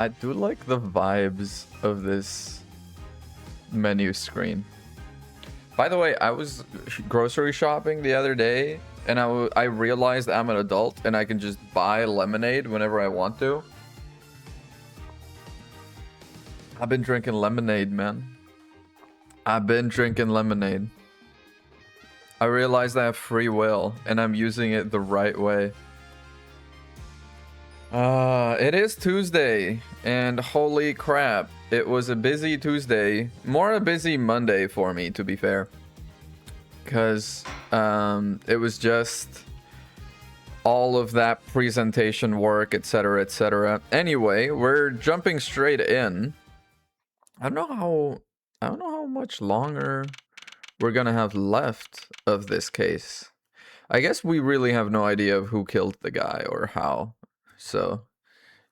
I do like the vibes of this menu screen. By the way, I was grocery shopping the other day, and I realized I'm an adult and I can just buy lemonade whenever I want to. I've been drinking lemonade, man. I've been drinking lemonade. I realized I have free will, and I'm using it the right way. It is Tuesday, and holy crap, it was a busy Tuesday. More a busy Monday for me, to be fair. Because it was just all of that presentation work, etc., etc. Anyway, we're jumping straight in. I don't know how much longer we're gonna have left of this case. I guess we really have no idea of who killed the guy or how. So,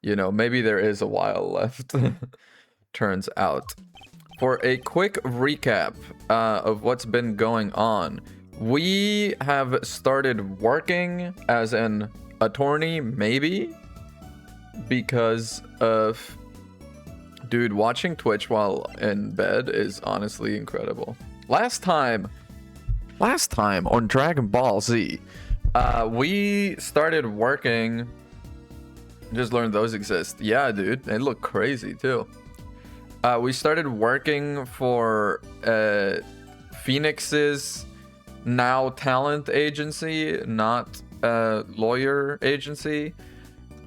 you know, maybe there is a while left. Turns out. For a quick recap of what's been going on, we have started working as an attorney, maybe, because of... Dude, watching Twitch while in bed is honestly incredible. Last time on Dragon Ball Z, we started working... Just learned those exist. Yeah, dude, they look crazy too. We started working for Phoenix's now talent agency, not lawyer agency.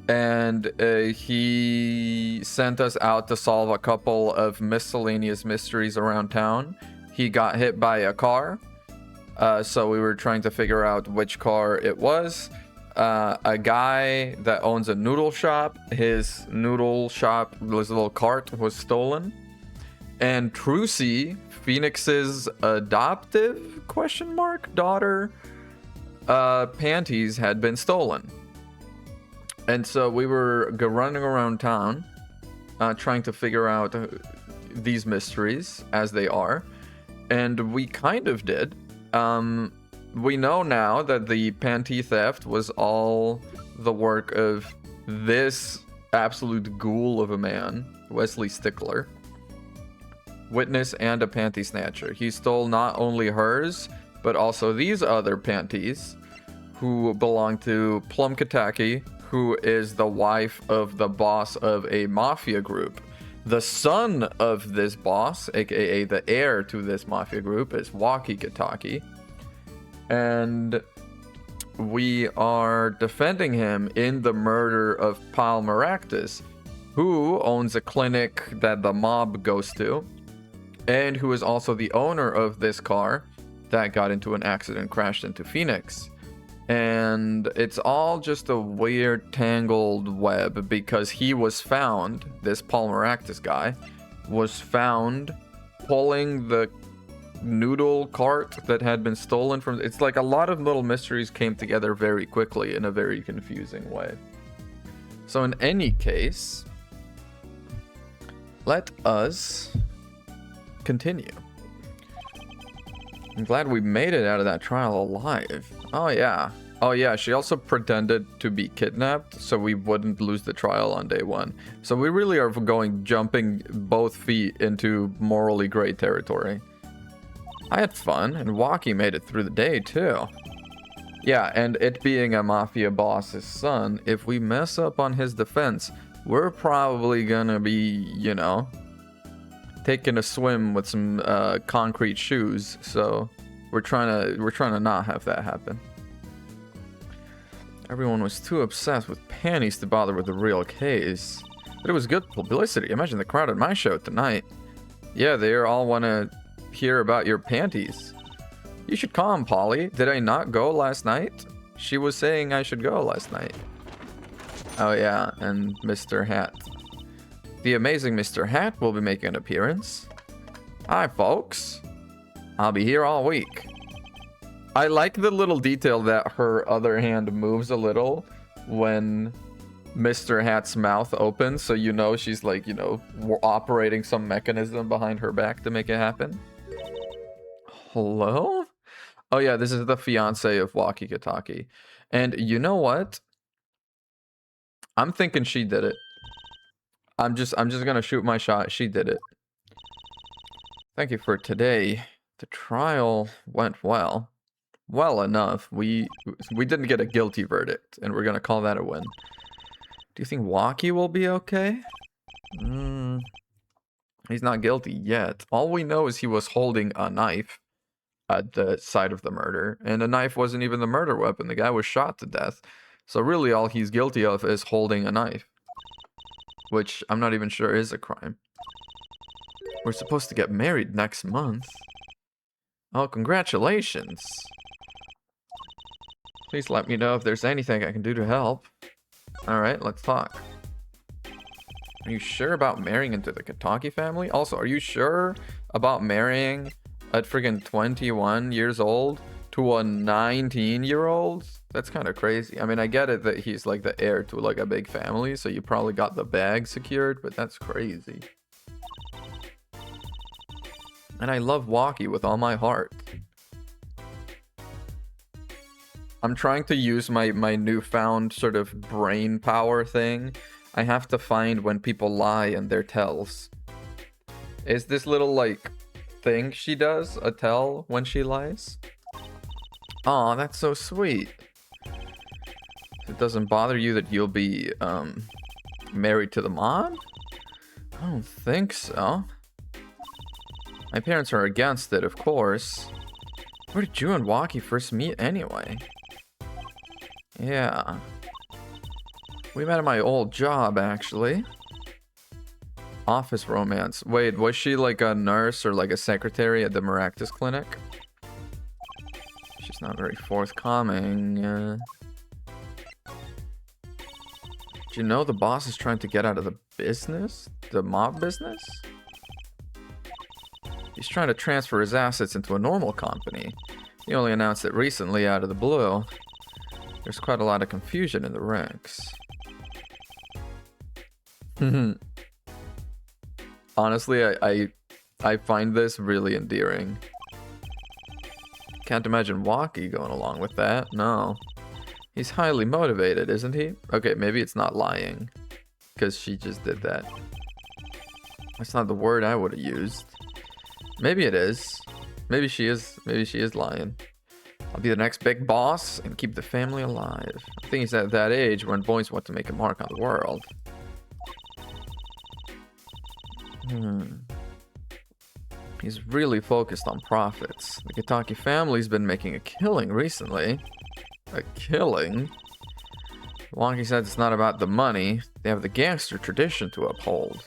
And he sent us out to solve a couple of miscellaneous mysteries around town. He got hit by a car. So we were trying to figure out which car it was. A guy that owns a noodle shop, his noodle shop, his little cart was stolen. And Trucy, Phoenix's adoptive daughter, panties had been stolen. And so we were running around town trying to figure out these mysteries as they are. And we kind of did. We know now that the panty theft was all the work of this absolute ghoul of a man, Wesley Stickler. Witness and a panty snatcher. He stole not only hers, but also these other panties, who belong to Plum Kataki, who is the wife of the boss of a mafia group. The son of this boss, aka the heir to this mafia group, is Waki Kataki. And we are defending him in the murder of Pal Maractus, who owns a clinic that the mob goes to, and who is also the owner of this car that got into an accident, crashed into Phoenix. And it's all just a weird tangled web because he was found, this Paul Maractus guy, was found pulling the noodle cart that had been stolen from... It's like a lot of little mysteries came together very quickly in a very confusing way. So in any case, let us continue. I'm glad we made it out of that trial alive. Oh yeah, she also pretended to be kidnapped so we wouldn't lose the trial on day one. So we really are jumping both feet into morally gray territory. I had fun, and Waki made it through the day too. Yeah, and it being a mafia boss's son, if we mess up on his defense, we're probably gonna be, you know, taking a swim with some concrete shoes. So we're trying to not have that happen. Everyone was too obsessed with panties to bother with the real case. But it was good publicity. Imagine the crowd at my show tonight. Yeah, they all want to hear about your panties. You should come, Polly. Did I not go last night? She was saying I should go last night. Oh yeah, and Mr. Hat. The amazing Mr. Hat will be making an appearance. Hi, folks. I'll be here all week. I like the little detail that her other hand moves a little when Mr. Hat's mouth opens, so you know she's like, you know, operating some mechanism behind her back to make it happen. Hello? Oh yeah, this is the fiance of Waki Kataki. And you know what? I'm thinking she did it. I'm just gonna shoot my shot. She did it. Thank you for today. The trial went well. Well enough. We didn't get a guilty verdict, and we're gonna call that a win. Do you think Waki will be okay? He's not guilty yet. All we know is he was holding a knife at the site of the murder, and the knife wasn't even the murder weapon. The guy was shot to death. So really all he's guilty of is holding a knife, which I'm not even sure is a crime. We're supposed to get married next month. Oh, congratulations. Please let me know if there's anything I can do to help. Alright, let's talk. Are you sure about marrying into the Kataki family? Also, are you sure about marrying at friggin' 21 years old to a 19-year-old? That's kind of crazy. I mean, I get it that he's like the heir to like a big family, so you probably got the bag secured, but that's crazy. And I love Waki with all my heart. I'm trying to use my newfound sort of brain power thing. I have to find when people lie in their tells. Is this little like thing she does a tell when she lies? Aw, that's so sweet. It doesn't bother you that you'll be married to the mom? I don't think so. My parents are against it, of course. Where did you and Waki first meet anyway? Yeah. We met at my old job, actually. Office romance. Wait, was she like a nurse or like a secretary at the Maractus clinic? She's not very forthcoming. Do you know the boss is trying to get out of the business? The mob business? He's trying to transfer his assets into a normal company. He only announced it recently out of the blue. There's quite a lot of confusion in the ranks. Honestly, I find this really endearing. Can't imagine Waki going along with that. No. He's highly motivated, isn't he? Okay, maybe it's not lying. Because she just did that. That's not the word I would have used. Maybe it is. Maybe she is lying. I'll be the next big boss and keep the family alive. I think he's at that age when boys want to make a mark on the world. He's really focused on profits. The Kataki family's been making a killing recently. A killing? Wonky said it's not about the money. They have the gangster tradition to uphold.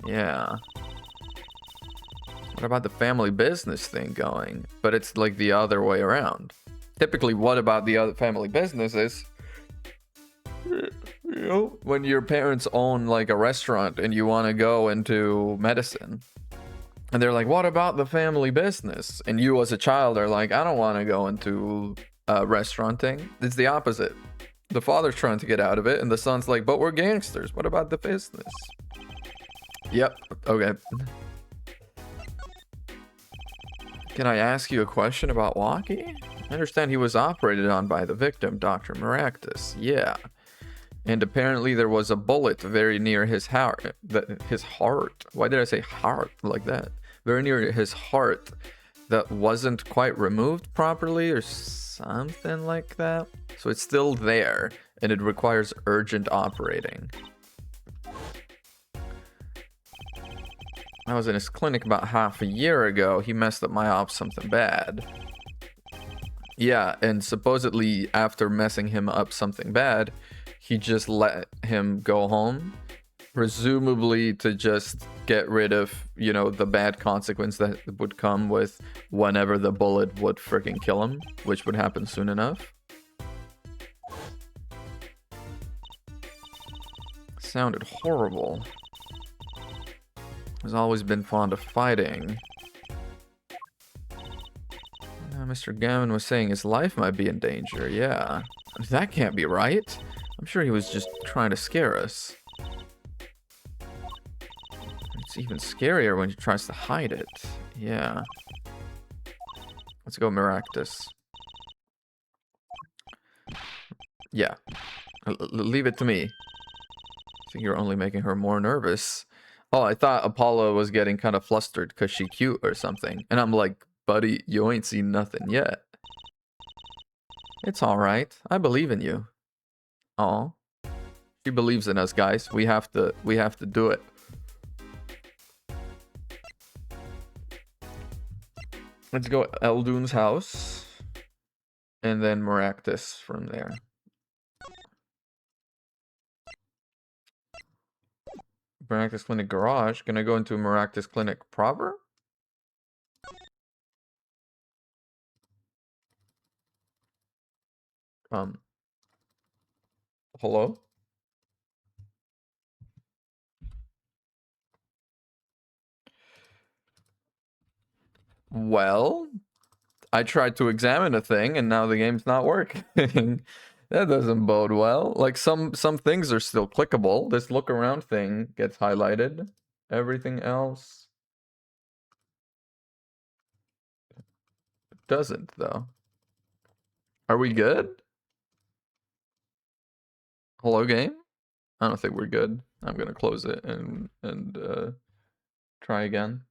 Yeah. What about the family business thing going? But it's like the other way around. Typically, what about the other family businesses? You know, when your parents own like a restaurant and you want to go into medicine. And they're like, what about the family business? And you as a child are like, I don't want to go into restauranting. It's the opposite. The father's trying to get out of it and the son's like, but we're gangsters. What about the business? Yep. Okay. Can I ask you a question about Waki? I understand he was operated on by the victim, Dr. Maractus. Yeah. And apparently there was a bullet very near his heart. His heart? Why did I say heart like that? Very near his heart that wasn't quite removed properly or something like that. So it's still there and it requires urgent operating. I was in his clinic about half a year ago. He messed up my op something bad. Yeah, and supposedly after messing him up something bad, he just let him go home, presumably to just get rid of, you know, the bad consequence that would come with whenever the bullet would freaking kill him, which would happen soon enough. Sounded horrible. Has always been fond of fighting. Mr. Gavin was saying his life might be in danger. Yeah, that can't be right. I'm sure he was just trying to scare us. It's even scarier when he tries to hide it. Yeah. Let's go Maractus. Yeah. Leave it to me. think you're only making her more nervous. Oh, I thought Apollo was getting kind of flustered because she cute or something. And I'm like, buddy, you ain't seen nothing yet. It's all right. I believe in you. Aw. She believes in us, guys. We have to do it. Let's go Eldoon's house. And then Maractus from there. Maractus Clinic garage. Gonna go into Maractus Clinic proper? Hello? Well, I tried to examine a thing and now the game's not working. That doesn't bode well. Like some things are still clickable. This look around thing gets highlighted. Everything else doesn't though. Are we good? Hello game? I don't think we're good. I'm gonna close it and try again.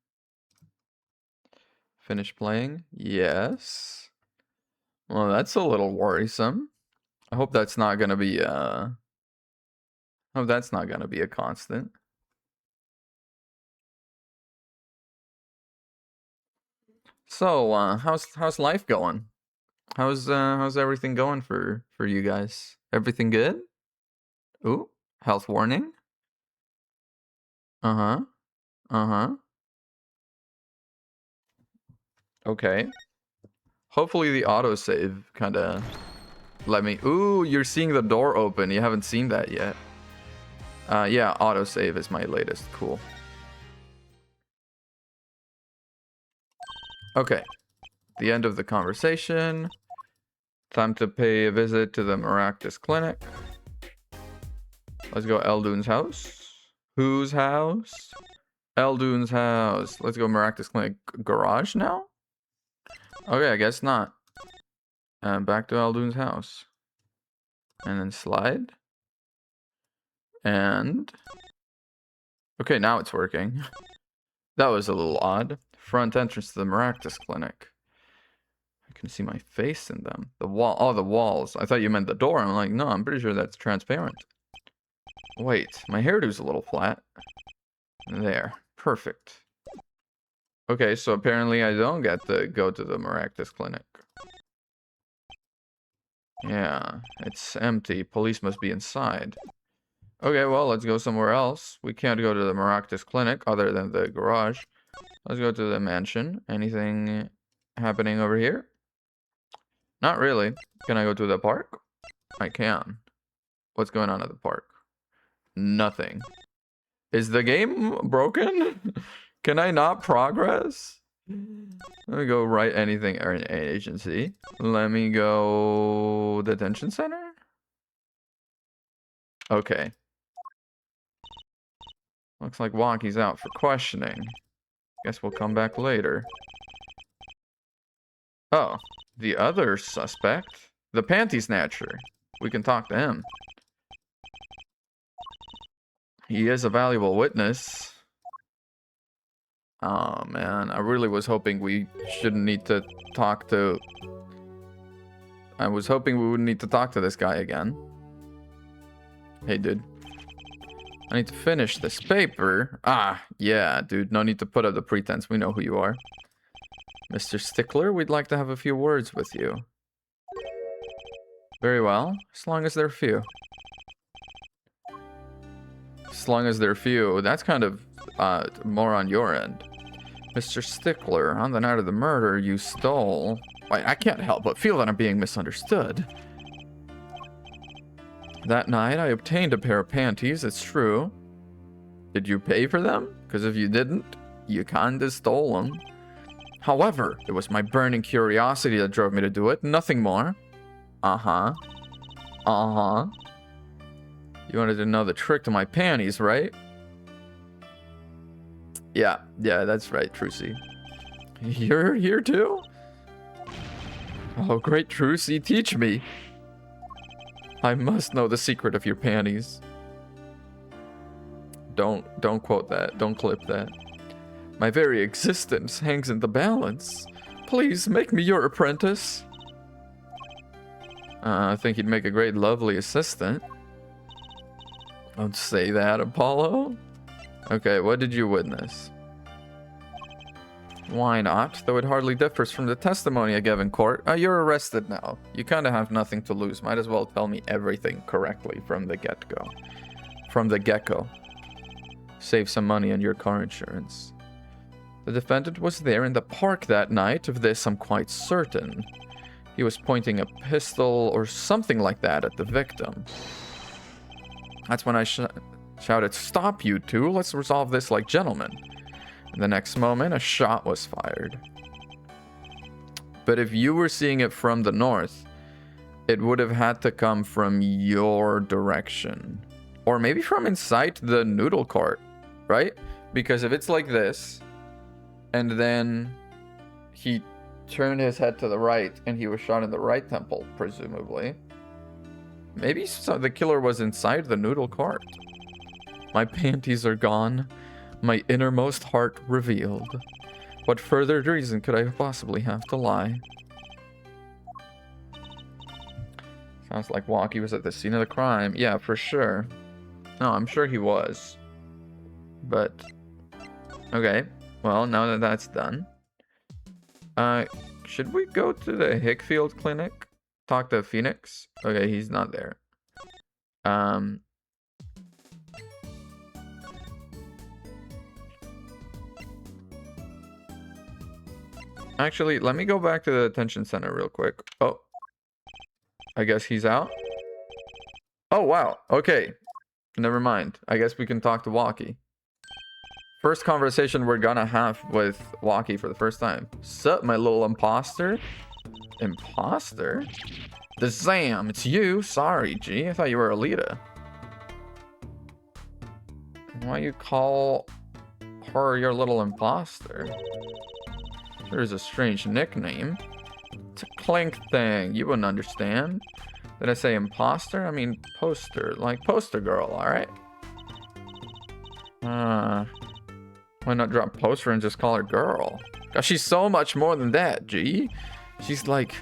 Finish playing? Yes. Well, that's a little worrisome. I hope that's not gonna be a constant. So, how's life going? How's everything going for you guys? Everything good? Ooh, health warning. Uh-huh. Uh-huh. Okay. Hopefully the autosave kind of let me... Ooh, you're seeing the door open. You haven't seen that yet. Yeah, autosave is my latest. Cool. Okay. The end of the conversation. Time to pay a visit to the Maractus Clinic. Let's go Eldoon's house. Whose house? Eldoon's house. Let's go Maractus Clinic garage now? Okay, I guess not. Back to Eldoon's house. And then slide. And... Okay, now it's working. That was a little odd. Front entrance to the Maractus Clinic. I can see my face in them. The wall. Oh, the walls. I thought you meant the door. I'm like, no, I'm pretty sure that's transparent. Wait, my hairdo's a little flat. There. Perfect. Okay, so apparently I don't get to go to the Maractus Clinic. Yeah, it's empty. Police must be inside. Okay, well, let's go somewhere else. We can't go to the Maractus Clinic other than the garage. Let's go to the mansion. Anything happening over here? Not really. Can I go to the park? I can. What's going on at the park? Nothing. Is the game broken? Can I not progress? Let me go write anything or an agency. Let me go detention center. Okay. Looks like Walkie's out for questioning. Guess we'll come back later. Oh, the other suspect? The panty snatcher. We can talk to him. He is a valuable witness. Oh man, I really was hoping we shouldn't need to talk to... I was hoping we wouldn't need to talk to this guy again. Hey dude. I need to finish this paper. Ah, yeah, dude, no need to put up the pretense. We know who you are. Mr. Stickler, we'd like to have a few words with you. Very well, as long as they're few. As long as they're few, that's kind of more on your end. Mr. Stickler, on the night of the murder, you stole... I can't help but feel that I'm being misunderstood. That night, I obtained a pair of panties, it's true. Did you pay for them? Because if you didn't, you kinda stole them. However, it was my burning curiosity that drove me to do it, nothing more. Uh-huh. Uh-huh. You wanted to know the trick to my panties, right? Yeah, that's right, Trucy. You're here too? Oh, great Trucy, teach me. I must know the secret of your panties. Don't quote that. Don't clip that. My very existence hangs in the balance. Please make me your apprentice. I think you'd make a great, lovely assistant. Don't say that, Apollo. Okay, what did you witness? Why not? Though it hardly differs from the testimony I gave in court. You're arrested now. You kind of have nothing to lose. Might as well tell me everything correctly from the get-go. From the get-go. Save some money on your car insurance. The defendant was there in the park that night. Of this, I'm quite certain. He was pointing a pistol or something like that at the victim. That's when I shouted, "Stop, you two. Let's resolve this like gentlemen." The next moment, a shot was fired. But if you were seeing it from the north, it would have had to come from your direction. Or maybe from inside the noodle cart, right? Because if it's like this, and then he turned his head to the right, and he was shot in the right temple, presumably. Maybe the killer was inside the noodle cart. My panties are gone. My innermost heart revealed. What further reason could I possibly have to lie? Sounds like Walkie was at the scene of the crime. Yeah, for sure. No, I'm sure he was. But, okay. Well, now that that's done. Should we go to the Hickfield Clinic? Talk to Phoenix? Okay, he's not there. Actually, let me go back to the detention center real quick. Oh. I guess he's out. Oh, wow. Okay. Never mind. I guess we can talk to Walkie. First conversation we're gonna have with Walkie for the first time. Sup, my little imposter? Imposter? The Zam, it's you. Sorry, G. I thought you were Alita. Why you call her your little imposter? There's a strange nickname. It's a clink thing. You wouldn't understand. Did I say imposter? I mean poster. Like poster girl, alright? Why not drop poster and just call her girl? Cause she's so much more than that, G. She's like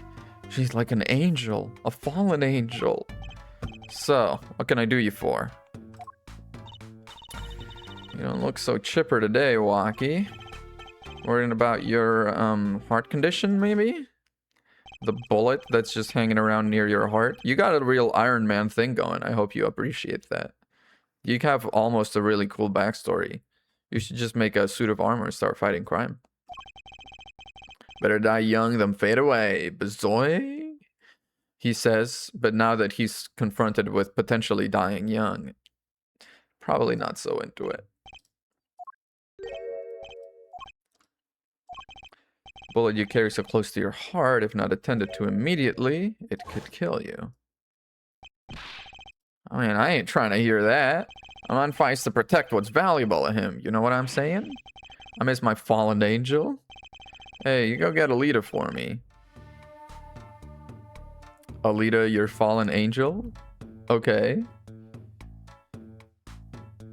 an angel. A fallen angel. So, what can I do you for? You don't look so chipper today, Walkie. Worrying about your heart condition, maybe? The bullet that's just hanging around near your heart. You got a real Iron Man thing going. I hope you appreciate that. You have almost a really cool backstory. You should just make a suit of armor and start fighting crime. Better die young than fade away, Bazoy? He says, but now that he's confronted with potentially dying young, probably not so into it. Bullet you carry so close to your heart, if not attended to immediately, it could kill you. I mean, I ain't trying to hear that. I'm on fights to protect what's valuable to him. You know what I'm saying? I miss my fallen angel. Hey, you go get Alita for me. Alita, your fallen angel? Okay.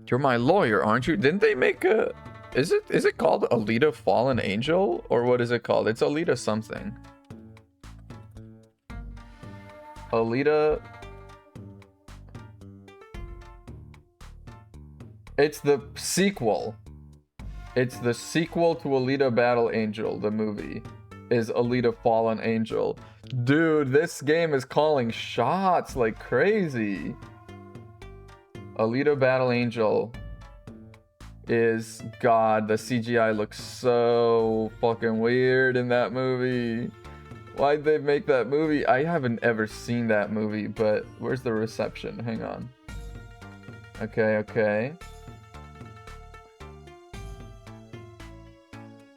You're my lawyer, aren't you? Didn't they make a... Is it called Alita Fallen Angel? Or what is it called? It's Alita something. Alita... It's the sequel. It's the sequel to Alita Battle Angel, the movie. Is Alita Fallen Angel. Dude, this game is calling shots like crazy. Alita Battle Angel is... God, the CGI looks so fucking weird in that movie. Why'd they make that movie? I haven't ever seen that movie, but where's the reception? Hang on. Okay.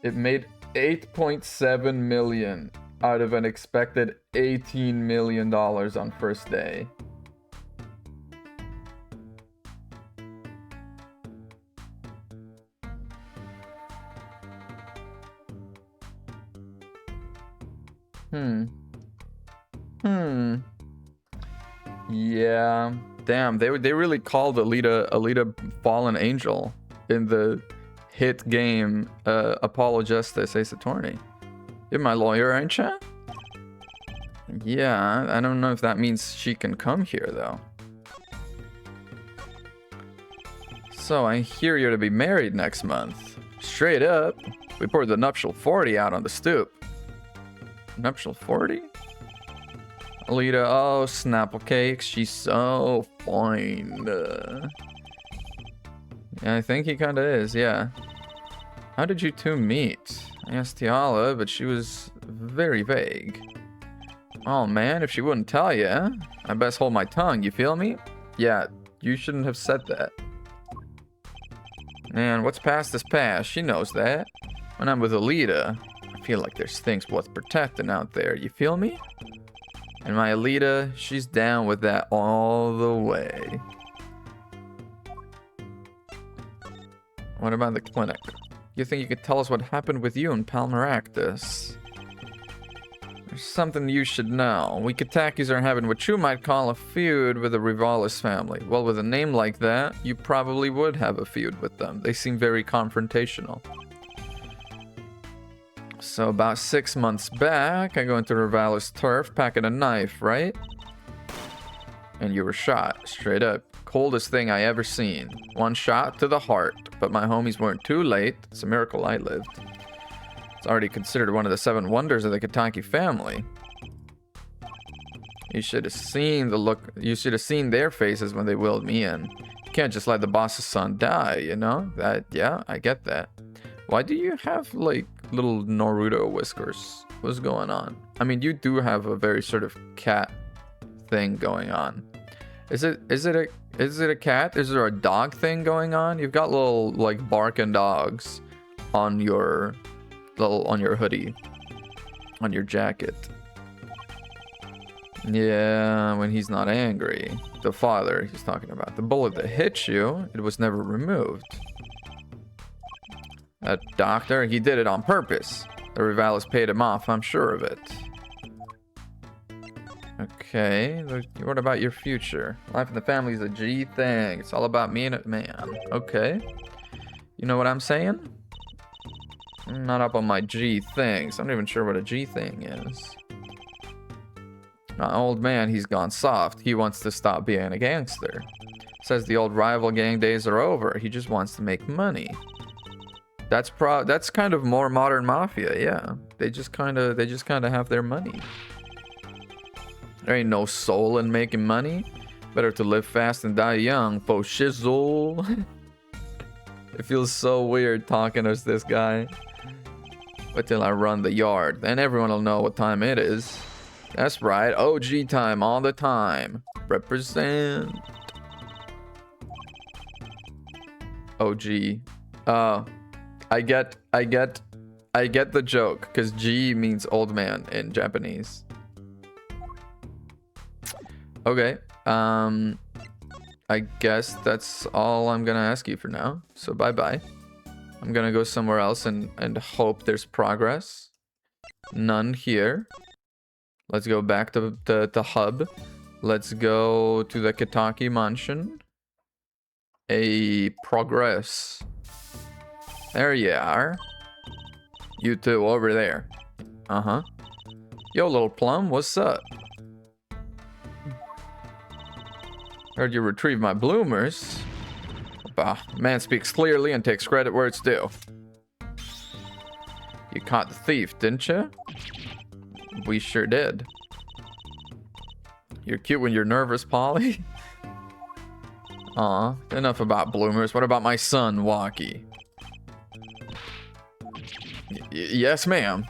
It made 8.7 million out of an expected $18 million on first day. Yeah, Damn, they really called Alita Fallen Angel in the hit game Apollo Justice Ace Attorney. You're my lawyer, ain't ya? Yeah, I don't know if that means she can come here though. So I hear you're to be married next month. Straight up, we poured the nuptial 40 out on the stoop. Nuptial 40? Alita, oh, Snapple Cakes, she's so fine. Yeah, I think he kinda is, yeah. How did you two meet? I asked Tiala, but she was very vague. Oh man, if she wouldn't tell you, I best hold my tongue, you feel me? Yeah, you shouldn't have said that. Man, what's past is past, she knows that. When I'm with Alita, I feel like there's things worth protecting out there, you feel me? And my Alita, she's down with that all the way. What about the clinic? You think you could tell us what happened with you and Palmeractus? There's something you should know. We Katakis are having what you might call a feud with the Rivalis family. Well, with a name like that, you probably would have a feud with them. They seem very confrontational. So about 6 months back, I go into Rivalis turf packing a knife, right? And you were shot, straight up. Coldest thing I ever seen. One shot to the heart, but my homies weren't too late. It's a miracle I lived. It's already considered one of the 7 wonders of the Kataki family. You should have seen the look. You should have seen their faces when they wheeled me in. You can't just let the boss's son die, you know? Yeah, I get that. Why do you have, like, little Naruto whiskers? What's going on? I mean, you do have a very sort of cat thing going on. Is it a cat? Is there a dog thing going on? You've got little, like, barking dogs on your hoodie, on your jacket. Yeah, when he's not angry. The father he's talking about. The bullet that hit you, it was never removed. That doctor, he did it on purpose. The Rivalis paid him off, I'm sure of it. Okay, what about your future? Life in the family is a G thing. It's all about me and a man. Okay. You know what I'm saying? I'm not up on my G things. I'm not even sure what a G thing is. My old man, he's gone soft. He wants to stop being a gangster. Says the old rival gang days are over. He just wants to make money. That's kind of more modern mafia, yeah. They just kind of have their money. There ain't no soul in making money. Better to live fast and die young, fo shizzle. It feels so weird talking as this guy. But till I run the yard, then everyone will know what time it is. That's right, OG time all the time. Represent. OG. I get the joke, because G means old man in Japanese. Okay, I guess that's all I'm gonna ask you for now. So bye-bye. I'm gonna go somewhere else and hope there's progress. None here. Let's go back to the hub. Let's go to the Kitaki mansion. A progress. There you are. You two over there. Uh-huh. Yo, little plum, what's up? Heard you retrieved my bloomers. Bah, man speaks clearly and takes credit where it's due. You caught the thief, didn't you? We sure did. You're cute when you're nervous, Polly. Aw, enough about bloomers. What about my son, Waki? Yes, ma'am.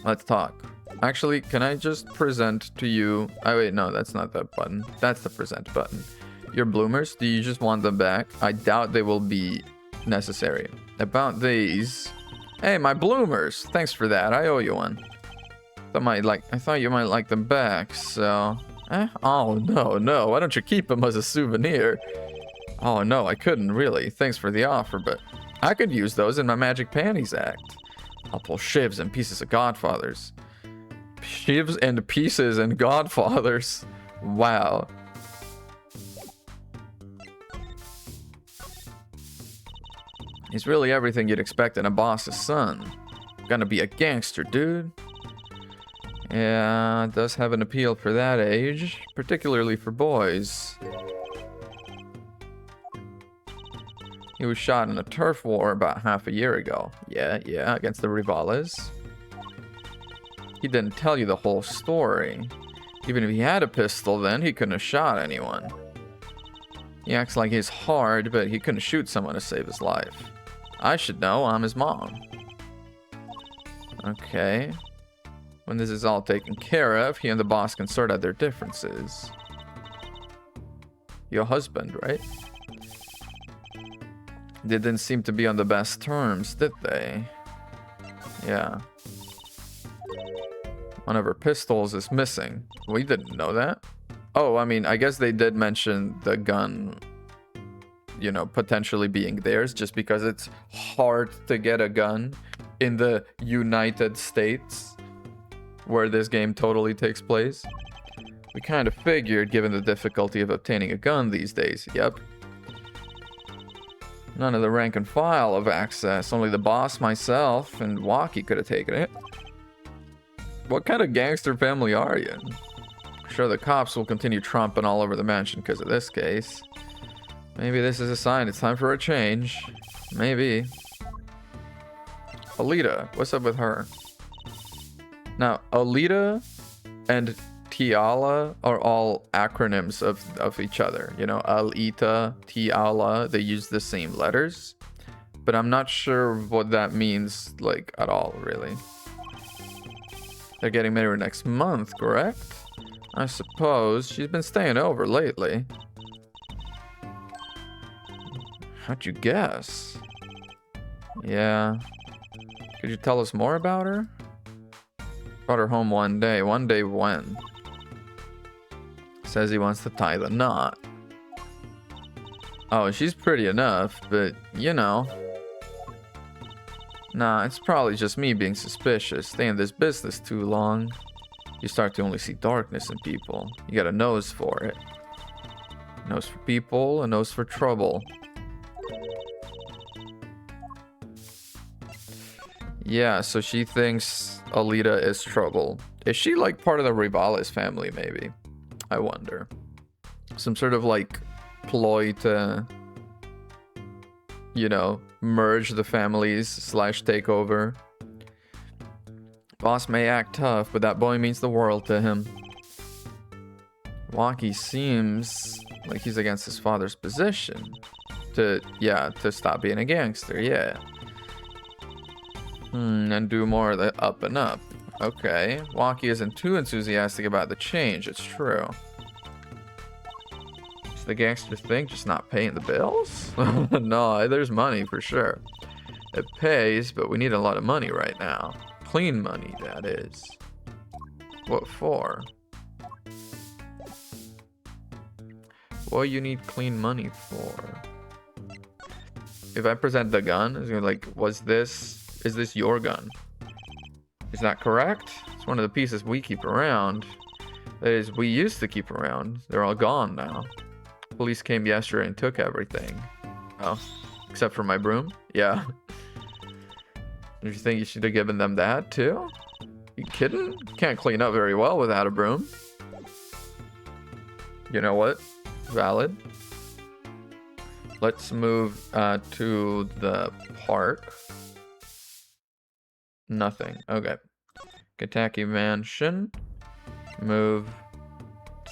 Let's talk. Actually, can I just present to you... Oh, wait, no, that's not that button. That's the present button. Your bloomers, do you just want them back? I doubt they will be necessary. About these... Hey, my bloomers! Thanks for that. I owe you one. I thought you might like them back, so... Oh, no. Why don't you keep them as a souvenir? Oh, no, I couldn't, really. Thanks for the offer, but... I could use those in my Magic Panties act. I'll pull shivs and pieces of Godfathers. Shivs and pieces and Godfathers. Wow. He's really everything you'd expect in a boss's son. Gonna be a gangster, dude. Yeah, it does have an appeal for that age, particularly for boys. He was shot in a turf war about half a year ago. Yeah, against the Rivales. He didn't tell you the whole story. Even if he had a pistol then, he couldn't have shot anyone. He acts like he's hard, but he couldn't shoot someone to save his life. I should know, I'm his mom. Okay. When this is all taken care of, he and the boss can sort out their differences. Your husband, right? They didn't seem to be on the best terms, did they? Yeah. One of her pistols is missing. We didn't know that. Oh, I mean, I guess they did mention the gun, you know, potentially being theirs, just because it's hard to get a gun in the United States, where this game totally takes place. We kind of figured, given the difficulty of obtaining a gun these days. Yep. None of the rank and file have access. Only the boss, myself, and Waki could have taken it. What kind of gangster family are you? I'm sure the cops will continue tromping all over the mansion because of this case. Maybe this is a sign it's time for a change. Maybe. Alita, what's up with her? Now, Alita and Tiala are all acronyms of each other. You know, Alita, Tiala, they use the same letters. But I'm not sure what that means, like, at all, really. They're getting married next month, correct? I suppose. She's been staying over lately. How'd you guess? Yeah. Could you tell us more about her? Brought her home one day. One day when? Says he wants to tie the knot. Oh, she's pretty enough, but, you know. Nah, it's probably just me being suspicious. Stay in this business too long. You start to only see darkness in people. You got a nose for it. A nose for people, a nose for trouble. Yeah, so she thinks Alita is trouble. Is she like part of the Rivales family, maybe? I wonder. Some sort of like ploy to, you know, merge the families / take over. Boss may act tough, but that boy means the world to him. Waki seems like he's against his father's position. To stop being a gangster, yeah. And do more of the up and up. Okay. Waki isn't too enthusiastic about the change, it's true. Is the gangster thing just not paying the bills? No, there's money for sure. It pays, but we need a lot of money right now. Clean money, that is. What for? What you need clean money for? If I present the gun, it's gonna like, is this your gun? Is that correct? It's one of the pieces we keep around. That is, we used to keep around. They're all gone now. Police came yesterday and took everything. Oh, except for my broom? Yeah. Don't you think you should have given them that too? You kidding? Can't clean up very well without a broom. You know what? Valid. Let's move to the park. Nothing. Okay. Kataki Mansion. Move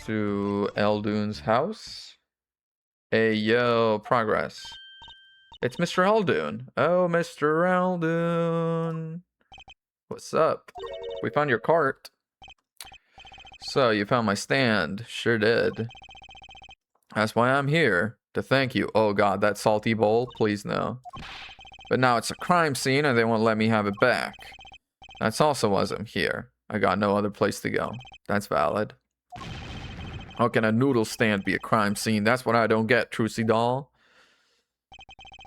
to Eldune's house. Hey, yo, progress. It's Mr. Eldune. Oh, Mr. Eldune. What's up? We found your cart. So, you found my stand. Sure did. That's why I'm here. To thank you. Oh god, that salty bowl? Please no. But now it's a crime scene and they won't let me have it back. That's also why I'm here. I got no other place to go. That's valid. How can a noodle stand be a crime scene? That's what I don't get, Trucy doll.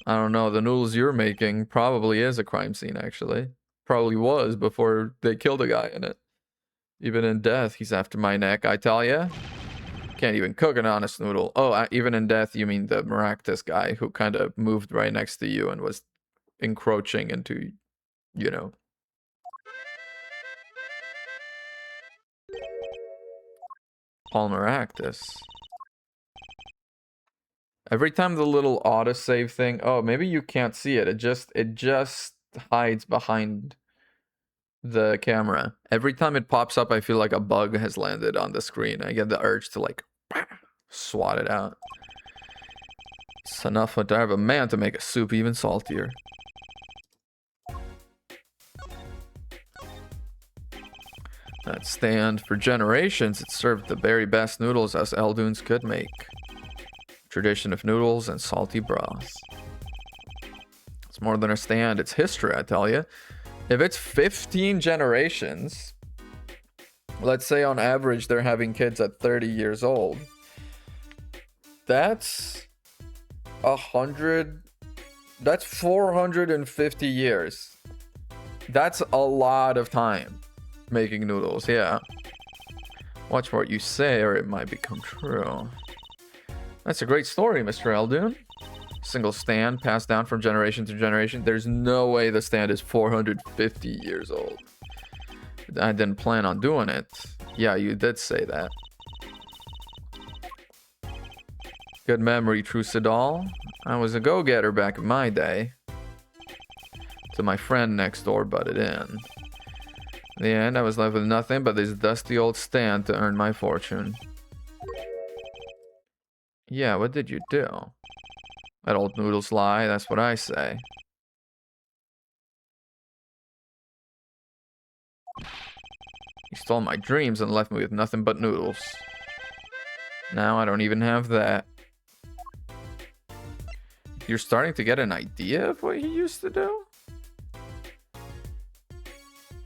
I don't know, the noodles you're making probably is a crime scene, actually. Probably was before they killed a guy in it. Even in death, he's after my neck, I tell ya. Can't even cook an honest noodle. Oh, even in death, you mean the Maractus guy who kind of moved right next to you and was encroaching into, you know. Paul Maractus. Every time the little autosave thing, oh, maybe you can't see it. It just hides behind the camera. Every time it pops up, I feel like a bug has landed on the screen. I get the urge to like swat it out. It's enough to have a man to make a soup even saltier. That stand for generations, it served the very best noodles us Eldunes could make. Tradition of noodles and salty broths. It's more than a stand, it's history, I tell you. If it's 15 generations, let's say on average they're having kids at 30 years old. That's 450 years. That's a lot of time making noodles, yeah. Watch what you say or it might become true. That's a great story, Mr. Eldun. Single stand passed down from generation to generation. There's no way the stand is 450 years old. I didn't plan on doing it. Yeah, you did say that. Good memory, Trucidal. I was a go-getter back in my day. So my friend next door butted in. In the end, I was left with nothing but this dusty old stand to earn my fortune. Yeah, what did you do? That old noodles lie, that's what I say. You stole my dreams and left me with nothing but noodles. Now I don't even have that. You're starting to get an idea of what he used to do?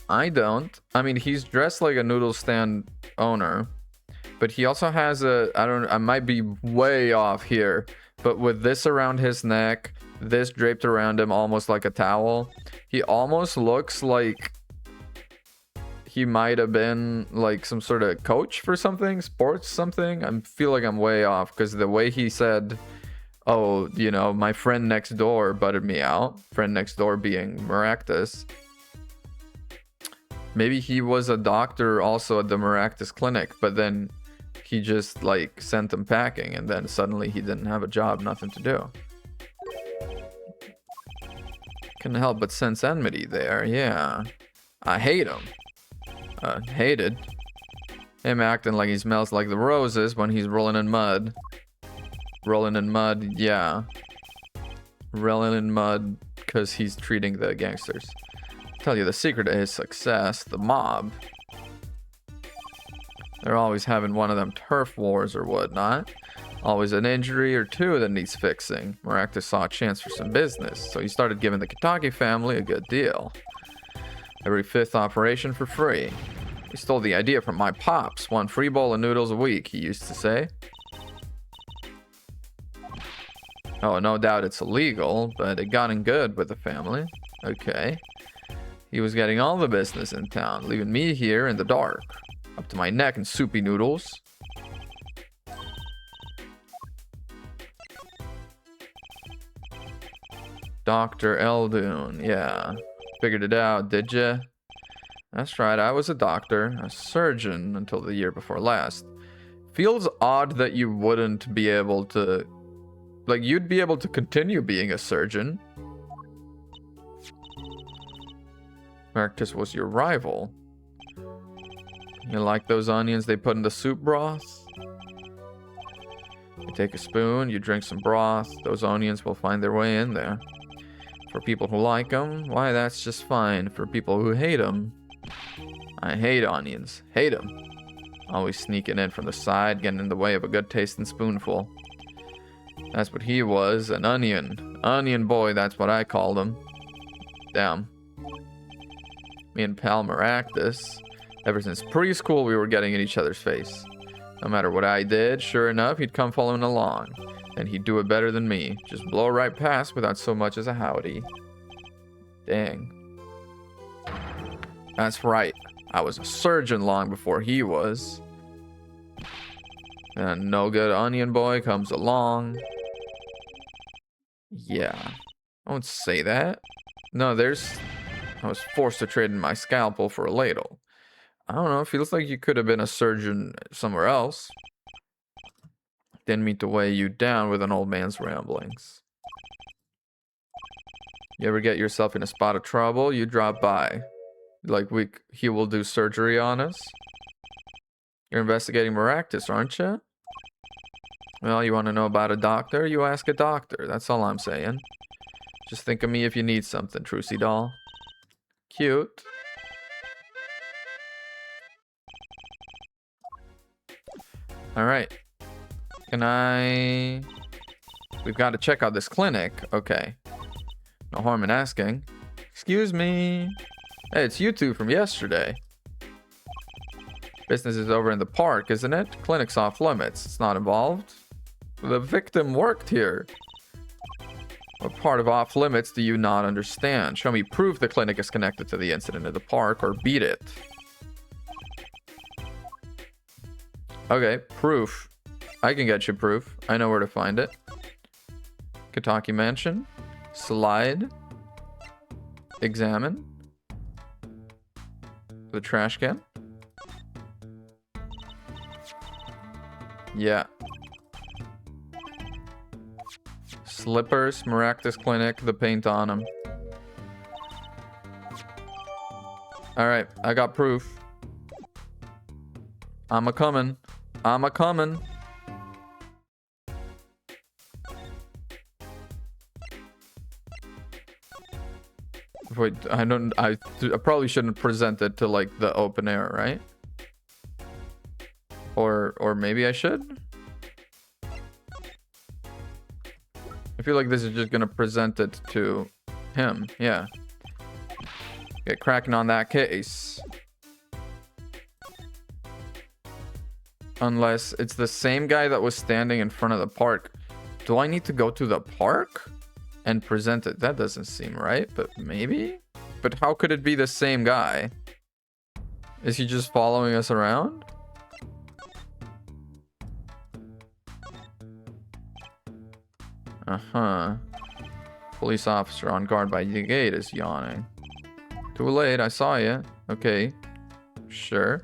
I don't. I mean, he's dressed like a noodle stand owner. But he also has I might be way off here, but with this around his neck, this draped around him almost like a towel, he almost looks like he might have been like some sort of coach for something, sports something. I feel like I'm way off because the way he said, oh, you know, my friend next door butted me out, friend next door being Maractus. Maybe he was a doctor also at the Maractus clinic, but then he just like sent him packing and then suddenly he didn't have a job, nothing to do. Couldn't help but sense enmity there, yeah. I hate him. Hated. Him acting like he smells like the roses when he's rolling in mud. Rolling in mud, yeah. Rolling in mud because he's treating the gangsters. Tell you the secret to his success, the mob. They're always having one of them turf wars or whatnot. Always an injury or two that needs fixing. Maractus saw a chance for some business, so he started giving the Kitagi family a good deal. Every 5th operation for free. He stole the idea from my pops. 1 free bowl of noodles a week, he used to say. Oh, no doubt it's illegal, but it got in good with the family. Okay. He was getting all the business in town, leaving me here in the dark. Up to my neck in soupy noodles. Dr. Eldun, yeah. Figured it out, did ya? That's right, I was a doctor, a surgeon until the year before last. Feels odd that you wouldn't be able to... Like, you'd be able to continue being a surgeon. Maractus was your rival. You like those onions they put in the soup broth? You take a spoon, you drink some broth, those onions will find their way in there. For people who like them, why, that's just fine. For people who hate them, I hate onions. Hate them. Always sneaking in from the side, getting in the way of a good tasting spoonful. That's what he was, an onion. Onion boy, that's what I called him. Damn. Me and pal Maractus, ever since preschool we were getting in each other's face. No matter what I did, sure enough, he'd come following along. And he'd do it better than me. Just blow right past without so much as a howdy. Dang. That's right. I was a surgeon long before he was. And no good onion boy comes along. Yeah. I won't say that. No, I was forced to trade in my scalpel for a ladle. I don't know, it feels like you could have been a surgeon somewhere else. Didn't mean to weigh you down with an old man's ramblings. You ever get yourself in a spot of trouble, you drop by. Like he will do surgery on us. You're investigating Maractus, aren't you? Well, you want to know about a doctor? You ask a doctor. That's all I'm saying. Just think of me if you need something, Trucy doll. Cute. Alright. We've got to check out this clinic. Okay. No harm in asking. Excuse me. Hey, it's you two from yesterday. Business is over in the park, isn't it? Clinic's off limits. It's not involved. The victim worked here. What part of off limits do you not understand? Show me proof the clinic is connected to the incident at the park, or beat it. Okay, proof. I can get you proof. I know where to find it. Kentucky Mansion. Slide. Examine. The trash can. Yeah. Slippers, Maractus Clinic, the paint on them. Alright, I got proof. I'm a-coming. I'm a-coming. Wait, I probably shouldn't present it to, like, the open air, right? Or maybe I should? I feel like this is just gonna present it to him, yeah. Get cracking on that case. Unless it's the same guy that was standing in front of the park. Do I need to go to the park and present it? That doesn't seem right, but maybe? But how could it be the same guy? Is he just following us around? Uh-huh. Police officer on guard by the gate is yawning. Too late, I saw you. Okay. Sure.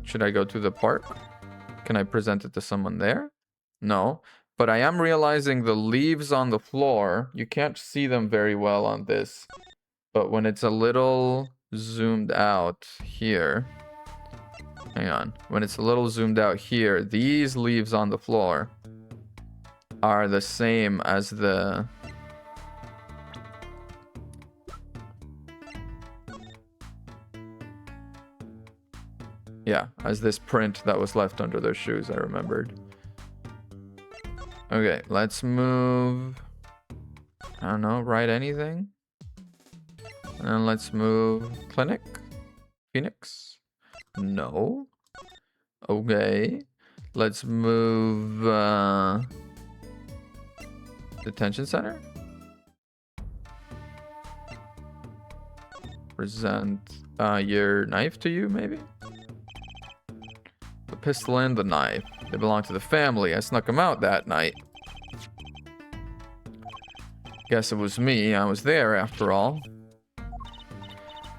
Should I go to the park? Can I present it to someone there? No. But I am realizing the leaves on the floor, you can't see them very well on this. But when it's a little zoomed out here. Hang on. When it's a little zoomed out here, these leaves on the floor are the same as the... Yeah, as this print that was left under their shoes, I remembered. Okay, let's move... I don't know, write anything? And let's move... Clinic? Phoenix? No. Okay. Let's move... Detention center? Present your knife to you, maybe? The pistol and the knife. They belong to the family. I snuck them out that night. Guess it was me. I was there after all.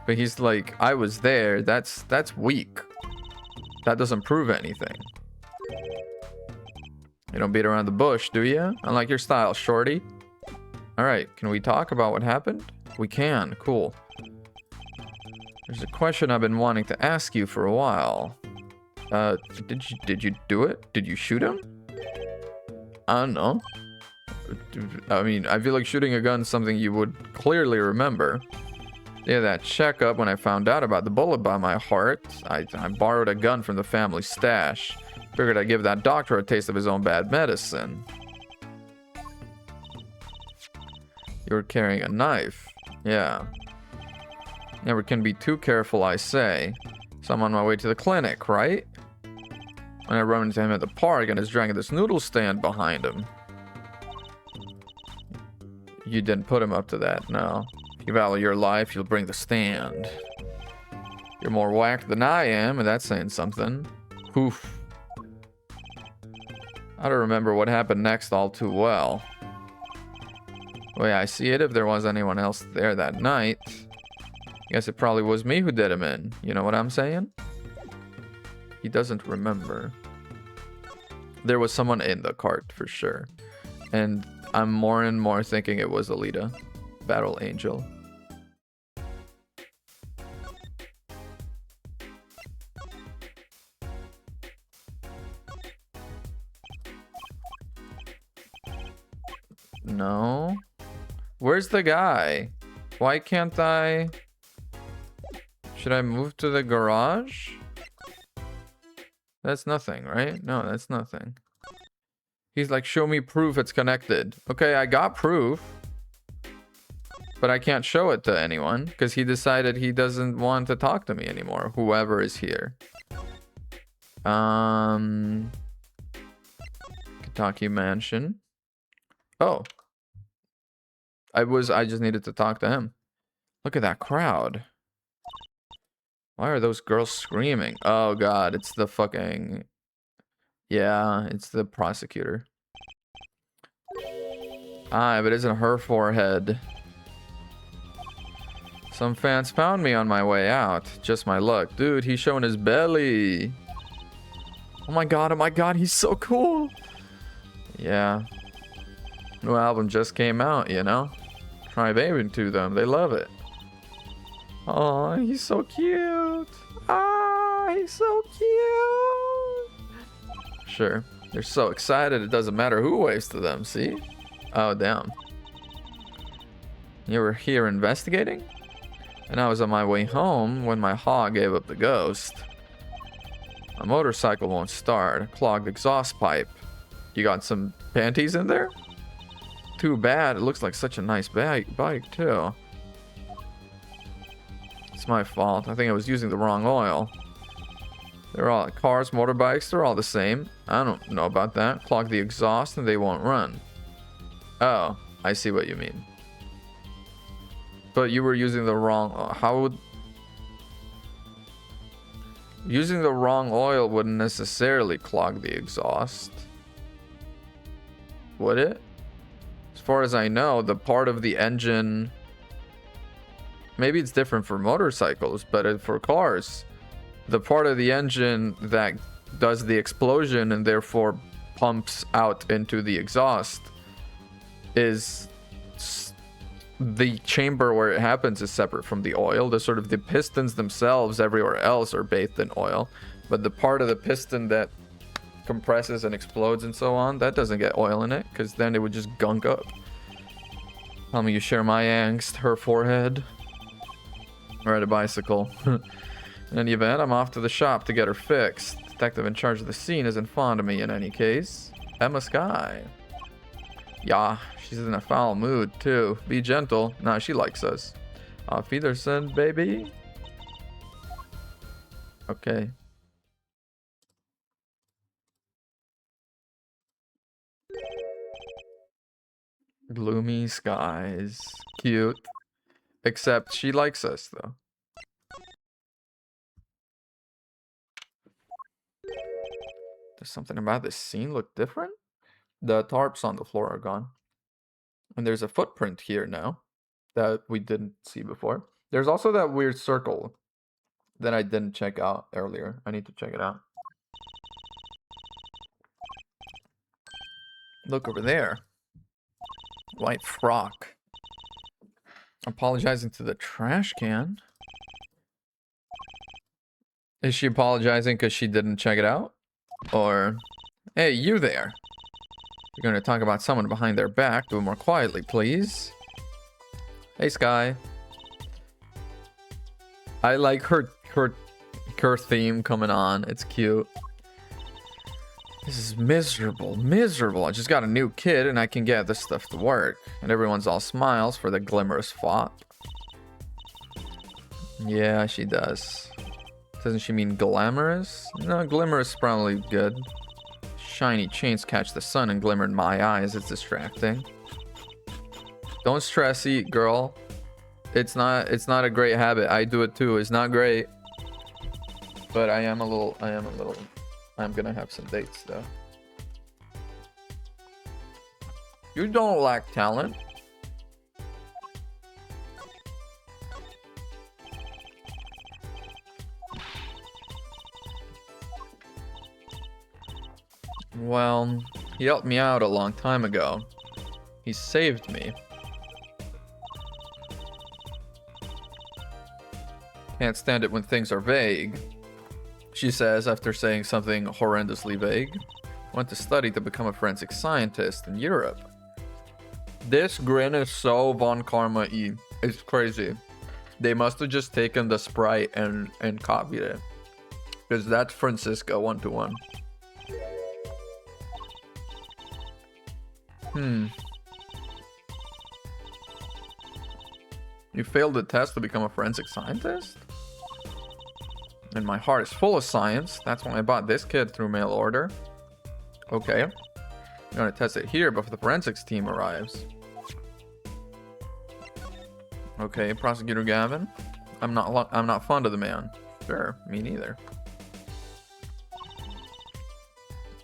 But he's like, I was there. That's weak. That doesn't prove anything. You don't beat around the bush, do you? I like your style, shorty. Alright, can we talk about what happened? We can, cool. There's a question I've been wanting to ask you for a while. Did you do it? Did you shoot him? I don't know. I mean, I feel like shooting a gun is something you would clearly remember. Yeah, that checkup when I found out about the bullet by my heart. I borrowed a gun from the family stash. Figured I'd give that doctor a taste of his own bad medicine. You were carrying a knife. Yeah. Never can be too careful, I say. So I'm on my way to the clinic, right? When I run into him at the park and is dragging this noodle stand behind him. You didn't put him up to that, no. If you value your life, you'll bring the stand. You're more whacked than I am, and that's saying something. Oof. I don't remember what happened next all too well. Well, yeah, I see it if there was anyone else there that night. Guess it probably was me who did him in. You know what I'm saying? He doesn't remember. There was someone in the cart for sure. And I'm more and more thinking it was Alita. Battle Angel. No. Where's the guy? Why can't I... Should I move to the garage? That's nothing, right? No, that's nothing. He's like, show me proof it's connected. Okay, I got proof. But I can't show it to anyone because he decided he doesn't want to talk to me anymore. Whoever is here. Kentucky Mansion. Oh. I just needed to talk to him. Look at that crowd. Why are those girls screaming? Oh god, it's the fucking... Yeah, it's the prosecutor. Ah, but it isn't her forehead. Some fans found me on my way out. Just my luck. Dude, he's showing his belly. Oh my god, he's so cool. Yeah. New album just came out, you know? Try waving to them. They love it. Oh, he's so cute. Ah, he's so cute. Sure. They're so excited it doesn't matter who waves to them, see? Oh, damn. You were here investigating? And I was on my way home when my hog gave up the ghost. My motorcycle won't start. Clogged exhaust pipe. You got some panties in there? Too bad. It looks like such a nice bike too. It's my fault. I think I was using the wrong oil. They're all cars, motorbikes, they're all the same. I don't know about that. Clog the exhaust and they won't run. Oh, I see what you mean. But you were using the wrong... How would... Using the wrong oil wouldn't necessarily clog the exhaust. Would it? As far as I know, the part of the engine... Maybe it's different for motorcycles, but for cars, the part of the engine that does the explosion and therefore pumps out into the exhaust is... The chamber where it happens is separate from the oil. The pistons themselves everywhere else are bathed in oil. But the part of the piston that compresses and explodes and so on, that doesn't get oil in it, because then it would just gunk up. Tell me you share my angst, her forehead. Ride a bicycle. In any event, I'm off to the shop to get her fixed. Detective in charge of the scene isn't fond of me in any case. Emma Sky. Yeah, she's in a foul mood too. Be gentle. Nah, she likes us. Auf Wiedersehen, baby. Okay. Gloomy skies. Cute. Except she likes us though. Does something about this scene look different? The tarps on the floor are gone. And there's a footprint here now that we didn't see before. There's also that weird circle that I didn't check out earlier. I need to check it out. Look over there. White frock. Apologizing to the trash can. Is she apologizing because she didn't check it out? Or, hey, you there. You're going to talk about someone behind their back. Do it more quietly, please. Hey, Sky. I like her theme coming on. It's cute. This is miserable. I just got a new kid and I can get this stuff to work. And everyone's all smiles for the glimmerous fop. Yeah, she does. Doesn't she mean glamorous? No, glimmerous is probably good. Shiny chains catch the sun and glimmer in my eyes. It's distracting. Don't stress eat, girl. It's not a great habit. I do it too. It's not great. But I'm gonna have some dates though. You don't lack talent. Well, he helped me out a long time ago. He saved me. Can't stand it when things are vague, she says after saying something horrendously vague. Went to study to become a forensic scientist in Europe. This grin is so Von Karma-y. It's crazy. They must have just taken the sprite and copied it. Because that's Francisco 1-to-1. You failed the test to become a forensic scientist? And my heart is full of science. That's why I bought this kit through mail order. Okay. I'm gonna test it here before the forensics team arrives. Okay, Prosecutor Gavin. I'm not fond of the man. Sure, me neither.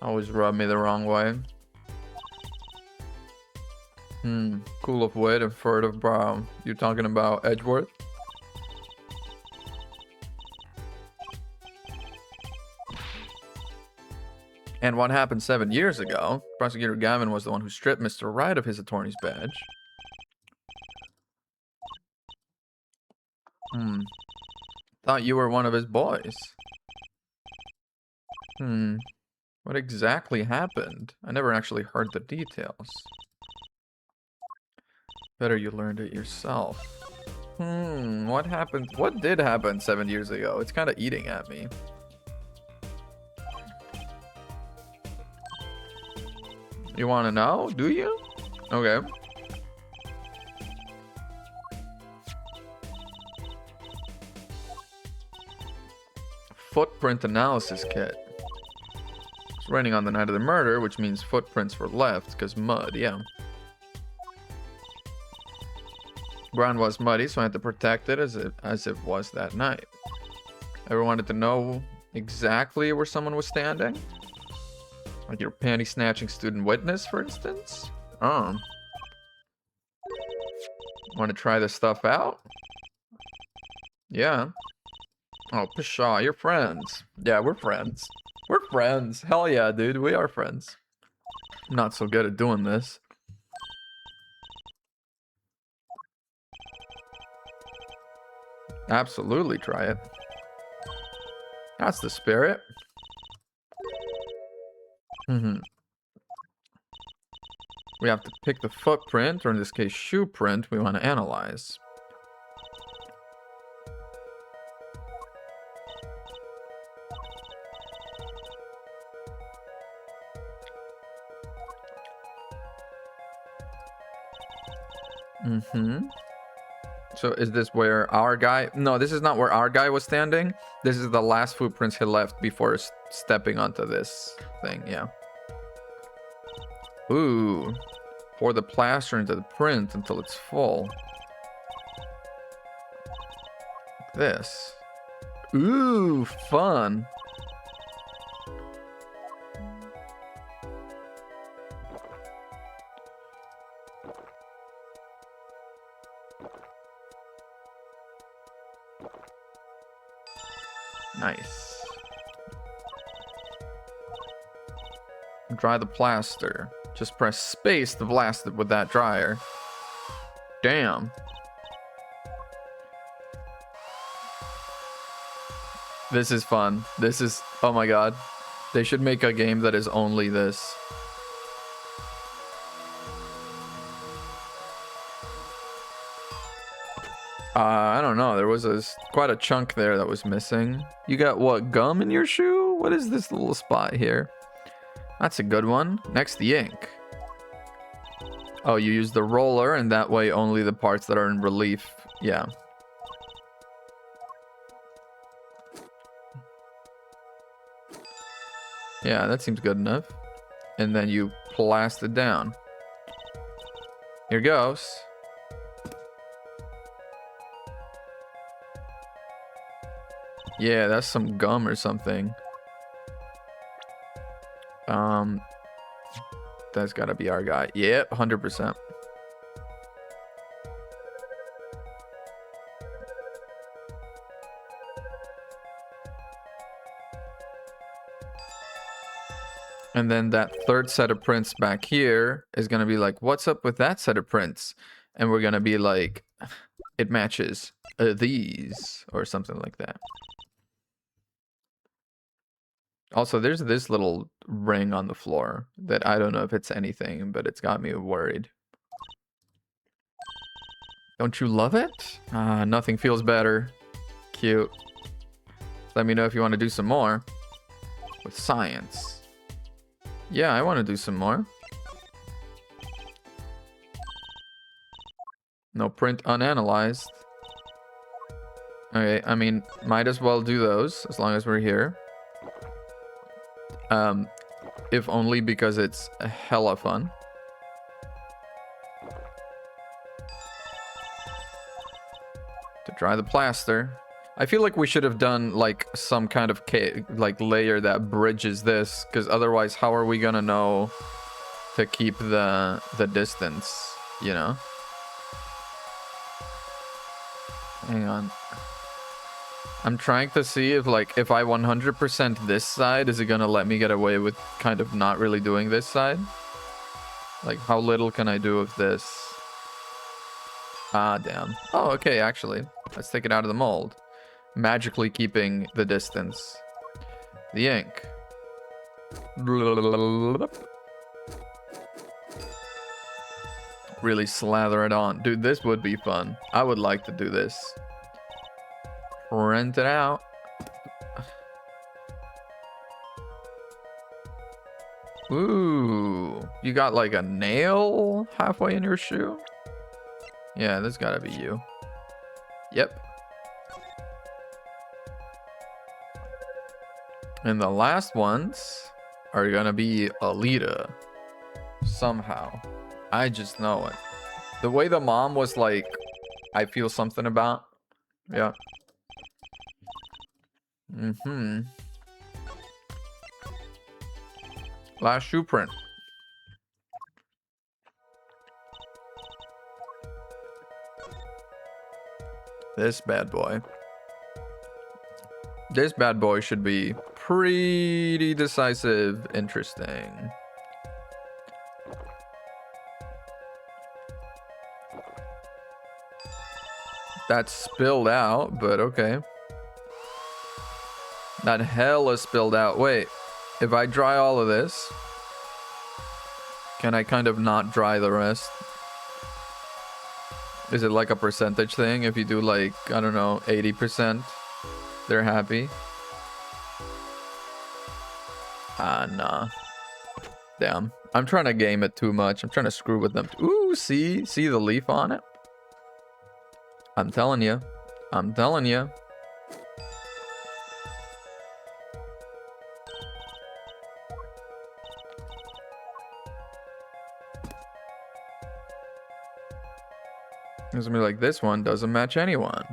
Always rub me the wrong way. Cool of wit and furtive brow. You talking about Edgeworth? And what happened 7 years ago? Prosecutor Gavin was the one who stripped Mr. Wright of his attorney's badge. Thought you were one of his boys. What exactly happened? I never actually heard the details. Better you learned it yourself. What happened? What did happen 7 years ago? It's kind of eating at me. You want to know? Do you? Okay. Footprint analysis kit. It's raining on the night of the murder, which means footprints were left, because mud, yeah. Ground was muddy, so I had to protect it as it was that night. Ever wanted to know exactly where someone was standing? Like your panty-snatching student witness, for instance? Want to try this stuff out? Yeah. Oh, pshaw, you're friends. Yeah, we're friends. We're friends. Hell yeah, dude, we are friends. I'm not so good at doing this. Absolutely try it. That's the spirit. We have to pick the footprint, or in this case, shoe print, we want to analyze. So is this where our guy... No, this is not where our guy was standing. This is the last footprints he left before stepping onto this thing, yeah. Ooh. Pour the plaster into the print until it's full. Like this. Ooh, fun. Nice. Dry the plaster. Just press space to blast it with that dryer. Damn. This is fun. This is... Oh my god. They should make a game that is only this. I don't know. There was quite a chunk there that was missing. You got what, gum in your shoe? What is this little spot here? That's a good one. Next, the ink. Oh, you use the roller, and that way only the parts that are in relief. Yeah. Yeah, that seems good enough. And then you blast it down. Here goes. Yeah, that's some gum or something. That's gotta be our guy. Yep, 100%. And then that third set of prints back here is gonna be like, what's up with that set of prints? And we're gonna be like, it matches these or something like that. Also, there's this little ring on the floor that I don't know if it's anything, but it's got me worried. Don't you love it? Nothing feels better. Cute. Let me know if you want to do some more with science. Yeah, I want to do some more. No print unanalyzed. Okay, I mean, might as well do those as long as we're here. If only because it's hella fun. To dry the plaster. I feel like we should have done like some kind of like layer that bridges this, because otherwise how are we gonna know to keep the distance, you know? Hang on. I'm trying to see if like if I 100% this side, is it gonna let me get away with kind of not really doing this side? Like how little can I do of this? Ah, damn. Oh, okay, actually. Let's take it out of the mold. Magically keeping the distance. The ink. Really slather it on. Dude, this would be fun. I would like to do this. Print it out. Ooh. You got like a nail halfway in your shoe? Yeah, this gotta be you. Yep. And the last ones are gonna be Alita. Somehow. I just know it. The way the mom was like, I feel something about. Yeah. Last shoe print. This bad boy. This bad boy should be pretty decisive. Interesting. That's spilled out, but okay. That hella spilled out. Wait, if I dry all of this, can I kind of not dry the rest? Is it like a percentage thing? If you do like, I don't know, 80%, they're happy? Nah. Damn. I'm trying to game it too much. I'm trying to screw with them. Ooh, see the leaf on it? I'm telling you. I'm telling you. It's gonna be like, this one doesn't match anyone.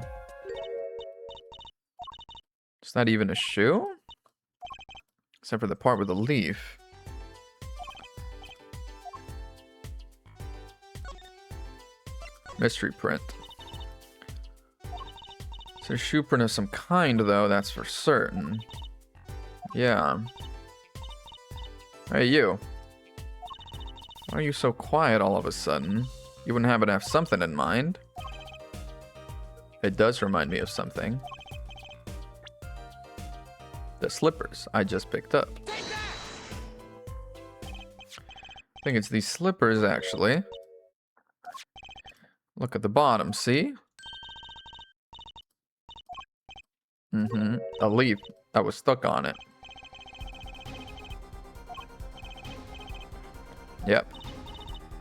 It's not even a shoe? Except for the part with the leaf. Mystery print. It's a shoe print of some kind, though, that's for certain. Yeah. Hey, you. Why are you so quiet all of a sudden? You wouldn't happen to have something in mind? It does remind me of something. The slippers I just picked up. I think it's these slippers, actually. Look at the bottom, see? A leaf that was stuck on it. Yep.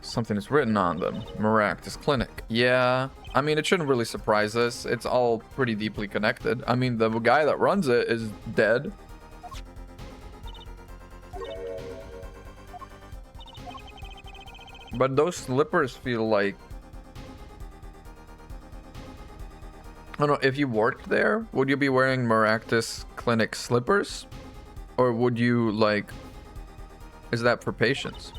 Something is written on them. Maractus Clinic. Yeah. I mean, it shouldn't really surprise us. It's all pretty deeply connected. I mean, the guy that runs it is dead. But those slippers feel like... I don't know, if you worked there, would you be wearing Maractus Clinic slippers? Or would you, like... Is that for patients?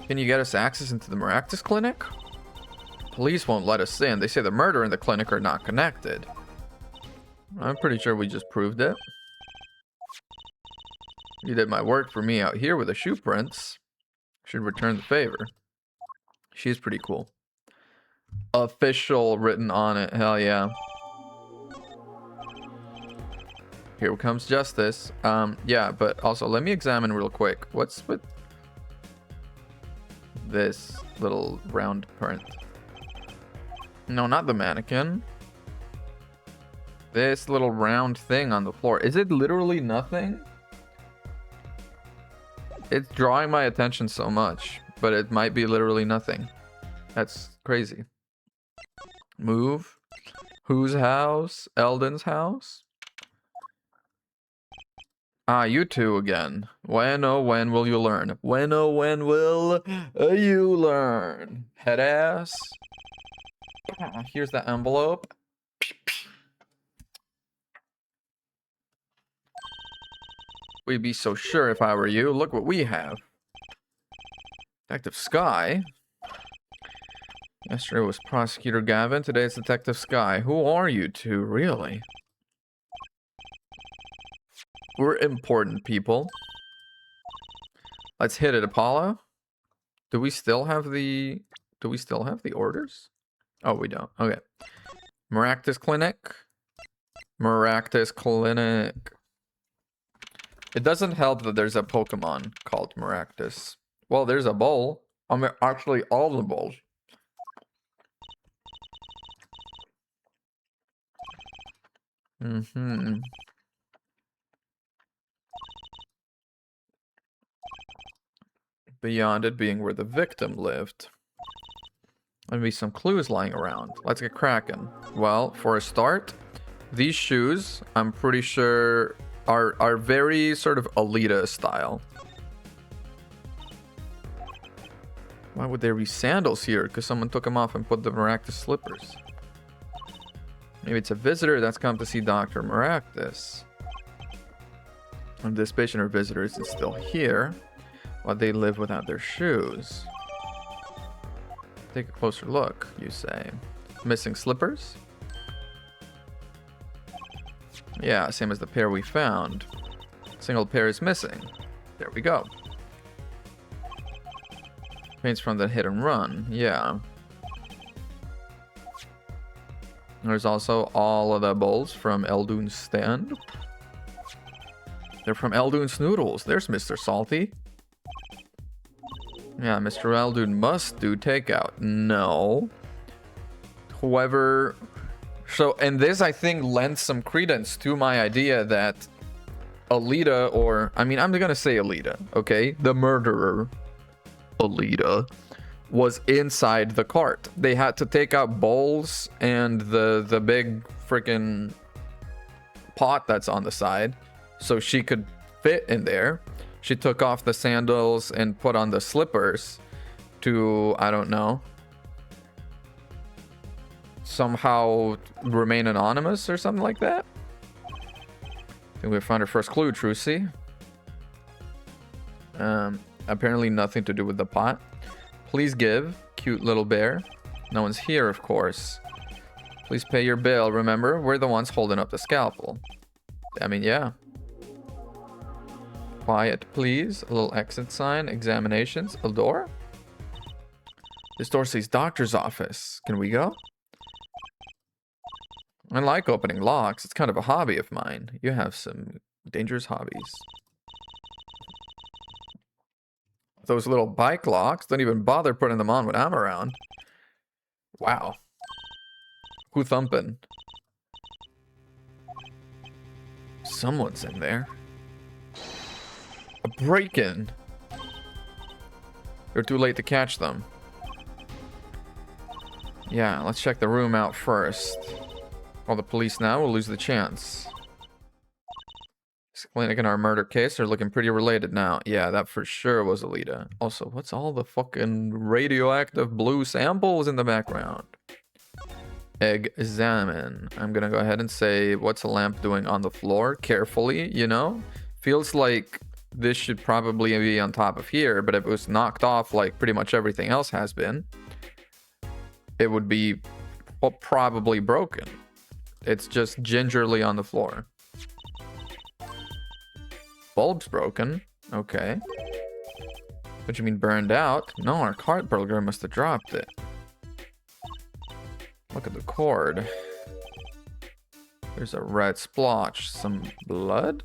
Can you get us access into the Maractus clinic? Police won't let us in. They say the murder and the clinic are not connected. I'm pretty sure we just proved it. You did my work for me out here with the shoe prints. Should return the favor. She's pretty cool. Official written on it. Hell yeah. Here comes justice. Yeah, but also let me examine real quick. What's with this little round print? No, not the mannequin. This little round thing on the floor. Is it literally nothing? It's drawing my attention so much, but it might be literally nothing. That's crazy. Move. Whose house? Eldon's house? Ah, you two again. When, oh, when will you learn? When, oh, when will you learn? Head ass. Here's the envelope. We'd be so sure if I were you. Look what we have. Detective Sky. Yesterday was Prosecutor Gavin. Today it's Detective Sky. Who are you two, really? We're important people. Let's hit it, Apollo. Do we still have the orders? Oh, we don't. Okay. Maractus Clinic. Maractus Clinic. It doesn't help that there's a Pokemon called Maractus. Well, there's a bowl. I mean, actually, all the bowls. Beyond it being where the victim lived. Maybe some clues lying around. Let's get cracking. Well, for a start, these shoes, I'm pretty sure, are very sort of Alita style. Why would there be sandals here? Because someone took them off and put the Maractus slippers. Maybe it's a visitor that's come to see Dr. Maractus. And this patient or visitor isn't still here, while they live without their shoes. Take a closer look, you say. Missing slippers? Yeah, same as the pair we found. Single pair is missing. There we go. Paints from the hit and run. Yeah. There's also all of the bowls from Eldoon's stand. They're from Eldoon's Noodles. There's Mr. Salty. Yeah, Mr. Eldoon must do takeout. No. Whoever... So, and this, I think, lends some credence to my idea that Alita, or... I mean, I'm gonna say Alita, okay? The murderer, Alita, was inside the cart. They had to take out bowls and the big freaking pot that's on the side so she could fit in there. She took off the sandals and put on the slippers to, I don't know, somehow remain anonymous or something like that. I think we found our first clue, Trucy. Apparently nothing to do with the pot. Please give, cute little bear. No one's here, of course. Please pay your bill. Remember, we're the ones holding up the scalpel. I mean, yeah. Quiet, please. A little exit sign. Examinations. A door? This door says doctor's office. Can we go? I like opening locks. It's kind of a hobby of mine. You have some dangerous hobbies. Those little bike locks, don't even bother putting them on when I'm around. Wow. Who thumping? Someone's in there. A break-in. You're too late to catch them. Yeah, let's check the room out first. Call the police now, we'll lose the chance. This clinic and our murder case are looking pretty related now. Yeah, that for sure was Alita. Also, what's all the fucking radioactive blue samples in the background? Examine. I'm gonna go ahead and say, what's a lamp doing on the floor? Carefully, you know? Feels like this should probably be on top of here, but if it was knocked off like pretty much everything else has been, it would be probably broken. It's just gingerly on the floor. Bulb's broken. Okay. What do you mean burned out? No, our cart burglar must have dropped it. Look at the cord. There's a red splotch. Some blood?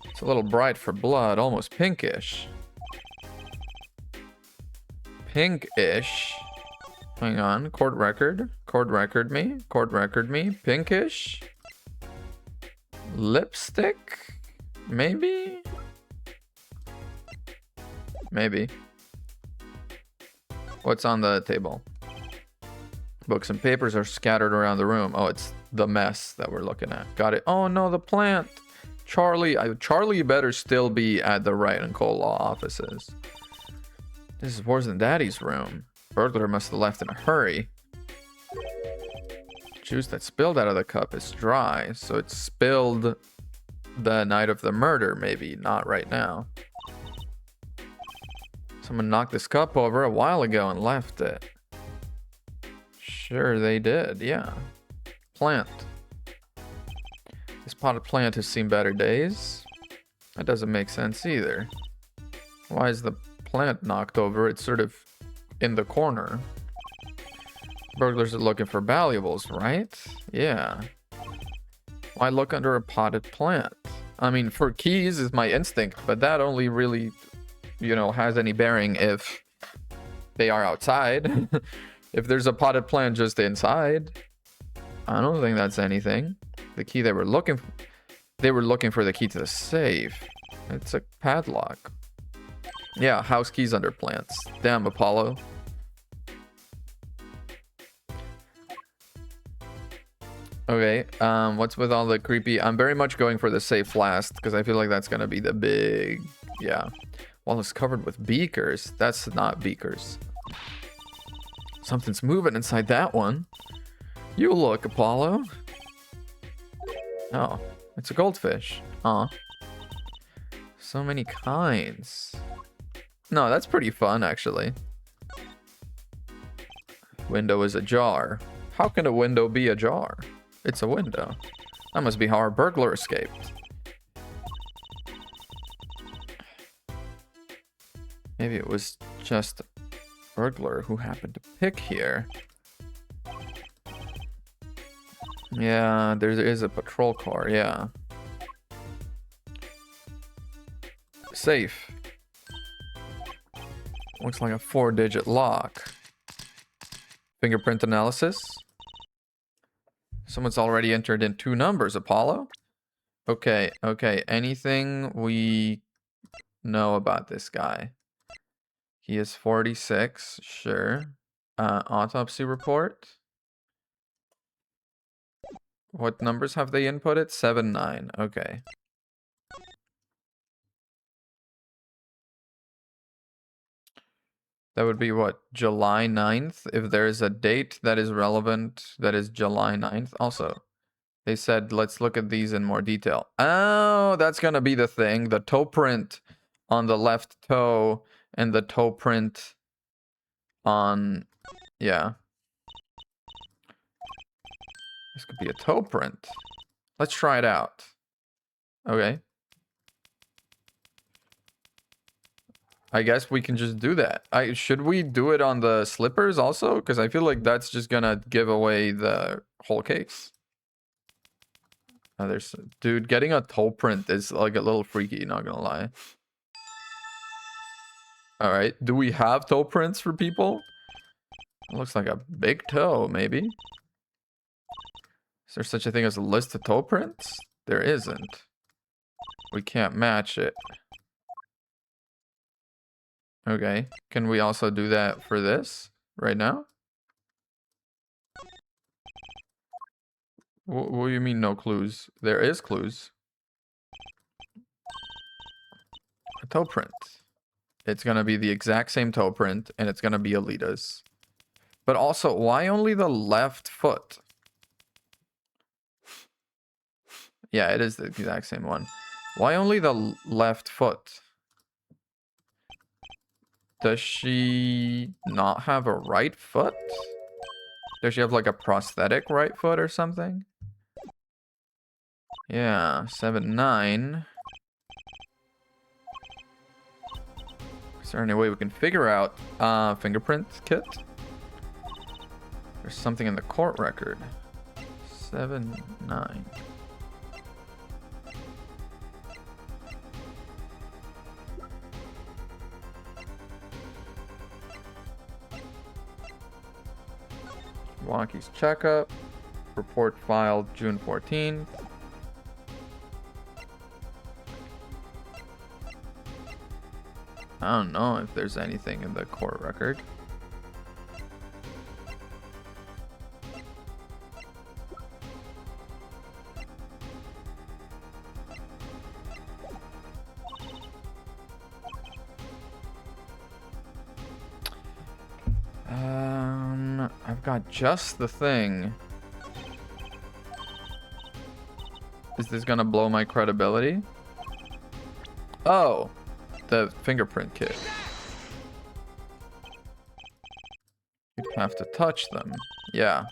It's a little bright for blood, almost pinkish. Pinkish. Hang on, cord record. Cord record me. Cord record me. Pinkish. Lipstick? Maybe? Maybe. What's on the table? Books and papers are scattered around the room. Oh, it's the mess that we're looking at. Got it. Oh no, the plant. Charlie better still be at the Wright and Cole law offices. This is worse than Daddy's room. Burglar must have left in a hurry. Juice that spilled out of the cup is dry, so it spilled the night of the murder, maybe, not right now. Someone knocked this cup over a while ago and left it. Sure they did, yeah. Plant. This potted plant has seen better days. That doesn't make sense either. Why is the plant knocked over? It's sort of in the corner. Burglars are looking for valuables, right? Yeah. Why look under a potted plant? I mean, for keys is my instinct, but that only really, you know, has any bearing if they are outside. If there's a potted plant just inside, I don't think that's anything. The key they were looking for the key to the safe. It's a padlock. Yeah, house keys under plants. Damn, Apollo. Okay, what's with all the creepy? I'm very much going for the safe last because I feel like that's gonna be the big, yeah. Wall is covered with beakers. That's not beakers. Something's moving inside that one. You look, Apollo. Oh, it's a goldfish. Aw. So many kinds. No, that's pretty fun, actually. Window is ajar. How can a window be ajar? It's a window. That must be how our burglar escaped. Maybe it was just a burglar who happened to pick here. Yeah, there is a patrol car, yeah. Safe. Looks like a 4-digit lock. Fingerprint analysis. Someone's already entered in 2 numbers, Apollo. Okay, okay. Anything we know about this guy? He is 46, sure. Autopsy report. What numbers have they inputted? 7, 9. Okay. That would be what? July 9th? If there's a date that is relevant, that is July 9th. Also, they said, let's look at these in more detail. Oh, that's going to be the thing. The toe print on the left toe and the toe print on... Yeah. This could be a toe print. Let's try it out. Okay. I guess we can just do that. Should we do it on the slippers also? Because I feel like that's just gonna give away the whole case. Dude, getting a toe print is like a little freaky, not gonna lie. All right, do we have toe prints for people? It looks like a big toe, maybe. Is there such a thing as a list of toe prints? There isn't. We can't match it. Okay, can we also do that for this right now? What do you mean no clues? There is clues. A toe print. It's gonna be the exact same toe print and it's gonna be Alita's. But also, why only the left foot? Yeah, it is the exact same one. Why only the left foot? Does she not have a right foot? Does she have like a prosthetic right foot or something? Yeah, 7, 9. Is there any way we can figure out fingerprint kit? There's something in the court record. 7, 9. Walkie's checkup. Report filed June 14th. I don't know if there's anything in the court record. I've got just the thing. Is this gonna blow my credibility? Oh, the fingerprint kit. You'd have to touch them. Yeah.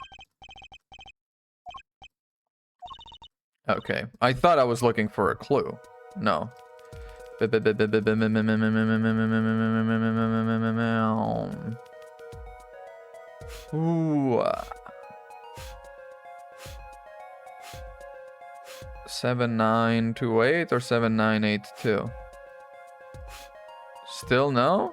Okay. I thought I was looking for a clue. No. Ooh. 7928 or 7982? Still no?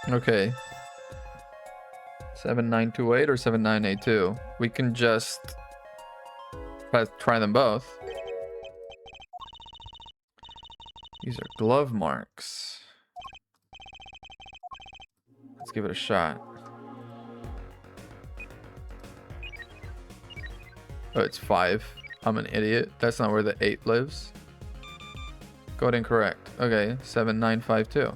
Okay. 7928 or 7982? We can just try them both. These are glove marks. Let's give it a shot. Oh, it's 5. I'm an idiot. That's not where the 8 lives. Code incorrect. Okay, 7952.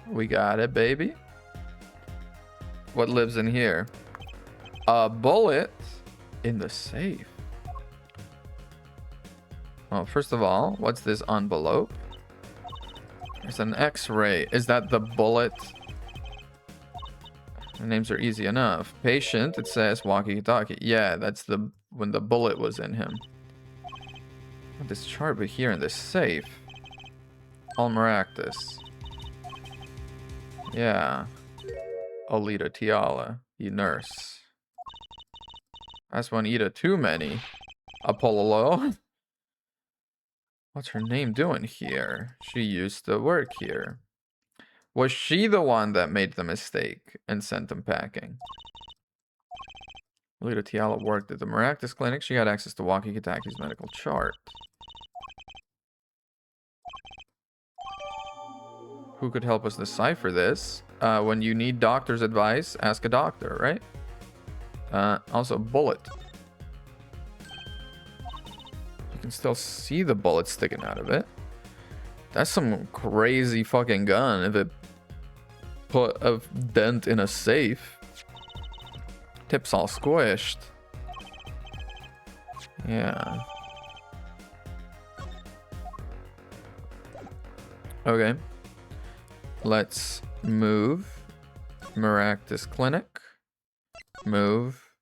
We got it, baby. What lives in here? A bullet in the safe. Well, first of all, what's this envelope? There's an X-ray. Is that the bullet? The names are easy enough. Patient, it says walkie-talkie. Yeah, that's the when the bullet was in him. This chart here in this safe. Almaractus. Yeah. Olita Tiala, you nurse. That's one Ida too many. Apollo. What's her name doing here? She used to work here. Was she the one that made the mistake and sent them packing? Olita Tiala worked at the Maractus clinic. She had access to Walkie-Taki's medical chart. Who could help us decipher this? When you need doctor's advice, ask a doctor, right? Also, bullet. You can still see the bullet sticking out of it. That's some crazy fucking gun if it put a dent in a safe. Tip's all squished. Yeah. Okay. Let's move Maractus Clinic. Move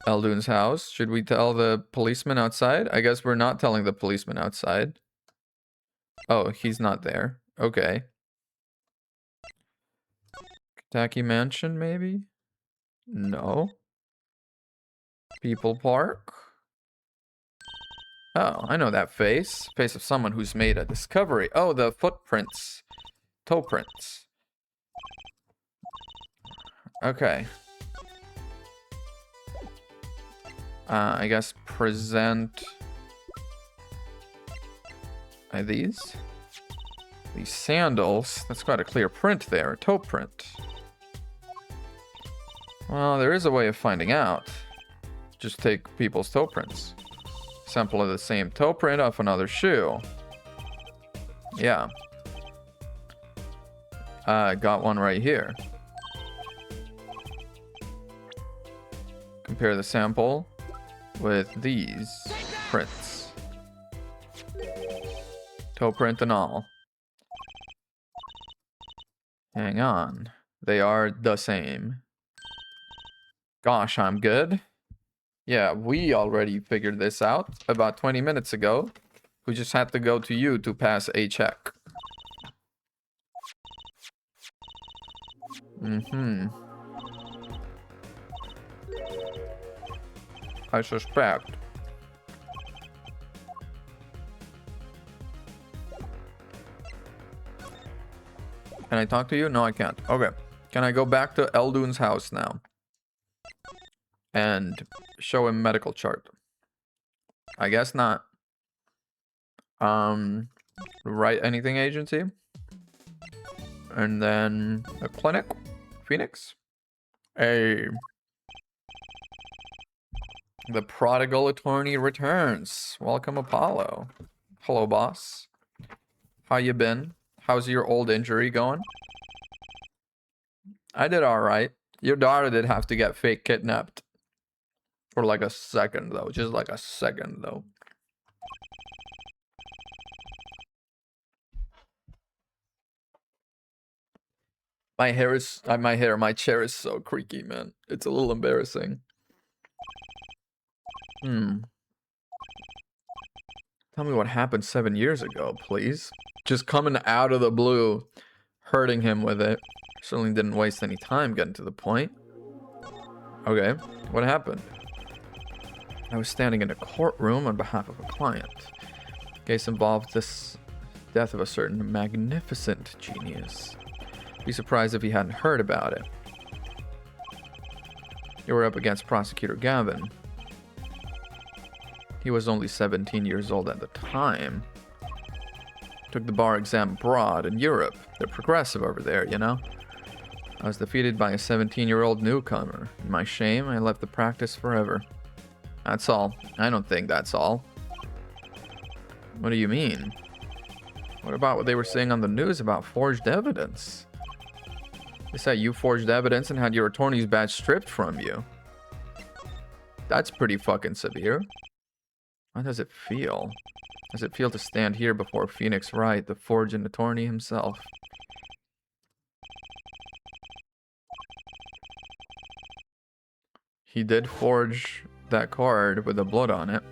Eldoon's house. Should we tell the policeman outside? I guess we're not telling the policeman outside. Oh, he's not there. Okay. Kentucky Mansion, maybe? No. People Park? Oh, I know that face. Face of someone who's made a discovery. Oh, the footprints. Toe prints. Okay. I guess present these sandals. That's quite a clear print there, a toe print. Well, there is a way of finding out. just take people's toe prints. Sample of the same toe print off another shoe. Yeah. Got one right here. Compare the sample with these prints. Toe print and all. Hang on. They are the same. Gosh, I'm good. Yeah, we already figured this out about 20 minutes ago. We just had to go to you to pass a check. I suspect. Can I talk to you? No, I can't. Okay. Can I go back to Eldune's house now? And show him medical chart. I guess not. Write anything agency. And then a clinic. Phoenix. The prodigal attorney returns. Welcome, Apollo. Hello, boss. How you been? How's your old injury going? I did all right. Your daughter did have to get fake kidnapped. For like a second, though. Just like a second, though. My chair is so creaky, man. It's a little embarrassing. Tell me what happened 7 years ago, please. Just coming out of the blue, hurting him with it. Certainly didn't waste any time getting to the point. Okay, what happened? I was standing in a courtroom on behalf of a client. Case involved this death of a certain magnificent genius. Be surprised if he hadn't heard about it. You were up against Prosecutor Gavin. He was only 17 years old at the time. Took the bar exam abroad in Europe. They're progressive over there, you know? I was defeated by a 17-year-old newcomer. In my shame, I left the practice forever. That's all. I don't think that's all. What do you mean? What about what they were saying on the news about forged evidence? They said you forged evidence and had your attorney's badge stripped from you. That's pretty fucking severe. How does it feel? How does it feel to stand here before Phoenix Wright, the forging attorney himself? He did forge that card with the blood on it.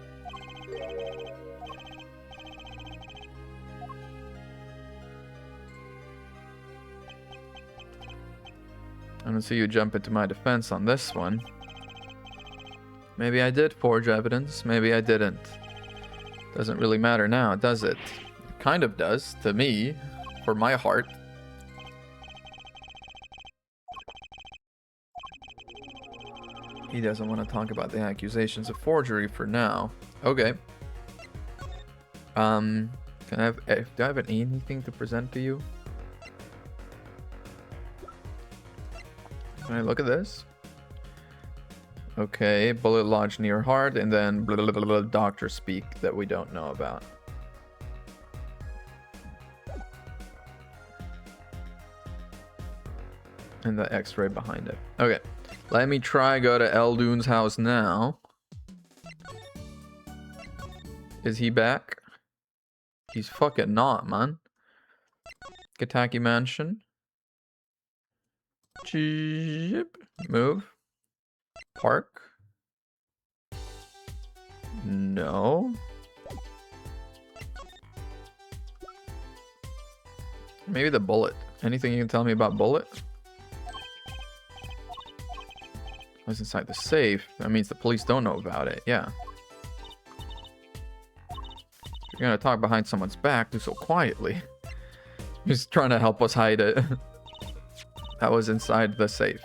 I don't see you jump into my defense on this one. Maybe I did forge evidence, maybe I didn't. Doesn't really matter now, does it? It kind of does, to me, for my heart. He doesn't want to talk about the accusations of forgery for now. Okay. Do I have anything to present to you? Can I look at this? Okay, bullet lodged near heart, and then blah, blah, blah, blah, doctor speak that we don't know about. And the x-ray behind it. Okay, let me try go to Eldune's house now. Is he back? He's fucking not, man. Kataki Mansion. Chip. Move. Park. No. Maybe the bullet. Anything you can tell me about bullet? What's inside the safe? That means the police don't know about it. Yeah. If you're gonna talk behind someone's back, do so quietly. He's trying to help us hide it. That was inside the safe.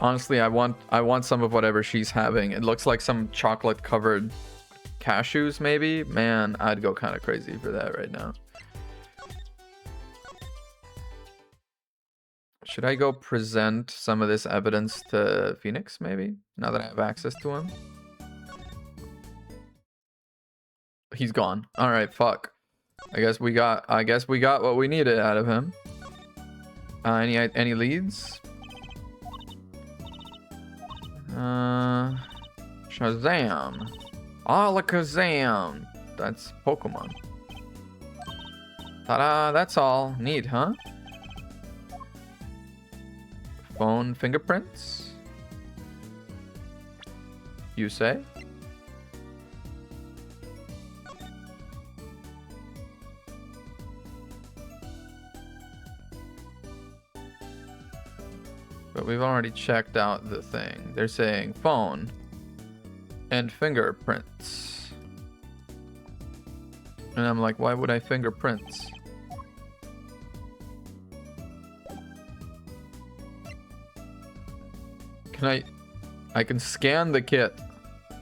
Honestly, I want some of whatever she's having. It looks like some chocolate covered cashews, maybe. Man, I'd go kind of crazy for that right now. Should I go present some of this evidence to Phoenix, maybe? Now that I have access to him? He's gone. Alright, fuck. I guess we got what we needed out of him. Any leads? Shazam. Alakazam. That's Pokemon. Ta-da, that's all. Neat, huh? Phone fingerprints? You say? But we've already checked out the thing. They're saying phone and fingerprints. And I'm like, why would I fingerprints? Can I can scan the kit.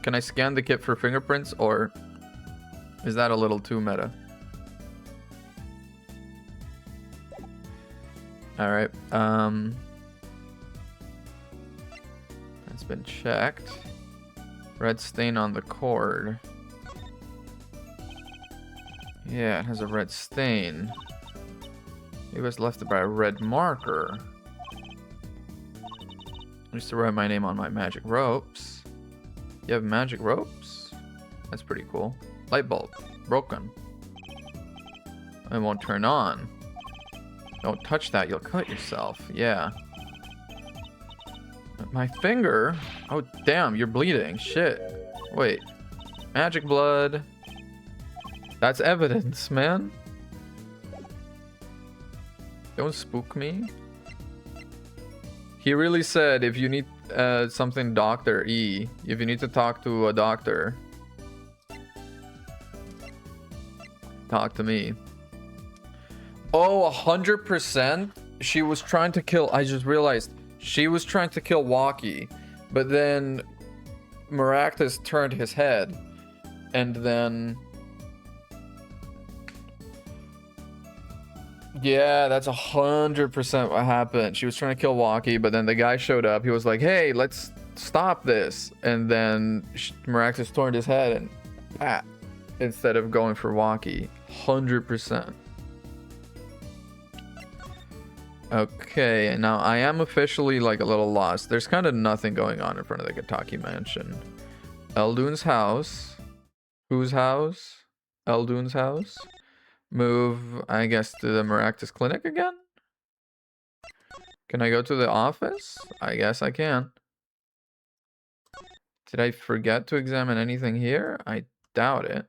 Can I scan the kit for fingerprints, or is that a little too meta? Alright, that's been checked. Red stain on the cord. Yeah, it has a red stain. It was left by a red marker. I used to write my name on my magic ropes. You have magic ropes? That's pretty cool. Light bulb. Broken. It won't turn on. Don't touch that, you'll cut yourself. Yeah. My finger? Oh, damn, you're bleeding. Shit. Wait. Magic blood. That's evidence, man. Don't spook me. He really said if you need something Dr. E, if you need to talk to a doctor, talk to me. Oh, 100%? She was trying to kill... I just realized. She was trying to kill Waki, but then Maractus turned his head, and then... Yeah, that's 100% what happened. She was trying to kill Waki, but then the guy showed up. He was like, hey, let's stop this. And then Maractus turned his head and... Ah, instead of going for Waki. 100%. Okay, now I am officially like a little lost. There's kind of nothing going on in front of the Gataki mansion. Eldoon's house. Whose house? Eldoon's house. Move, I guess, to the Maractus clinic again? Can I go to the office? I guess I can. Did I forget to examine anything here? I doubt it.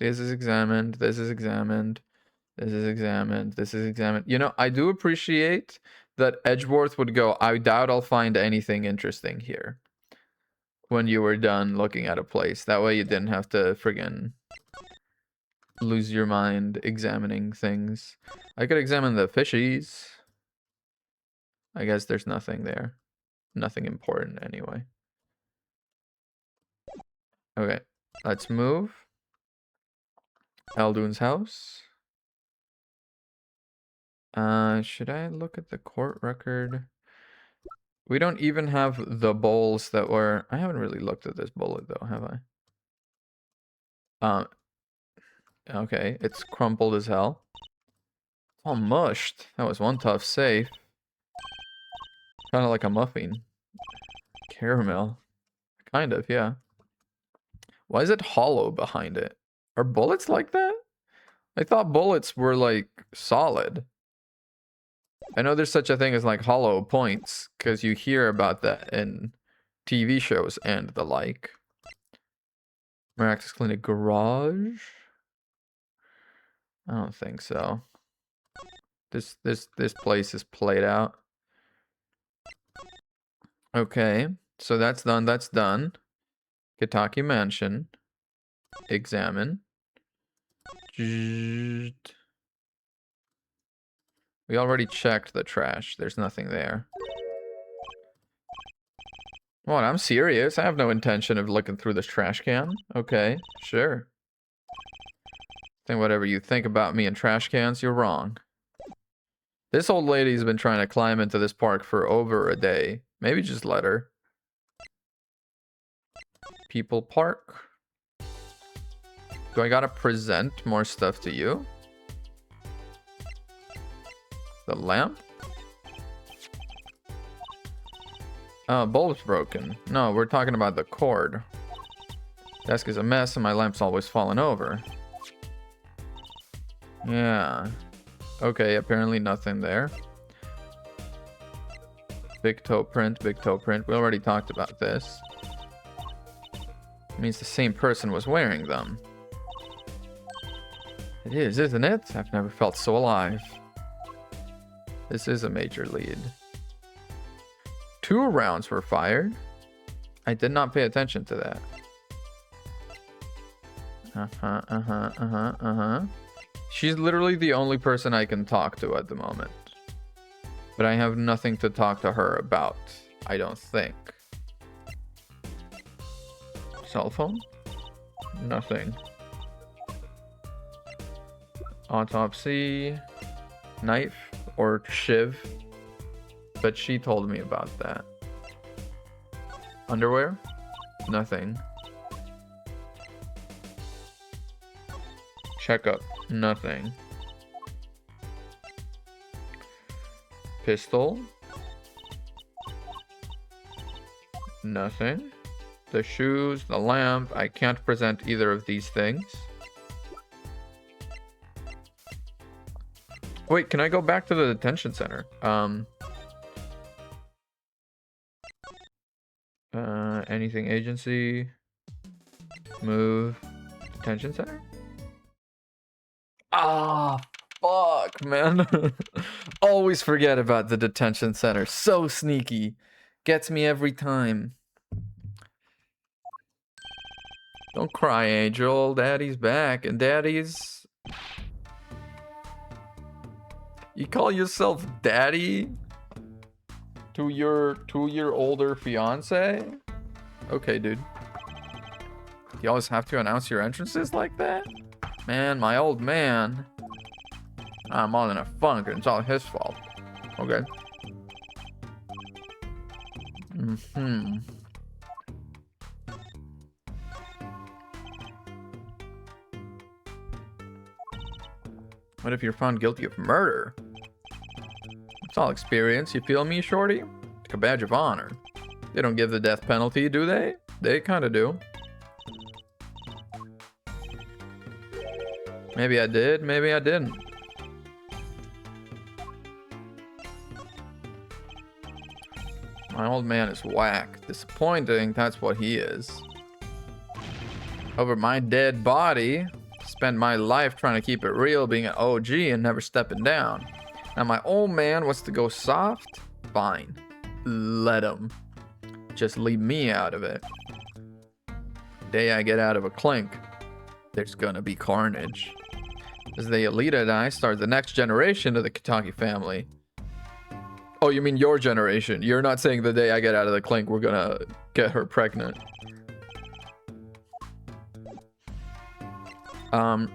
This is examined. This is examined. This is examined. This is examined. You know, I do appreciate that Edgeworth would go, I doubt I'll find anything interesting here. When you were done looking at a place. That way you didn't have to friggin' lose your mind examining things. I could examine the fishies. I guess there's nothing there. Nothing important anyway. Okay, let's move. Eldoon's house. Should I look at the court record? We don't even have the bowls that were... I haven't really looked at this bullet though, have I? Okay, it's crumpled as hell. All mushed. That was one tough save. Kind of like a muffin. Caramel. Kind of, yeah. Why is it hollow behind it? Are bullets like that? I thought bullets were like solid. I know there's such a thing as like hollow points, because you hear about that in TV shows and the like. Maractus Clinic garage? I don't think so. This place is played out. Okay, so that's done. That's done. Gataki Mansion. Examine. We already checked the trash. There's nothing there. What? I'm serious. I have no intention of looking through this trash can. Okay, sure. Think whatever you think about me and trash cans, you're wrong. This old lady's been trying to climb into this park for over a day. Maybe just let her. People park. Do I gotta present more stuff to you? The lamp? Oh, bulb's broken. No, we're talking about the cord. Desk is a mess and my lamp's always falling over. Yeah. Okay, apparently nothing there. Big toe print, big toe print. We already talked about this. It means the same person was wearing them. It is, isn't it? I've never felt so alive. This is a major lead. 2 rounds were fired. I did not pay attention to that. She's literally the only person I can talk to at the moment. But I have nothing to talk to her about, I don't think. Cell phone? Nothing. Autopsy. Knife or shiv. But she told me about that. Underwear? Nothing. Checkup? Nothing. Pistol? Nothing. The shoes, the lamp. I can't present either of these things. Wait, can I go back to the detention center? Anything agency? Move. Detention center? Ah, fuck, man. Always forget about the detention center. So sneaky. Gets me every time. Don't cry, Angel. Daddy's back. And Daddy's... You call yourself daddy to your 2-year-older fiance? Okay, dude. You always have to announce your entrances like that? Man, my old man. I'm all in a funk and it's all his fault. Okay. What if you're found guilty of murder? It's all experience, you feel me, shorty? Like a badge of honor. They don't give the death penalty, do they? They kinda do. Maybe I did, maybe I didn't. My old man is whack. Disappointing, that's what he is. Over my dead body. Spend my life trying to keep it real, being an OG and never stepping down. Now my old man wants to go soft? Fine. Let him. Just leave me out of it. The day I get out of a clink, there's gonna be carnage. As the Alita and I start the next generation of the Kitaki family. Oh, you mean your generation? You're not saying the day I get out of the clink, we're gonna get her pregnant.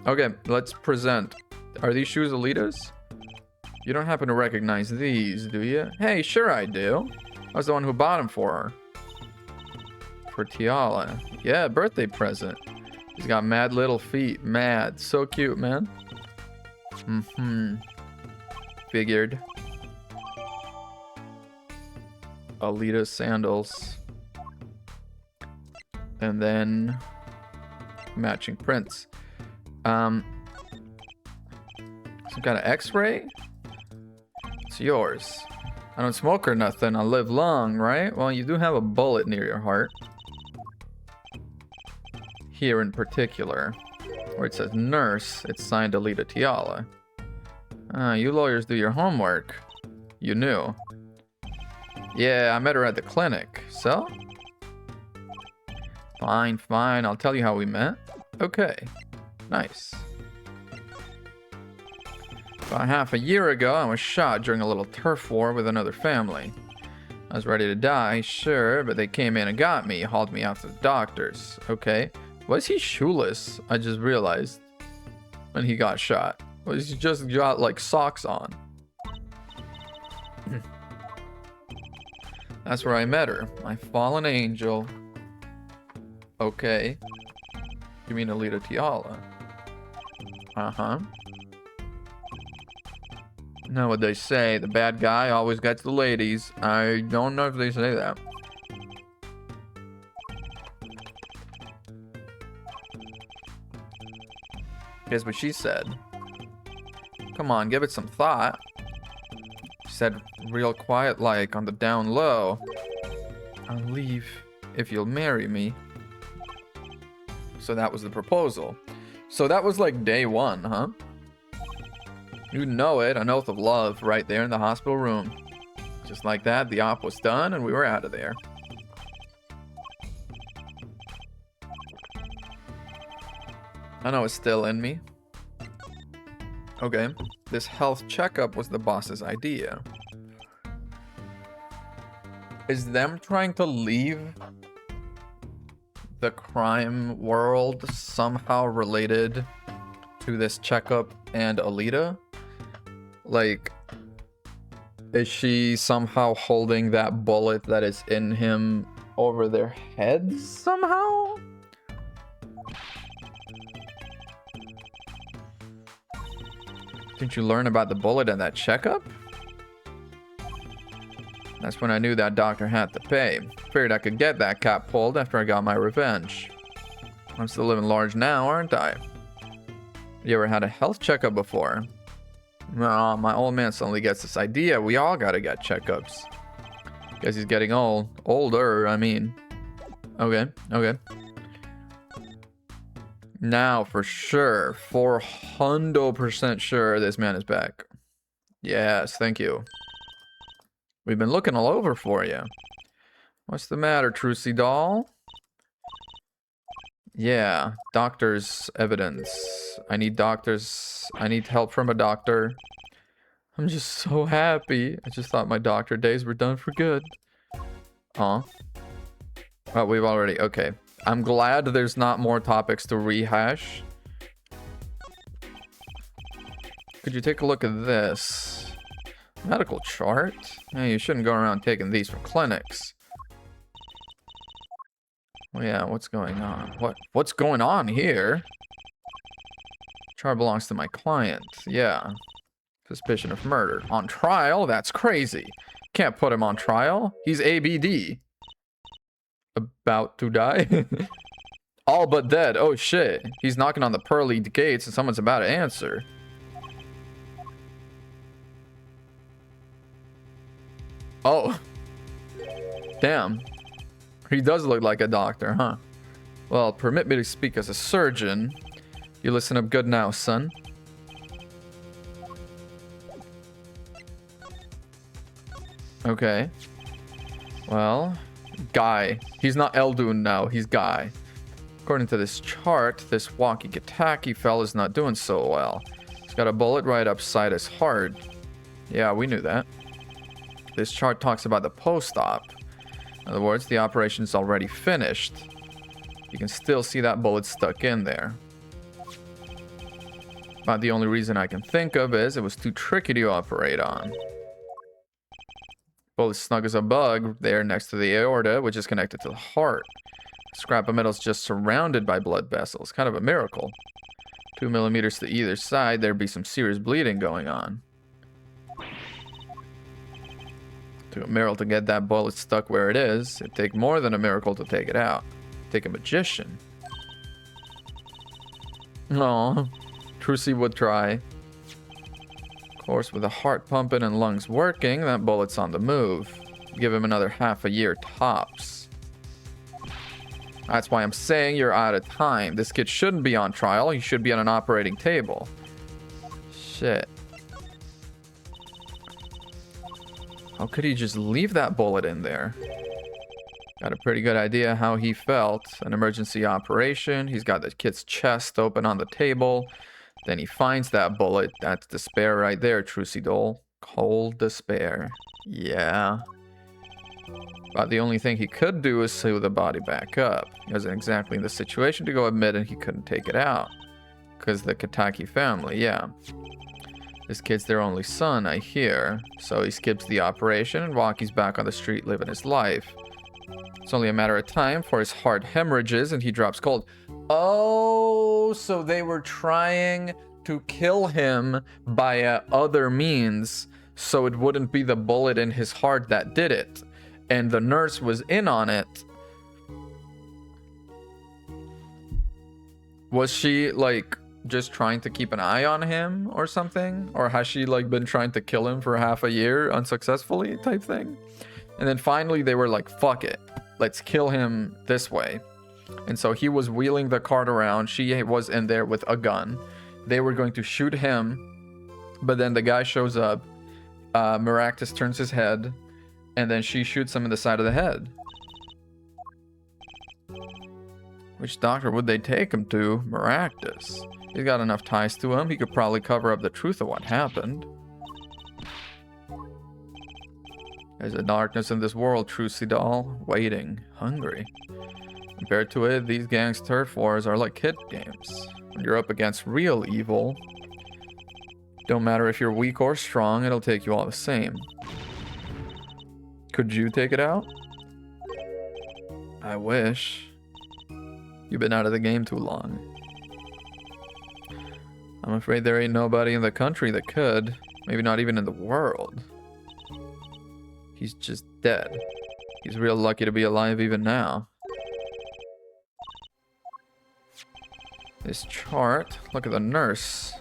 Okay, let's present. Are these shoes Alita's? You don't happen to recognize these, do you? Hey, sure I do. I was the one who bought them for her. For Tiala. Yeah, birthday present. He's got mad little feet. Mad. So cute, man. Figured. Alita's sandals. And then matching prints. Some kind of x-ray? It's yours. I don't smoke or nothing. I live long, right? Well, you do have a bullet near your heart. Here in particular. Where it says nurse, it's signed Alita Tiala. You lawyers do your homework. You knew. Yeah, I met her at the clinic. So? Fine, fine. I'll tell you how we met. Okay. Nice. About half a year ago, I was shot during a little turf war with another family. I was ready to die, sure, but they came in and got me, hauled me out to the doctors. Okay. Was he shoeless? I just realized when he got shot. Was he just got like socks on? That's where I met her. My fallen angel. Okay. You mean Alita Tiala? Uh-huh. You know what they say, the bad guy always gets the ladies. I don't know if they say that. Here's what she said. Come on, give it some thought. She said real quiet like on the down low. I'll leave if you'll marry me. So that was the proposal. So that was like day one, huh? You know it, an oath of love right there in the hospital room. Just like that, the op was done and we were out of there. I know it's still in me. Okay, this health checkup was the boss's idea. Is them trying to leave the crime world somehow related to this checkup and Alita? Like, is she somehow holding that bullet that is in him over their heads somehow? Didn't you learn about the bullet and that checkup? That's when I knew that doctor had to pay. Figured I could get that cap pulled after I got my revenge. I'm still living large now, aren't I? You ever had a health checkup before? No, my old man suddenly gets this idea. We all gotta get checkups. Guess he's getting old. Older, I mean. Okay, okay. Now, for sure, 400% sure this man is back. Yes, thank you. We've been looking all over for you. What's the matter, Trucy doll? Yeah, doctor's evidence. I need doctors. I need help from a doctor. I'm just so happy. I just thought my doctor days were done for good. Huh? Oh, we've already... Okay. I'm glad there's not more topics to rehash. Could you take a look at this? Medical chart? Hey, you shouldn't go around taking these from clinics. Well, yeah, what's going on? What's going on here? Chart belongs to my client. Yeah. Suspicion of murder. On trial? That's crazy. Can't put him on trial. He's ABD. About to die? All but dead. Oh shit. He's knocking on the pearly gates and someone's about to answer. Oh. Damn. He does look like a doctor, huh? Well, permit me to speak as a surgeon. You listen up good now, son. Okay. Well, Guy. He's not Eldun now, he's Guy. According to this chart, this walkie-talkie fella's not doing so well. He's got a bullet right upside his heart. Yeah, we knew that. This chart talks about the post-op. In other words, the operation's already finished. You can still see that bullet stuck in there. About the only reason I can think of is it was too tricky to operate on. Bullet snug as a bug there next to the aorta, which is connected to the heart. Scrap of metal's just surrounded by blood vessels. Kind of a miracle. 2 millimeters to either side, there'd be some serious bleeding going on. To a miracle to get that bullet stuck where it is, it'd take more than a miracle to take it out. It'd take a magician. Aw, Trucy would try. Of course, with the heart pumping and lungs working, that bullet's on the move. Give him another half a year tops. That's why I'm saying you're out of time. This kid shouldn't be on trial. He should be on an operating table. Shit. How could he just leave that bullet in there? Got a pretty good idea how he felt. An emergency operation. He's got the kid's chest open on the table. Then he finds that bullet. That's despair right there, Trucy doll. Cold despair. Yeah. But the only thing he could do is sew the body back up. He wasn't exactly in the situation to go admit it he couldn't take it out. Because the Kataki family, yeah. This kid's their only son, I hear. So he skips the operation and Walkie's back on the street living his life. It's only a matter of time for his heart hemorrhages and he drops cold. Oh, so they were trying to kill him by other means so it wouldn't be the bullet in his heart that did it. And the nurse was in on it. Was she, like, just trying to keep an eye on him or something? Or has she, like, been trying to kill him for half a year unsuccessfully type thing? And then finally they were like, fuck it. Let's kill him this way. And so he was wheeling the cart around. She was in there with a gun. They were going to shoot him. But then the guy shows up. Maractus turns his head. And then she shoots him in the side of the head. Which doctor would they take him to? Maractus. He's got enough ties to him. He could probably cover up the truth of what happened. There's a darkness in this world, Trucy doll. Waiting. Hungry. Compared to it, these gangs' turf wars are like kid games. When you're up against real evil, don't matter if you're weak or strong, it'll take you all the same. Could you take it out? I wish. You've been out of the game too long. I'm afraid there ain't nobody in the country that could. Maybe not even in the world. He's just dead. He's real lucky to be alive even now. This chart, look at the nurse.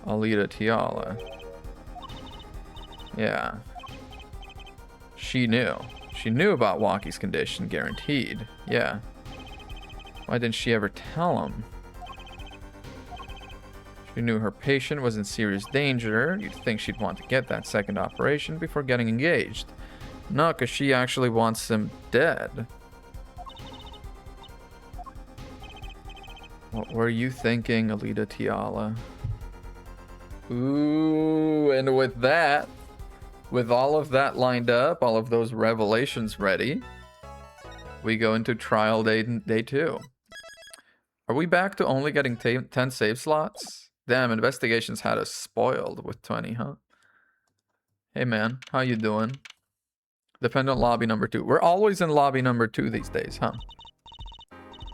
Alita Tiala. Yeah. She knew. She knew about Walkie's condition, guaranteed. Yeah. Why didn't she ever tell him? She knew her patient was in serious danger. You'd think she'd want to get that second operation before getting engaged. No, because she actually wants him dead. What were you thinking, Alita Tiala? Ooh, and with that, with all of that lined up, all of those revelations ready, we go into trial day 2. Are we back to only getting 10 save slots? Damn, investigations had us spoiled with 20, huh? Hey man, how you doing? Dependent lobby number 2. We're always in lobby number 2 these days, huh?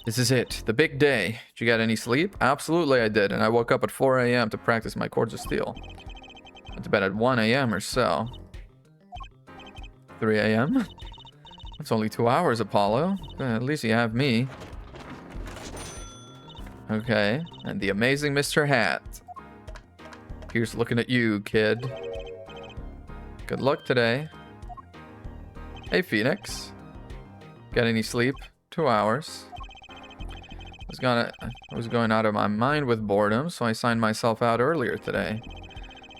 This is it, the big day. Did you get any sleep? Absolutely I did, and I woke up at 4 a.m. to practice my chords of steel. Went to bed at 1 a.m. or so. 3 a.m.? That's only 2 hours, Apollo. At least you have me. Okay, and the amazing Mr. Hat. Here's looking at you, kid. Good luck today. Hey, Phoenix. Got any sleep? 2 hours. I was going out of my mind with boredom, so I signed myself out earlier today.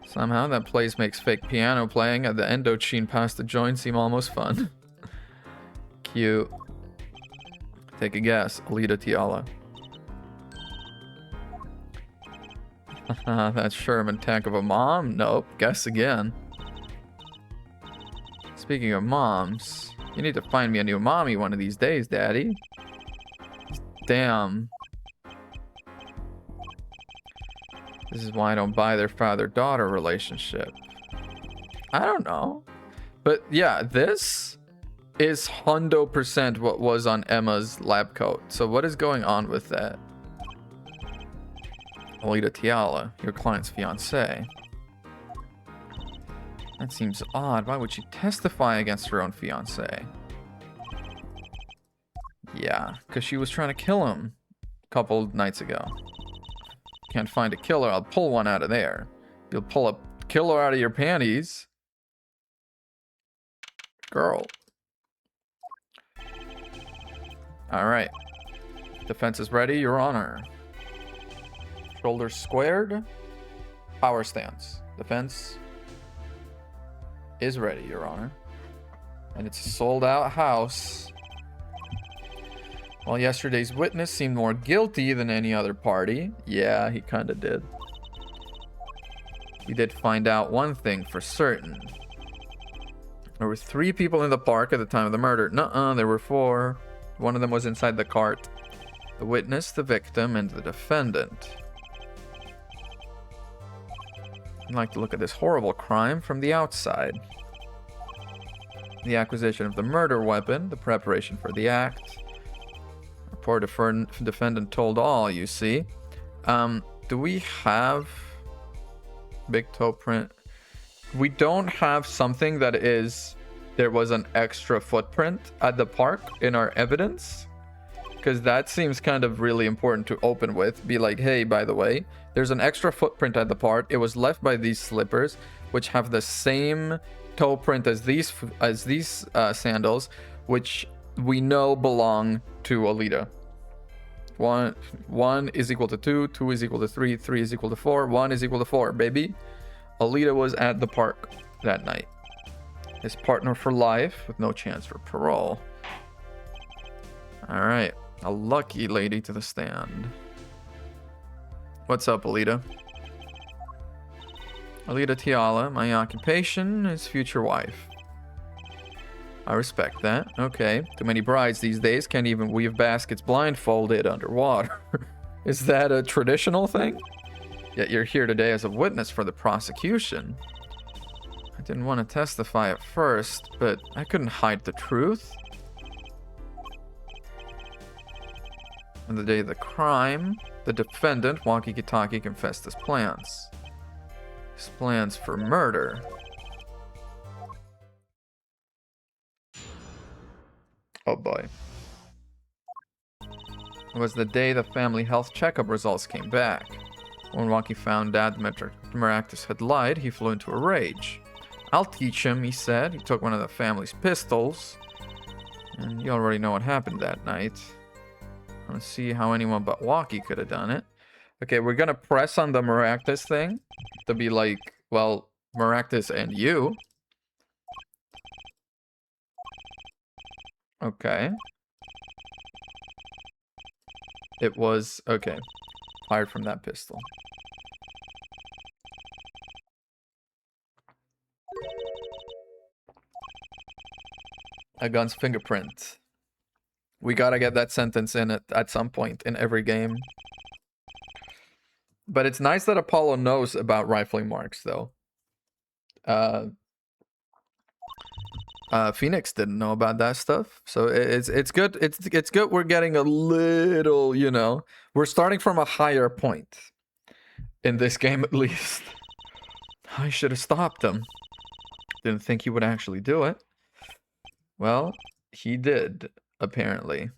Somehow that place makes fake piano playing at the Indochine past the joint seem almost fun. Cute. Take a guess, Alita Tiala. That Sherman tank of a mom? Nope, guess again. Speaking of moms, you need to find me a new mommy one of these days, Daddy. Damn. This is why I don't buy their father-daughter relationship. I don't know. But yeah, this is 100% what was on Emma's lab coat. So what is going on with that? Alita Tiala, your client's fiancé. That seems odd. Why would she testify against her own fiancé? Yeah, because she was trying to kill him a couple nights ago. Can't find a killer, I'll pull one out of there. You'll pull a killer out of your panties. Girl. Alright. Defense is ready, Your Honor. Shoulders squared. Power stance. Defense is ready, Your Honor. And it's a sold-out house. While yesterday's witness seemed more guilty than any other party. Yeah, he kinda did. We did find out one thing for certain. There were 3 people in the park at the time of the murder. Nuh-uh, there were 4. One of them was inside the cart. The witness, the victim, and the defendant. I'd like to look at this horrible crime from the outside. The acquisition of the murder weapon, the preparation for the act. Poor defendant told all, you see. Do we have big toe print? We don't have something that is there was an extra footprint at the park in our evidence, because that seems kind of really important to open with. Be like, hey, by the way, there's an extra footprint at the park. It was left by these slippers, which have the same toe print as these sandals, which we know belong to Alita. One is equal to 2, 2 is equal to 3, 3 is equal to 4, 1 is equal to 4, baby. Alita was at the park that night. His partner for life with no chance for parole. All right, a lucky lady to the stand. What's up, Alita? Alita Tiala, my occupation is future wife. I respect that. Okay. Too many brides these days can't even weave baskets blindfolded underwater. Is that a traditional thing? Yet you're here today as a witness for the prosecution. I didn't want to testify at first, but I couldn't hide the truth. On the day of the crime, the defendant, Waki Kitaki, confessed his plans. His plans for murder. Oh boy. It was the day the family health checkup results came back. When Waki found out Maractus had lied, he flew into a rage. I'll teach him, he said. He took one of the family's pistols. And you already know what happened that night. I don't see how anyone but Waki could have done it. Okay, we're gonna press on the Maractus thing to be like, well, Maractus and you. Okay. It was, okay, fired from that pistol. A gun's fingerprint. We gotta get that sentence in it at some point in every game. But it's nice that Apollo knows about rifling marks, though. Phoenix didn't know about that stuff, so it's good. It's good. We're getting a little, you know, we're starting from a higher point in this game, at least. I should have stopped him. Didn't think he would actually do it. Well, he did, apparently.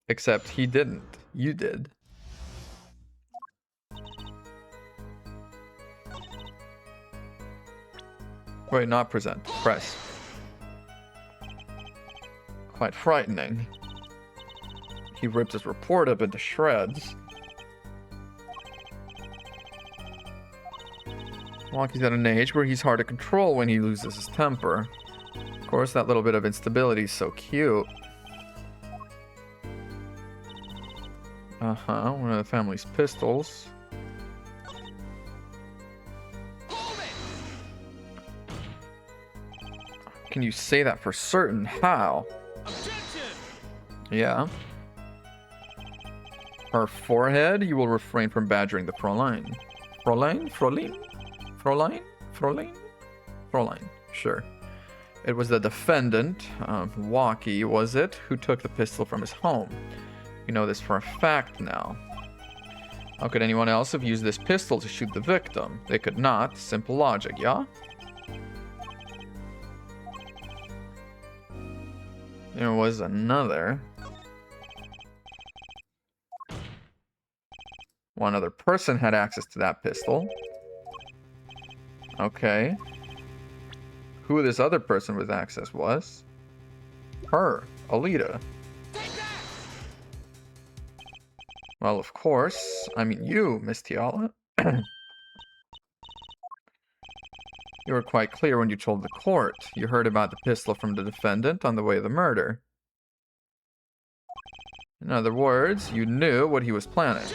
Except he didn't. You did. Wait, not present. Press. Quite frightening. He ripped his report up into shreds. Waki's at an age where he's hard to control when he loses his temper. Of course, that little bit of instability is so cute. One of the family's pistols. Can you say that for certain? How? Yeah. Her forehead, you will refrain from badgering the Fräulein. Fräulein? Fräulein? Fräulein? Fräulein? Fräulein. Sure. It was the defendant, Waki, was it, who took the pistol from his home. You know this for a fact now. How could anyone else have used this pistol to shoot the victim? They could not. Simple logic, yeah? There was another. One other person had access to that pistol. Okay. Who this other person with access was? Her, Alita. Well, of course. I mean you, Miss Tiala. You were quite clear when you told the court. You heard about the pistol from the defendant on the way of the murder. In other words, you knew what he was planning.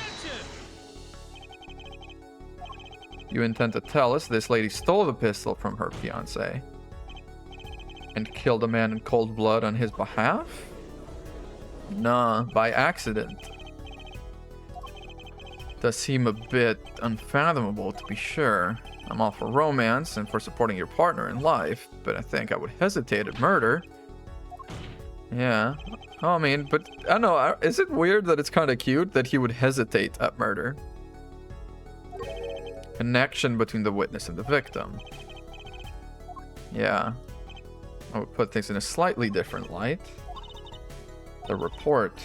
You intend to tell us this lady stole the pistol from her fiancé and killed a man in cold blood on his behalf? Nah, by accident. Does seem a bit unfathomable, to be sure. I'm all for romance and for supporting your partner in life, but I think I would hesitate at murder. Yeah. Oh, I mean, but I don't know. Is it weird that it's kind of cute that he would hesitate at murder? Connection between the witness and the victim. Yeah. I would put things in a slightly different light. The report.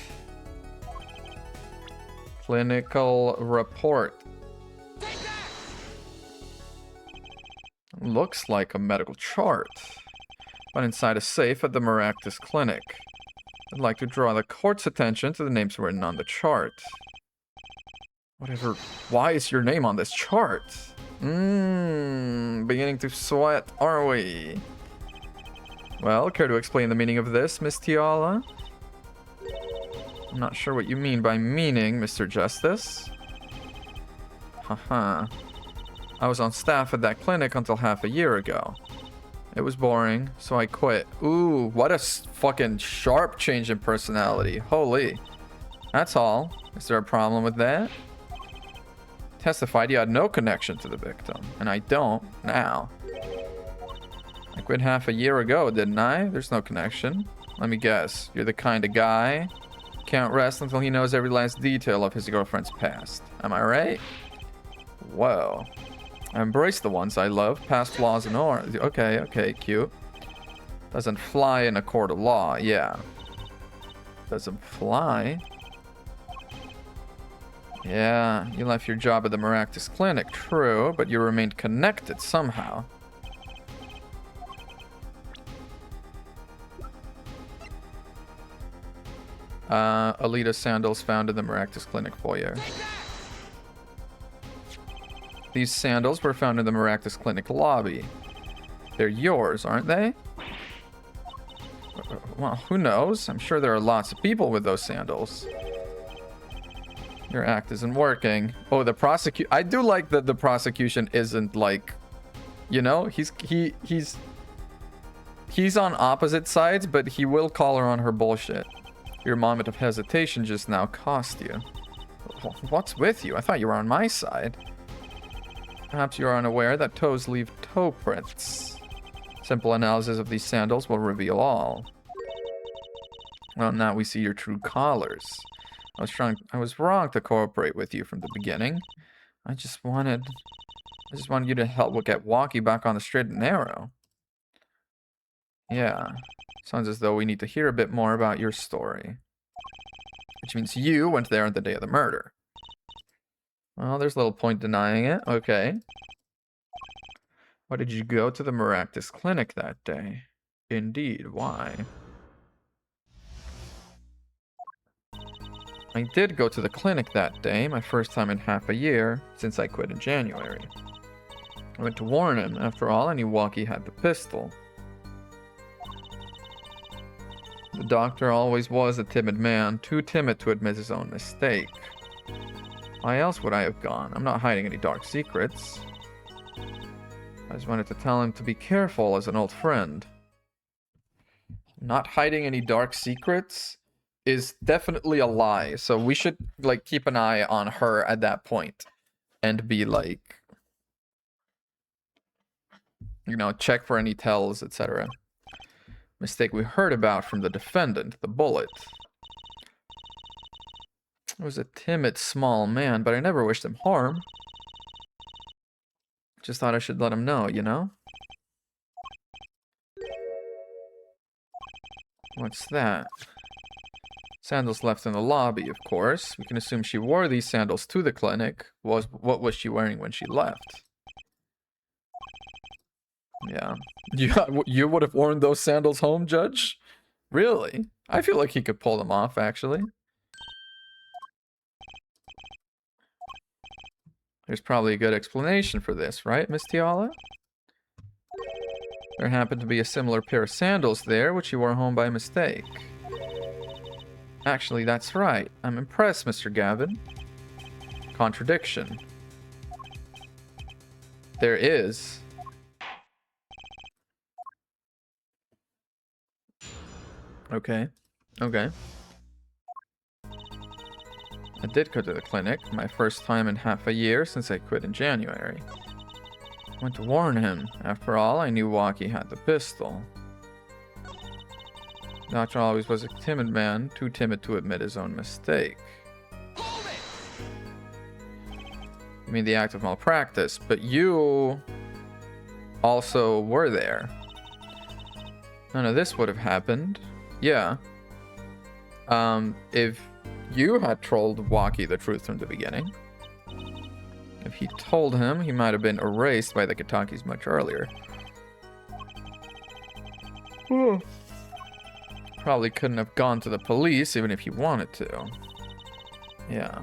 Clinical report. Looks like a medical chart. But inside a safe at the Maractus Clinic. I'd like to draw the court's attention to the names written on the chart. Whatever. Why is your name on this chart? Beginning to sweat, are we? Well, care to explain the meaning of this, Miss Tiala? I'm not sure what you mean by meaning, Mr. Justice. Haha. I was on staff at that clinic until half a year ago. It was boring, so I quit. Ooh, what a fucking sharp change in personality. Holy. That's all. Is there a problem with that? Testified you had no connection to the victim, and I don't now. I quit half a year ago, didn't I? There's no connection. Let me guess. You're the kind of guy can't rest until he knows every last detail of his girlfriend's past. Am I right? Whoa. I embrace the ones I love, past flaws and all. Okay, cute. Doesn't fly in a court of law, yeah. Doesn't fly? Yeah, you left your job at the Maractus Clinic, true, but you remained connected somehow. Alita sandals found in the Maractus Clinic foyer. These sandals were found in the Maractus Clinic lobby. They're yours, aren't they? Well, who knows? I'm sure there are lots of people with those sandals. Your act isn't working. Oh, the I do like that the prosecution isn't like, you know, he's on opposite sides, but he will call her on her bullshit. Your moment of hesitation just now cost you. What's with you? I thought you were on my side. Perhaps you are unaware that toes leave toe prints. Simple analysis of these sandals will reveal all. Well, now we see your true colors. I was wrong to cooperate with you from the beginning. I just wanted you to help get Walkie back on the straight and narrow. Yeah. Sounds as though we need to hear a bit more about your story. Which means you went there on the day of the murder. Well, there's little point denying it. Okay. Why did you go to the Maractus Clinic that day? Indeed, why? I did go to the clinic that day, my first time in half a year, since I quit in January. I went to warn him. After all, I knew Walkie had the pistol. The doctor always was a timid man, too timid to admit his own mistake. Why else would I have gone? I'm not hiding any dark secrets. I just wanted to tell him to be careful as an old friend. Not hiding any dark secrets is definitely a lie, so we should, like, keep an eye on her at that point and be like, you know, check for any tells, etc. Mistake we heard about from the defendant, the bullet. He was a timid, small man, but I never wished him harm. Just thought I should let him know, you know? What's that? Sandals left in the lobby, of course. We can assume she wore these sandals to the clinic. What was she wearing when she left? Yeah. You would have worn those sandals home, Judge? Really? I feel like he could pull them off, actually. There's probably a good explanation for this, right, Miss Tiala? There happened to be a similar pair of sandals there, which you wore home by mistake. Actually, that's right. I'm impressed, Mr. Gavin. Contradiction. There is. Okay. Okay. I did go to the clinic, my first time in half a year since I quit in January. Went to warn him. After all, I knew Waki had the pistol. Doctor always was a timid man, too timid to admit his own mistake. You mean the act of malpractice, but you also were there. None of this would have happened. Yeah. If you had told Waki the truth from the beginning. If he told him, he might have been erased by the Kitakis much earlier. Probably couldn't have gone to the police even if he wanted to. Yeah.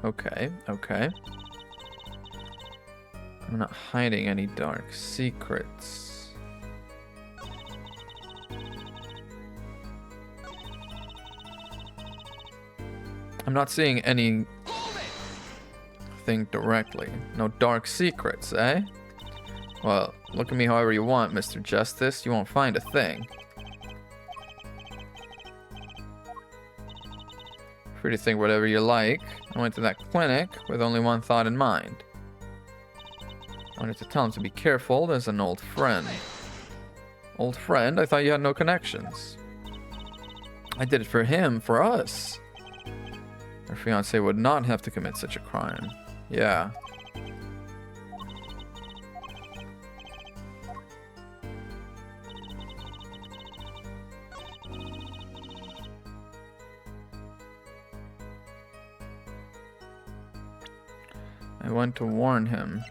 Okay, okay. I'm not hiding any dark secrets. I'm not seeing anything directly. No dark secrets, eh? Well, look at me however you want, Mr. Justice. You won't find a thing. Free to think whatever you like. I went to that clinic with only one thought in mind. I wanted to tell him to be careful. There's an old friend. Old friend? I thought you had no connections. I did it for him, for us. Our fiancé would not have to commit such a crime. Yeah. I went to warn him.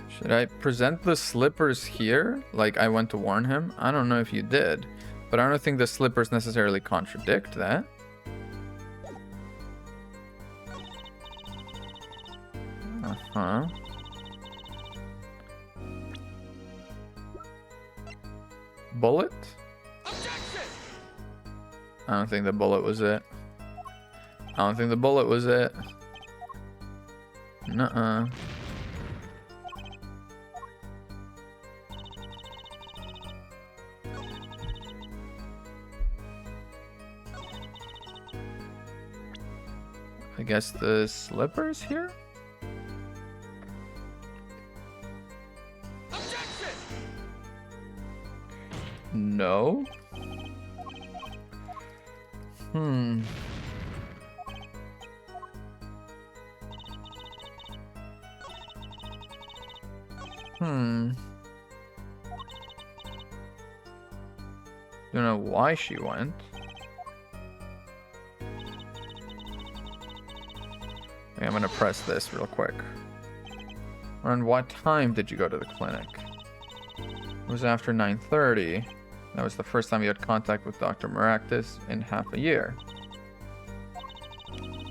Should I present the slippers here? Like I went to warn him? I don't know if you did, but I don't think the slippers necessarily contradict that. Uh-huh. Bullet? Objection! I don't think the bullet was it. I don't think the bullet was it. Nuh-uh. I guess the slippers here? Objection! No. Hmm. Don't know why she went. Okay, I'm gonna press this real quick. Around what time did you go to the clinic? It was after 9:30. That was the first time you had contact with Dr. Maractus in half a year.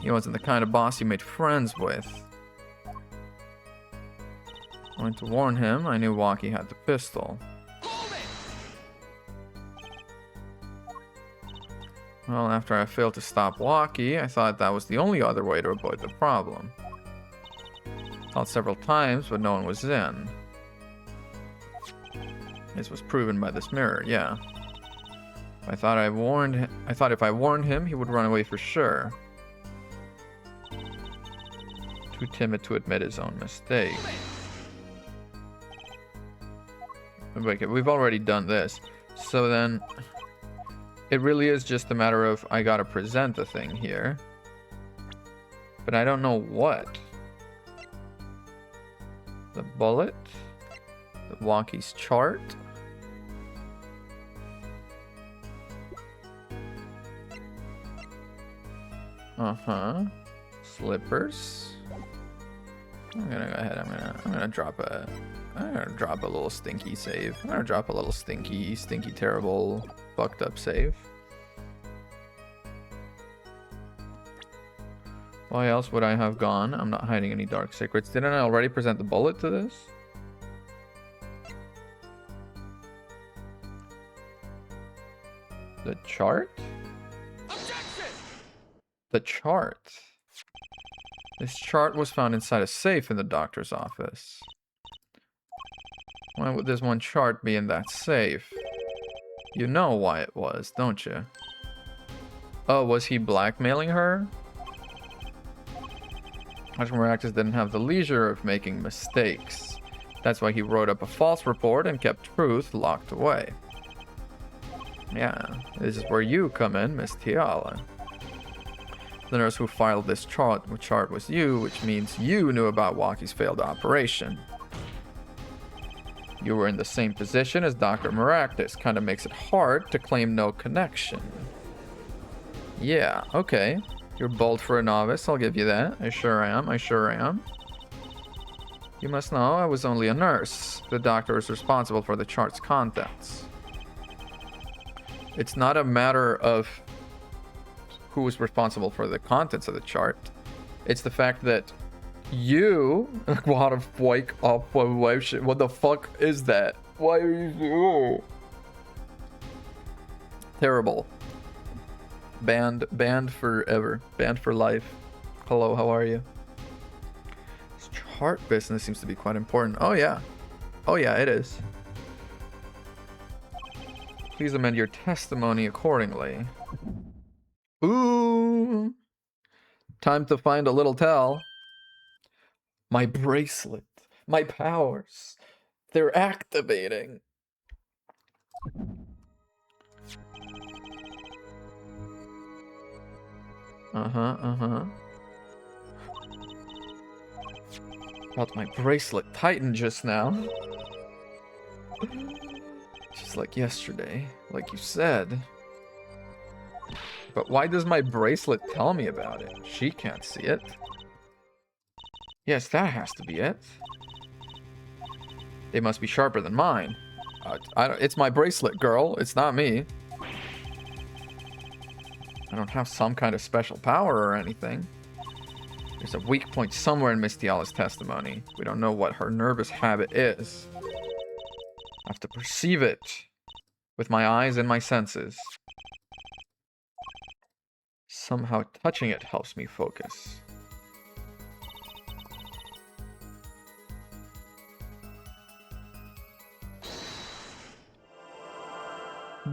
He wasn't the kind of boss you made friends with. I went to warn him. I knew Waki had the pistol. Well, after I failed to stop Waki, I thought that was the only other way to avoid the problem. Called several times, but no one was in. This was proven by this mirror, yeah. If I thought if I warned him, he would run away for sure. Too timid to admit his own mistake. Okay, we've already done this. So then, it really is just a matter of I gotta present a thing here. But I don't know what. The bullet? The Waki's chart? Uh-huh. Slippers? I'm gonna go ahead, I'm gonna drop a little stinky save. I'm gonna drop a little stinky, terrible, fucked up save. Why else would I have gone? I'm not hiding any dark secrets. Didn't I already present the bullet to this? The chart? Objection! The chart. This chart was found inside a safe in the doctor's office. Why would this one chart be in that safe? You know why it was, don't you? Oh, was he blackmailing her? Dr. Maractus didn't have the leisure of making mistakes. That's why he wrote up a false report and kept truth locked away. Yeah, this is where you come in, Miss Tiala. The nurse who filed this chart was you, which means you knew about Waki's failed operation. You were in the same position as Dr. Maractus. Kind of makes it hard to claim no connection. Yeah, okay. You're bold for a novice, I'll give you that. I sure am. You must know I was only a nurse. The doctor is responsible for the chart's contents. It's not a matter of who is responsible for the contents of the chart. It's the fact that you... What the fuck is that? Why are you... Terrible. Banned forever. Banned for life. Hello, how are you? This chart business seems to be quite important. Oh yeah. Oh yeah, it is. Please amend your testimony accordingly. Ooh. Time to find a little tell. My bracelet. My powers. They're activating. Felt my bracelet tighten just now. Just like yesterday, like you said. But why does my bracelet tell me about it? She can't see it. Yes, that has to be it. They must be sharper than mine. It's my bracelet, girl. It's not me. I don't have some kind of special power or anything. There's a weak point somewhere in Miss Tiala's testimony. We don't know what her nervous habit is. I have to perceive it with my eyes and my senses. Somehow touching it helps me focus.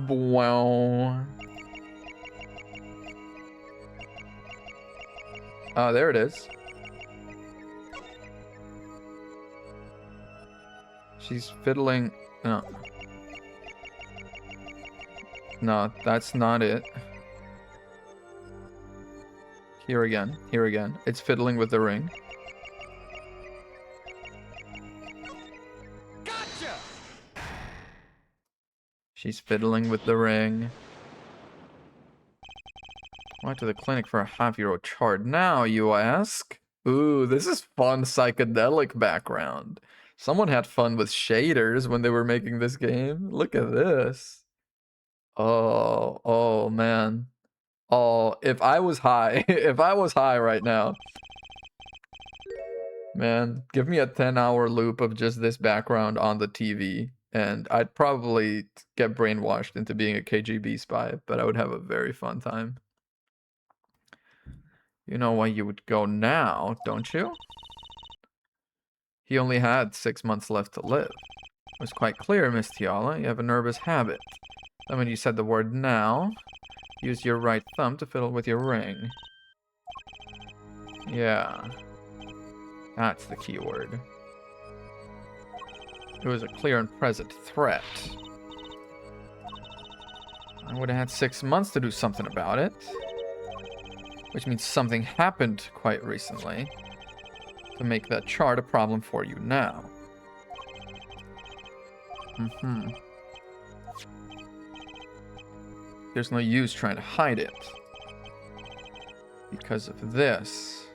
Wow. Oh, there it is. She's fiddling. No. No, that's not it. Here again. Here again. It's fiddling with the ring. Gotcha! She's fiddling with the ring. Went to the clinic for a half-year-old chart. Now, you ask? Ooh, this is fun psychedelic background. Someone had fun with shaders when they were making this game. Look at this. Oh man. Oh, if I was high, if I was high right now. Man, give me a 10-hour loop of just this background on the TV, and I'd probably get brainwashed into being a KGB spy, but I would have a very fun time. You know why you would go now, don't you? He only had 6 months left to live. It was quite clear, Miss Tiala, you have a nervous habit. Then when you said the word now, use your right thumb to fiddle with your ring. Yeah. That's the key word. It was a clear and present threat. I would have had 6 months to do something about it. Which means something happened quite recently to make that chart a problem for you now. There's no use trying to hide it. Because of this.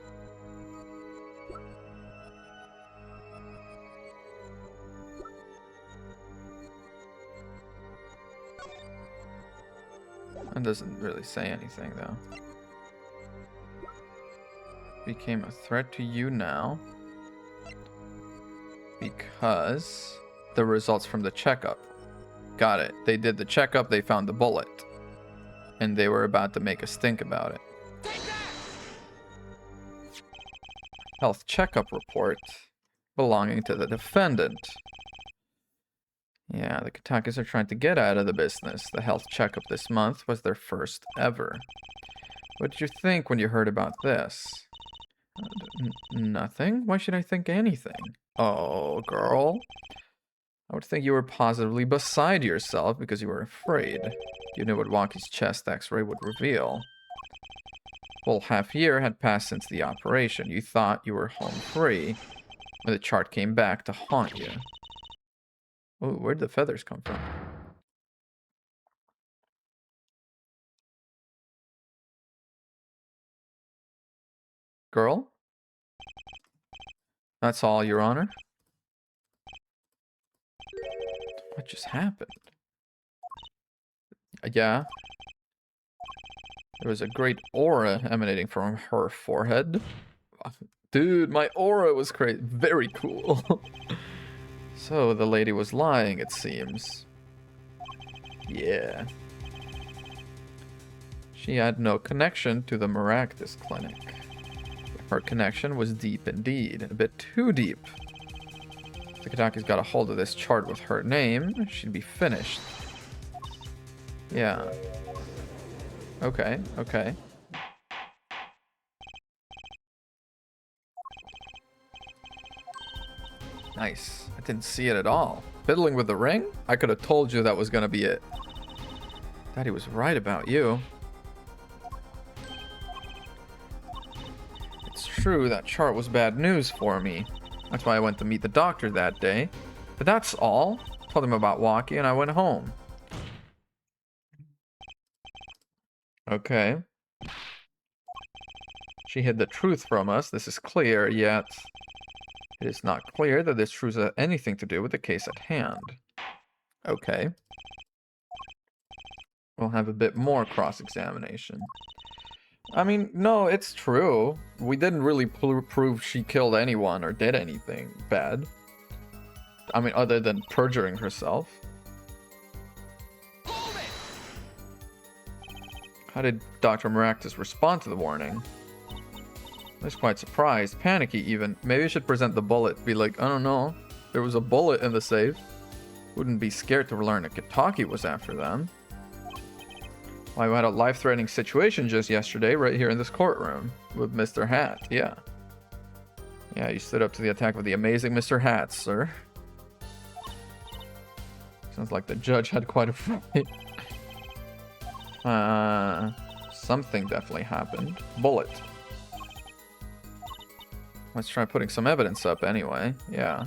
That doesn't really say anything, though. Became a threat to you now. Because the results from the checkup. Got it. They did the checkup, they found the bullet. And they were about to make us think about it. Health checkup report belonging to the defendant. Yeah, the Katakis are trying to get out of the business. The health checkup this month was their first ever. What did you think when you heard about this? Nothing? Why should I think anything? Oh, girl. I would think you were positively beside yourself because you were afraid. You knew what Waki's chest x-ray would reveal. Full half year had passed since the operation. You thought you were home free when the chart came back to haunt you. Oh, where'd the feathers come from? Girl? That's all, Your Honor? What just happened? Yeah. There was a great aura emanating from her forehead. Dude, my aura was crazy. Very cool. So, the lady was lying, it seems. Yeah. She had no connection to the Maractus Clinic. Her connection was deep indeed. A bit too deep. If the Kataki's got a hold of this chart with her name, she'd be finished. Yeah. Okay, okay. Nice. I didn't see it at all. Fiddling with the ring? I could have told you that was gonna be it. Daddy was right about you. It's true, that chart was bad news for me. That's why I went to meet the doctor that day. But that's all. Told him about Waki and I went home. Okay. She hid the truth from us, this is clear, yet it is not clear that this truth has anything to do with the case at hand. Okay. We'll have a bit more cross-examination. I mean, no, it's true. We didn't really prove she killed anyone or did anything bad. I mean, other than perjuring herself. How did Dr. Maractus respond to the warning? I was quite surprised, panicky even. Maybe I should present the bullet. Be like, I don't know. There was a bullet in the safe. Wouldn't be scared to learn that Kitaki was after them. Well, we had a life-threatening situation just yesterday right here in this courtroom with Mr. Hat. Yeah. Yeah, you stood up to the attack of the amazing Mr. Hat, sir. Sounds like the judge had quite a fright. Something definitely happened. Bullet. Let's try putting some evidence up anyway. Yeah.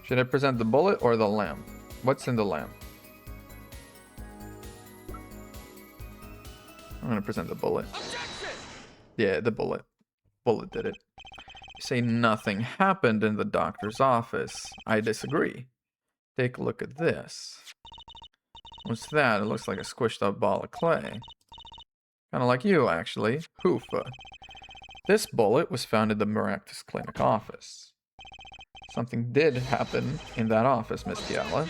Should I present the bullet or the lamp? What's in the lamp? I'm gonna present the bullet. Yeah, the bullet. Bullet did it. You say nothing happened in the doctor's office. I disagree. Take a look at this. What's that? It looks like a squished up ball of clay. Kinda like you, actually. Hoofa. This bullet was found in the Maractus Clinic office. Something did happen in that office, Miss Tiala.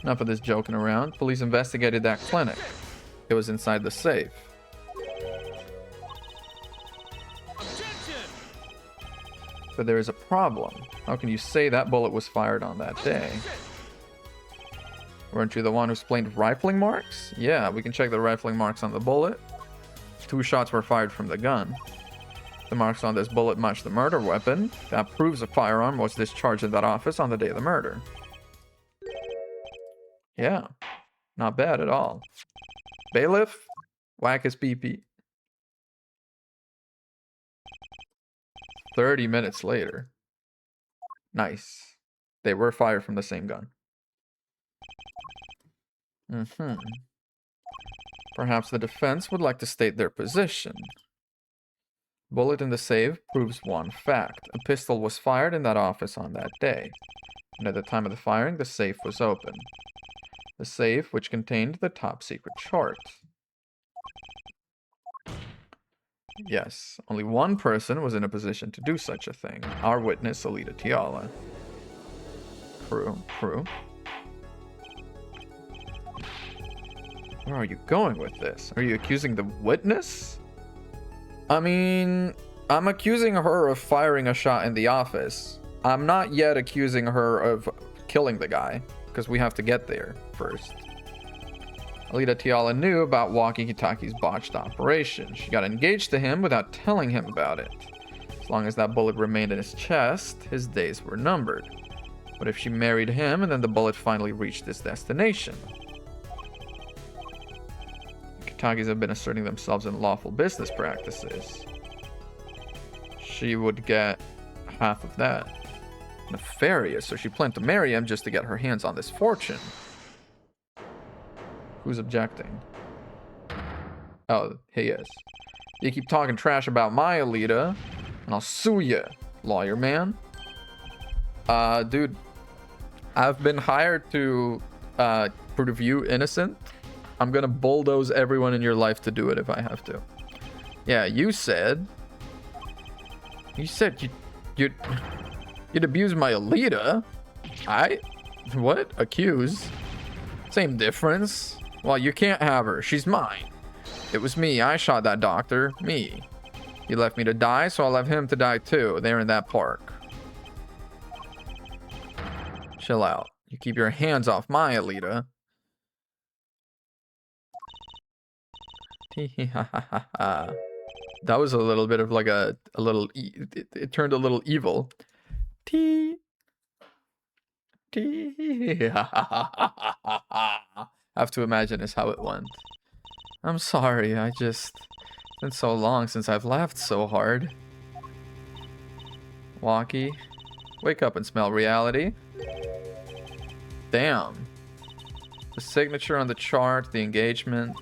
Enough of this joking around. Police investigated that clinic. It was inside the safe. But there is a problem. How can you say that bullet was fired on that day? Weren't you the one who explained rifling marks? Yeah, we can check the rifling marks on the bullet. 2 shots were fired from the gun. The marks on this bullet match the murder weapon. That proves a firearm was discharged in that office on the day of the murder. Yeah, not bad at all. Bailiff, whack his PP. 30 minutes later. Nice. They were fired from the same gun. Perhaps the defense would like to state their position. Bullet in the safe proves one fact. A pistol was fired in that office on that day. And at the time of the firing, the safe was open. The safe, which contained the top secret chart. Yes, only one person was in a position to do such a thing. Our witness, Alita Tiala. True. Where are you going with this? Are you accusing the witness? I mean, I'm accusing her of firing a shot in the office. I'm not yet accusing her of killing the guy, because we have to get there first. Alita Tiala knew about Walkie-Talkie's botched operation. She got engaged to him without telling him about it. As long as that bullet remained in his chest, his days were numbered. What if she married him and then the bullet finally reached its destination? Walkie-Talkies have been asserting themselves in lawful business practices. She would get half of that. Nefarious, so she planned to marry him just to get her hands on this fortune. Who's objecting? Oh, he is. You keep talking trash about my Alita, and I'll sue you, lawyer man. Dude, I've been hired to prove you innocent. I'm gonna bulldoze everyone in your life to do it if I have to. Yeah, you said you'd abuse my Alita. What? Accuse? Same difference. Well, you can't have her. She's mine. It was me. I shot that doctor. Me. He left me to die, so I'll leave him to die too. They're in that park. Chill out. You keep your hands off my Alita. That was a little bit of like a little... It turned a little evil. Have to imagine is how it went. I'm sorry, it's been so long since I've laughed so hard. Walkie, wake up and smell reality. Damn. The signature on the chart, the engagement.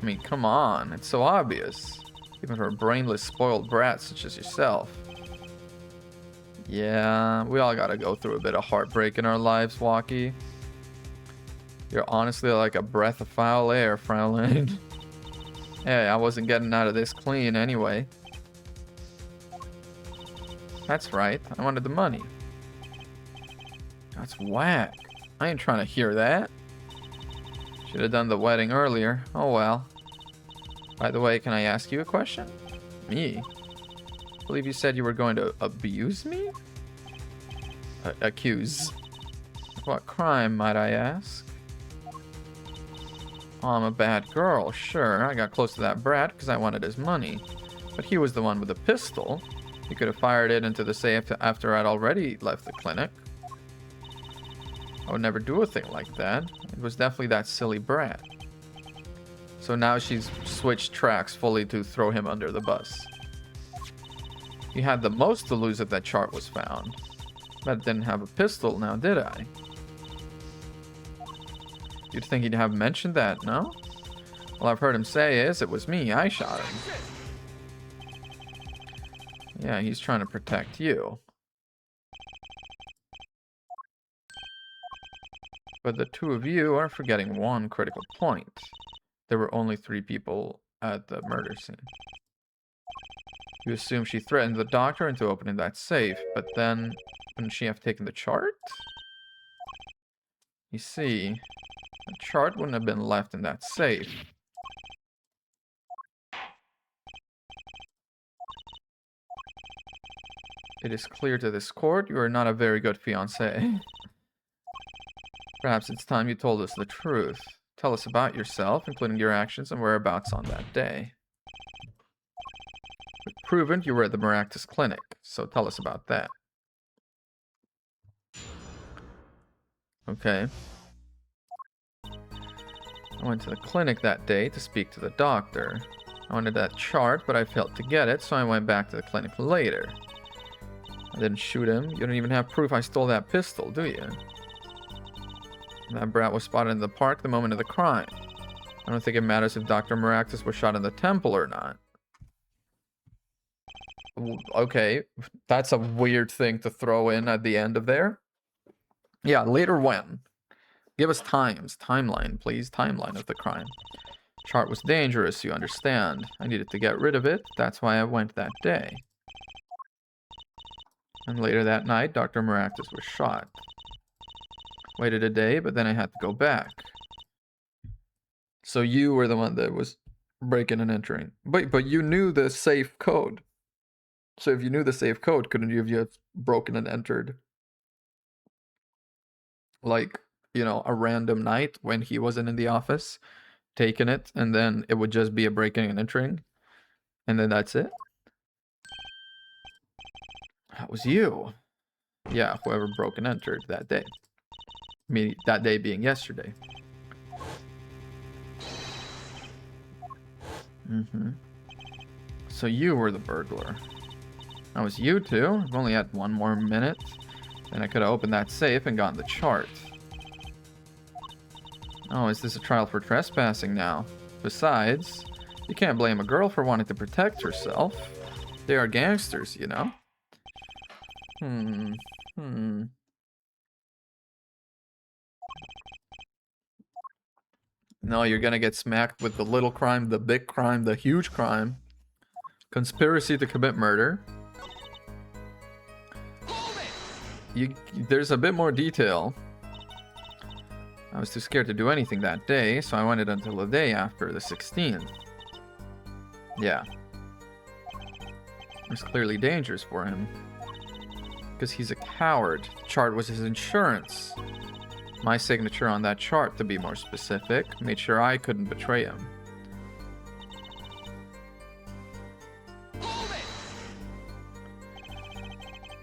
I mean, come on, it's so obvious. Even for a brainless, spoiled brat such as yourself. Yeah, we all gotta go through a bit of heartbreak in our lives, Walkie. You're honestly like a breath of foul air, Fraulein. Hey, I wasn't getting out of this clean anyway. That's right, I wanted the money. That's whack. I ain't trying to hear that. Should have done the wedding earlier. Oh well. By the way, can I ask you a question? Me? I believe you said you were going to abuse me? Accuse. What crime, might I ask? Oh, I'm a bad girl, sure. I got close to that brat because I wanted his money. But he was the one with the pistol. He could have fired it into the safe after I'd already left the clinic. I would never do a thing like that. It was definitely that silly brat. So now she's switched tracks fully to throw him under the bus. You had the most to lose if that chart was found. But I didn't have a pistol now, did I? You'd think he'd have mentioned that, no? All I've heard him say is, it was me, I shot him. Yeah, he's trying to protect you. But the two of you are forgetting one critical point. There were only 3 people at the murder scene. You assume she threatened the doctor into opening that safe, but then wouldn't she have taken the chart? You see, the chart wouldn't have been left in that safe. It is clear to this court you are not a very good fiancé. Perhaps it's time you told us the truth. Tell us about yourself, including your actions and whereabouts on that day. We've proven you were at the Maractus Clinic, so tell us about that. Okay. I went to the clinic that day to speak to the doctor. I wanted that chart, but I failed to get it, so I went back to the clinic later. I didn't shoot him. You don't even have proof I stole that pistol, do you? That brat was spotted in the park the moment of the crime. I don't think it matters if Dr. Maractus was shot in the temple or not. Okay, that's a weird thing to throw in at the end of there. Yeah, later when? Give us timeline, please. Timeline of the crime. Chart was dangerous, you understand. I needed to get rid of it. That's why I went that day. And later that night, Dr. Maractus was shot. Waited a day, but then I had to go back. So you were the one that was breaking and entering. But you knew the safe code. So if you knew the safe code, couldn't you have just broken and entered? Like, you know, a random night when he wasn't in the office, taken it, and then it would just be a breaking and entering. And then that's it. That was you. Yeah, whoever broke and entered that day. I mean, that day being yesterday. So you were the burglar. That was you too. I've only had one more minute. Then I could have opened that safe and gotten the chart. Oh, is this a trial for trespassing now? Besides, you can't blame a girl for wanting to protect herself. They are gangsters, you know? No, you're gonna get smacked with the little crime, the big crime, the huge crime. Conspiracy to commit murder. There's a bit more detail. I was too scared to do anything that day, so I waited until the day after, the 16th. Yeah. It was clearly dangerous for him. Because he's a coward. The chart was his insurance. My signature on that chart, to be more specific, made sure I couldn't betray him.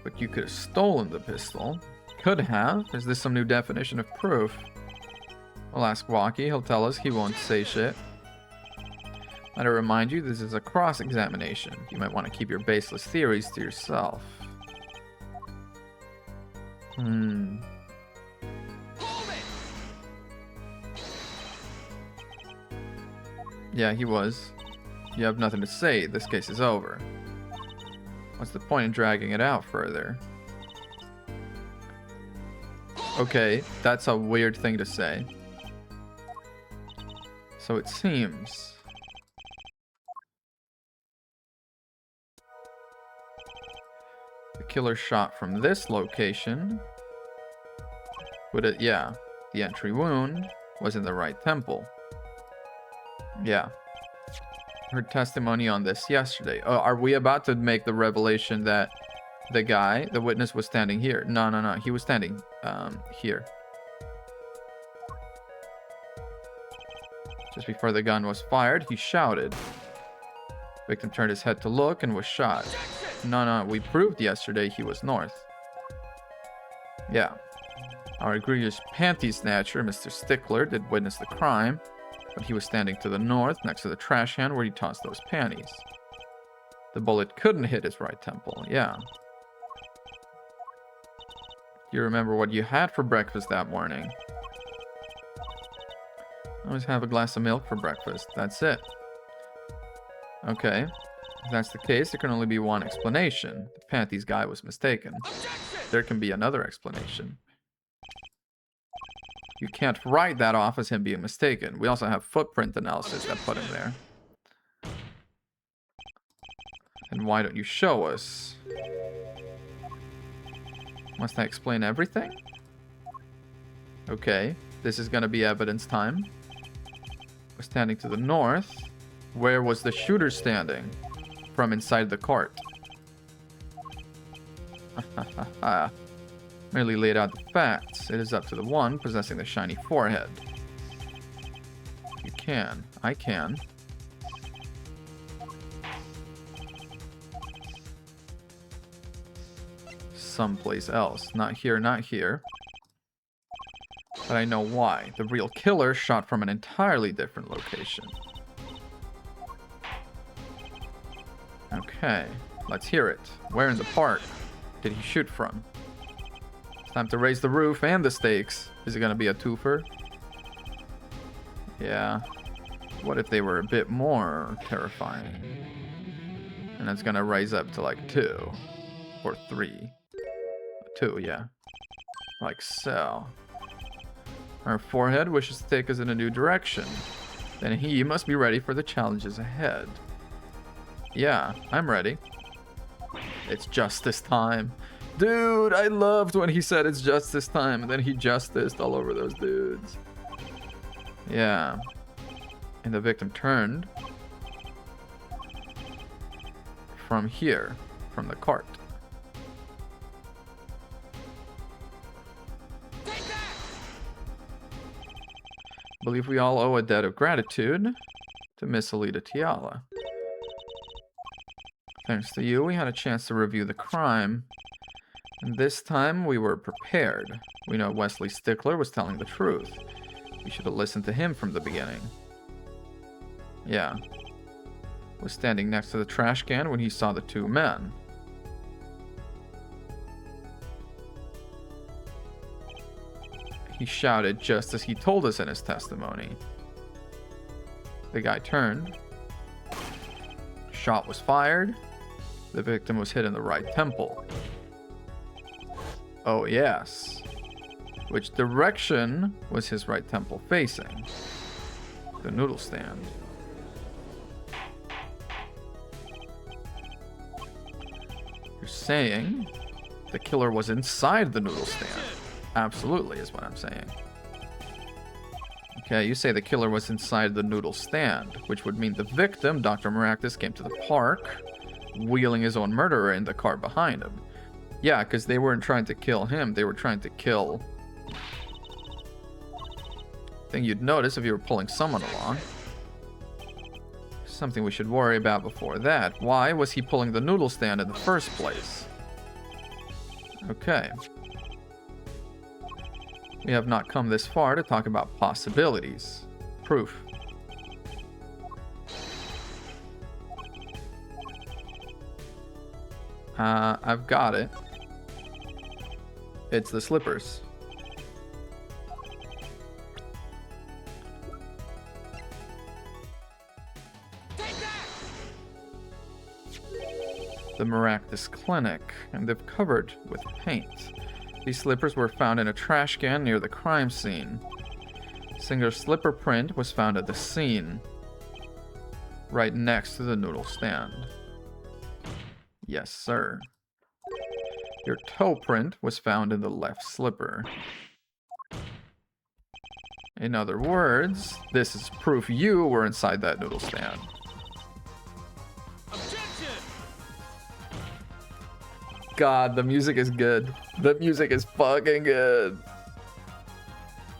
But you could have stolen the pistol. Could have. Is this some new definition of proof? We'll ask Walkie. He'll tell us. He won't say shit. Let me remind you, this is a cross-examination. You might want to keep your baseless theories to yourself. Yeah, he was. You have nothing to say. This case is over. What's the point in dragging it out further? Okay, that's a weird thing to say. So it seems. The killer shot from this location. Would it? Yeah. The entry wound was in the right temple. Yeah. Heard testimony on this yesterday. Oh, are we about to make the revelation that the witness was standing here? No. He was standing here. Just before the gun was fired, he shouted. Victim turned his head to look and was shot. No, we proved yesterday he was north. Yeah. Our egregious panty snatcher, Mr. Stickler, did witness the crime, but he was standing to the north next to the trash can where he tossed those panties. The bullet couldn't hit his right temple, yeah. You remember what you had for breakfast that morning? Always have a glass of milk for breakfast, that's it. Okay, if that's the case, there can only be one explanation. The panties guy was mistaken. There can be another explanation. You can't write that off as him being mistaken. We also have footprint analysis that put him there. And why don't you show us? Must I explain everything? Okay, this is gonna be evidence time. We're standing to the north. Where was the shooter standing? From inside the cart. Merely laid out the facts. It is up to the one possessing the shiny forehead. You can. I can. Someplace else. Not here, not here. But I know why. The real killer shot from an entirely different location. Okay, let's hear it. Where in the park did he shoot from? It's time to raise the roof and the stakes. Is it gonna be a twofer? Yeah. What if they were a bit more terrifying? And it's gonna rise up to like 2 or 3. 2, yeah. Like so. Our forehead wishes to take us in a new direction. Then he must be ready for the challenges ahead. Yeah, I'm ready. It's justice time. Dude, I loved when he said it's justice time, and then he justiced all over those dudes. Yeah. And the victim turned from here, from the cart. I believe we all owe a debt of gratitude to Miss Alita Tiala. Thanks to you, we had a chance to review the crime. And this time, we were prepared. We know Wesley Stickler was telling the truth. We should have listened to him from the beginning. Yeah. Was standing next to the trash can when he saw the two men. He shouted just as he told us in his testimony. The guy turned. Shot was fired. The victim was hit in the right temple. Oh, yes. Which direction was his right temple facing? The noodle stand. You're saying the killer was inside the noodle stand? Absolutely, is what I'm saying. Okay, you say the killer was inside the noodle stand, which would mean the victim, Dr. Maractus, came to the park, wheeling his own murderer in the car behind him. Yeah, because they weren't trying to kill him, they were trying to kill... Thing you'd notice if you were pulling someone along. Something we should worry about before that. Why was he pulling the noodle stand in the first place? Okay. We have not come this far to talk about possibilities. Proof. I've got it. It's the slippers. The Maractus Clinic, and they've covered with paint. These slippers were found in a trash can near the crime scene. Single slipper print was found at the scene, right next to the noodle stand. Yes, sir. Your toe print was found in the left slipper. In other words, this is proof you were inside that noodle stand. God, the music is good. The music is fucking good.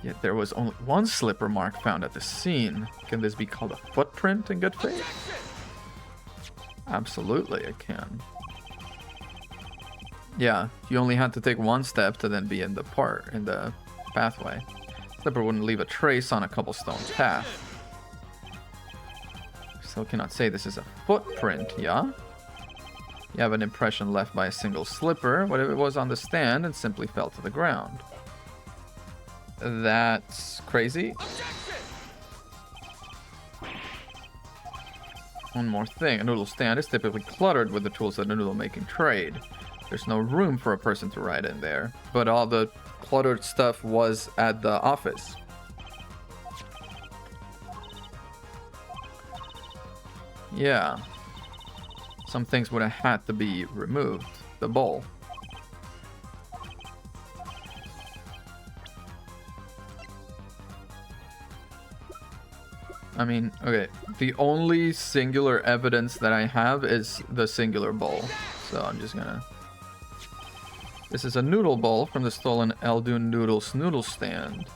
Yet there was only one slipper mark found at the scene. Can this be called a footprint in good faith? Absolutely, it can. Yeah, you only had to take one step to then be in the pathway. Slipper wouldn't leave a trace on a cobblestone path. Still cannot say this is a footprint, yeah? You have an impression left by a single slipper. What if it was on the stand and simply fell to the ground? That's crazy. One more thing. A noodle stand is typically cluttered with the tools that a noodle making trade. There's no room for a person to ride in there. But all the cluttered stuff was at the office. Yeah. Some things would have had to be removed. The bowl. I mean, okay. The only singular evidence that I have is the singular bowl. So I'm just gonna... This is a noodle bowl from the stolen Eldun Noodles noodle stand.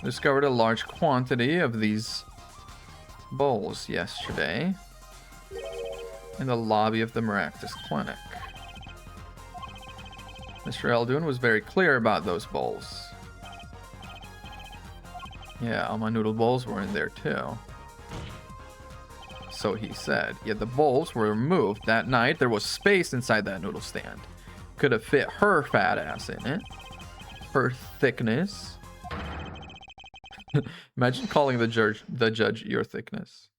Discovered a large quantity of these bowls yesterday in the lobby of the Maractus Clinic. Mr. Eldun was very clear about those bowls. Yeah, all my noodle bowls were in there too. So he said. Yet the bowls were removed. That night, there was space inside that noodle stand. Could have fit her fat ass in it. Her thickness. Imagine calling the judge your thickness.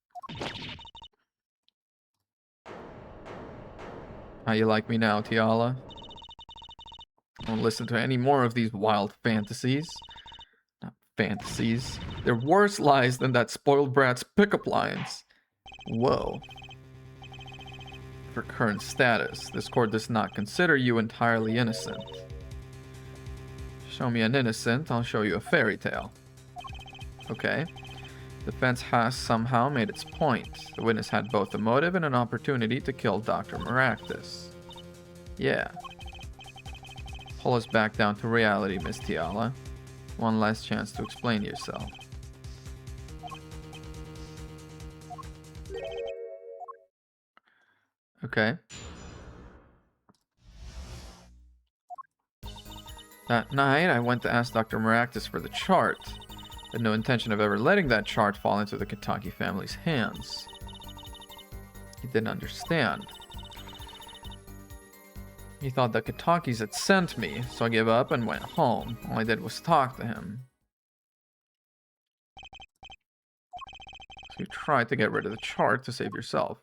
How you like me now, Tiala? Don't listen to any more of these wild fantasies. Not fantasies. They're worse lies than that spoiled brat's pickup lines. Whoa. For current status, this court does not consider you entirely innocent. Show me an innocent, I'll show you a fairy tale. Okay. Defense has somehow made its point. The witness had both a motive and an opportunity to kill Dr. Maractus. Yeah. Pull us back down to reality, Miss Tiala. One last chance to explain yourself. Okay. That night, I went to ask Dr. Maractus for the chart. Had no intention of ever letting that chart fall into the Kataki family's hands. He didn't understand. He thought the Katakis had sent me, so I gave up and went home. All I did was talk to him. So you tried to get rid of the chart to save yourself.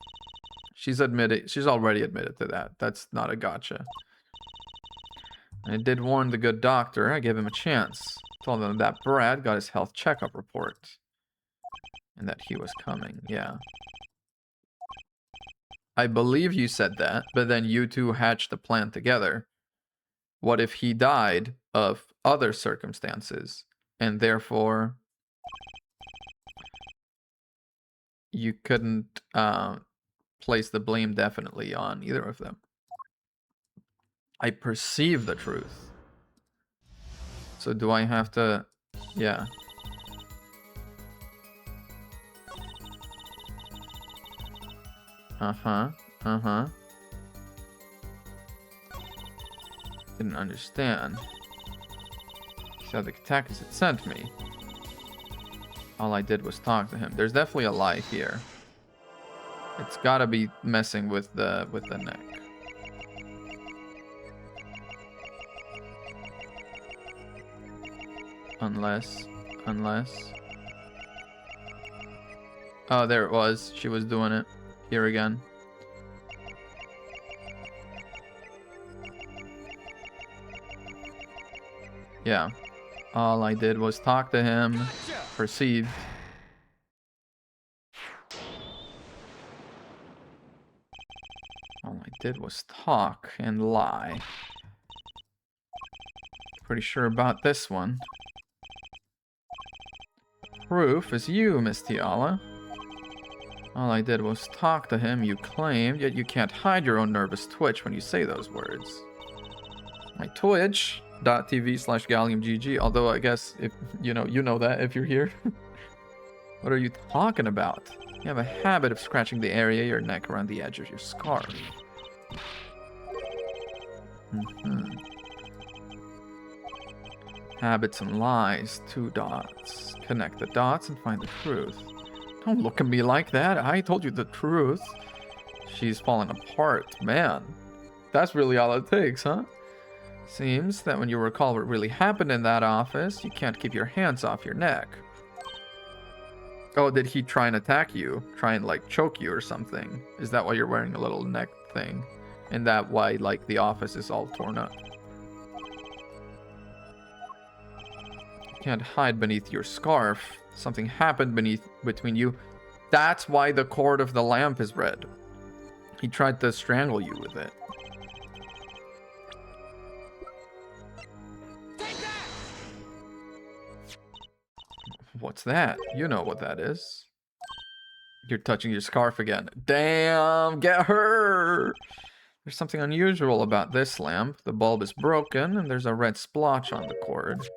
She's already admitted to that. That's not a gotcha. I did warn the good doctor. I gave him a chance. Told him that Brad got his health checkup report. And that he was coming, yeah. I believe you said that, but then you two hatched a plan together. What if he died of other circumstances, and therefore you couldn't place the blame definitely on either of them? I perceive the truth. So do I have to... Yeah. Didn't understand. He said the Katakis had sent me. All I did was talk to him. There's definitely a lie here. It's gotta be messing with the neck. Unless... Oh, there it was. She was doing it. Here again. Yeah. All I did was talk to him. Perceived. All I did was talk and lie. Pretty sure about this one. Proof is you, Miss Tiala. All I did was talk to him, you claimed, yet you can't hide your own nervous twitch when you say those words. My twitch.tv/galliumgg, although I guess if you know that if you're here. What are you talking about? You have a habit of scratching the area of your neck around the edge of your scarf. Habits and lies, 2 dots. Connect the dots and find the truth. Don't look at me like that. I told you the truth. She's falling apart, man. That's really all it takes, huh? Seems that when you recall what really happened in that office, you can't keep your hands off your neck. Oh, did he try and attack you? Try and, like, choke you or something? Is that why you're wearing a little neck thing? And that why, like, the office is all torn up? You can't hide beneath your scarf. Something happened between you. That's why the cord of the lamp is red. He tried to strangle you with it. What's that? You know what that is. You're touching your scarf again. Damn, get her! There's something unusual about this lamp. The bulb is broken and there's a red splotch on the cord.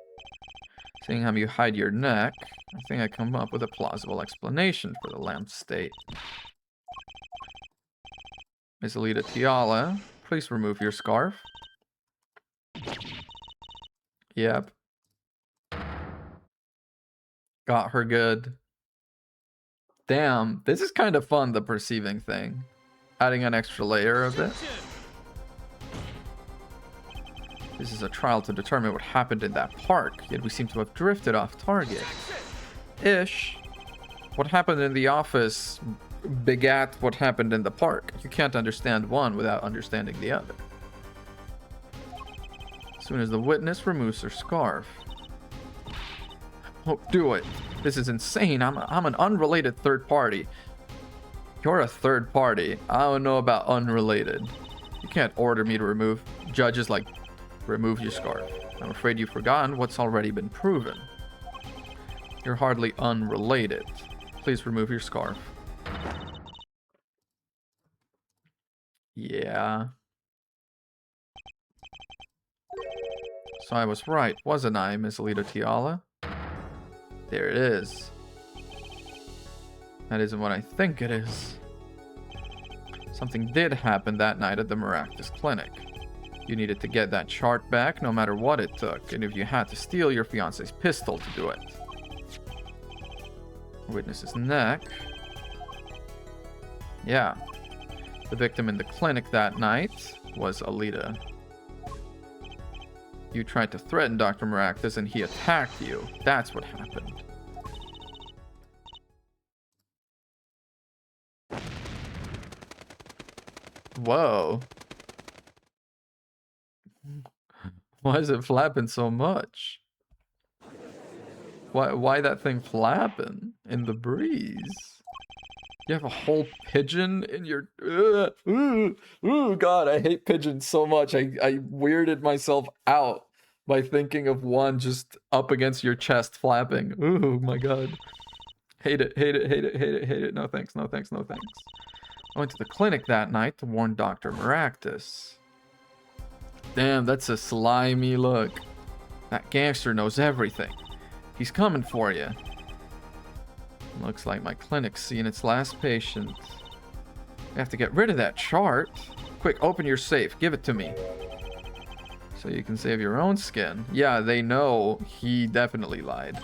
Seeing how you hide your neck, I think I come up with a plausible explanation for the lamp's state. Miss Alita Tiala, please remove your scarf. Yep. Got her good. Damn, this is kind of fun, the perceiving thing. Adding an extra layer of it. This is a trial to determine what happened in that park, yet we seem to have drifted off target. Ish. What happened in the office begat what happened in the park. You can't understand one without understanding the other. As soon as the witness removes her scarf. Oh, do it. This is insane. I'm an unrelated third party. You're a third party. I don't know about unrelated. You can't order me to remove. Judges like... Remove your scarf. I'm afraid you've forgotten what's already been proven. You're hardly unrelated. Please remove your scarf. Yeah. So I was right, wasn't I, Miss Alita Tiala? There it is. That isn't what I think it is. Something did happen that night at the Maractus Clinic. You needed to get that chart back no matter what it took, and if you had to steal your fiance's pistol to do it. Witness's neck. Yeah. The victim in the clinic that night was Alita. You tried to threaten Dr. Maractus and he attacked you. That's what happened. Whoa. Why is it flapping so much? Why that thing flapping in the breeze? You have a whole pigeon in your... Ooh, God, I hate pigeons so much. I weirded myself out by thinking of one just up against your chest flapping. Ooh, my God. Hate it, hate it, hate it, hate it, hate it. No thanks, no thanks, no thanks. I went to the clinic that night to warn Dr. Maractus. Damn, that's a slimy look. That gangster knows everything. He's coming for you. Looks like my clinic's seen its last patient. I have to get rid of that chart. Quick, open your safe. Give it to me. So you can save your own skin. Yeah, they know he definitely lied.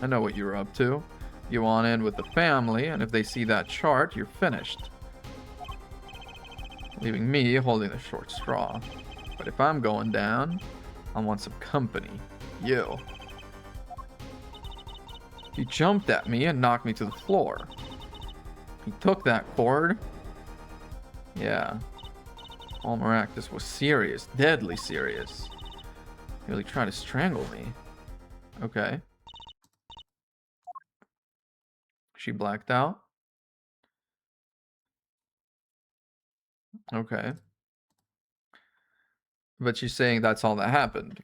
I know what you're up to. You want in with the family, and if they see that chart, you're finished. Leaving me holding the short straw. But if I'm going down, I want some company. You. He jumped at me and knocked me to the floor. He took that cord. Yeah. All Maractus was serious, deadly serious. He really tried to strangle me. Okay. She blacked out. Okay. But she's saying that's all that happened.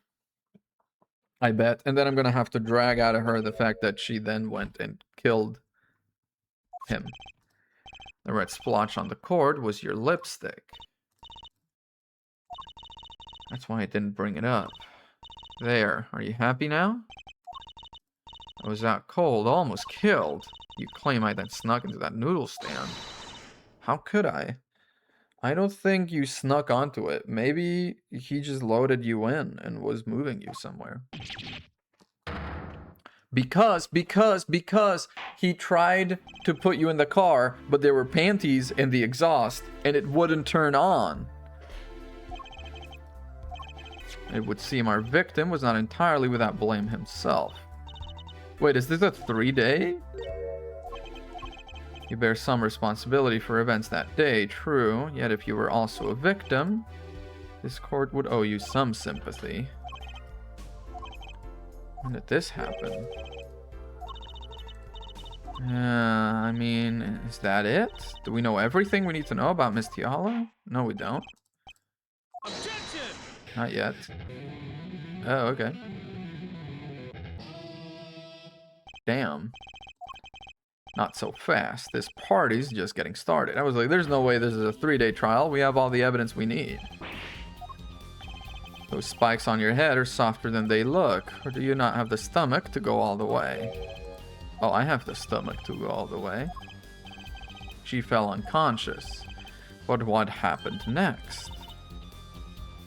I bet. And then I'm gonna have to drag out of her the fact that she then went and killed him. The red splotch on the cord was your lipstick. That's why I didn't bring it up. There. Are you happy now? I was out cold, almost killed. You claim I then snuck into that noodle stand. How could I? I don't think you snuck onto it. Maybe he just loaded you in and was moving you somewhere. Because he tried to put you in the car, but there were panties in the exhaust and it wouldn't turn on. It would seem our victim was not entirely without blame himself. Wait, is this a 3-day? You bear some responsibility for events that day, true. Yet if you were also a victim, this court would owe you some sympathy. When did this happen? I mean, is that it? Do we know everything we need to know about Miss Tiala? No, we don't. Objection! Not yet. Oh, okay. Damn. Not so fast. This party's just getting started. I was like, there's no way this is a 3-day trial. We have all the evidence we need. Those spikes on your head are softer than they look. Or do you not have the stomach to go all the way? Oh, I have the stomach to go all the way. She fell unconscious. But what happened next?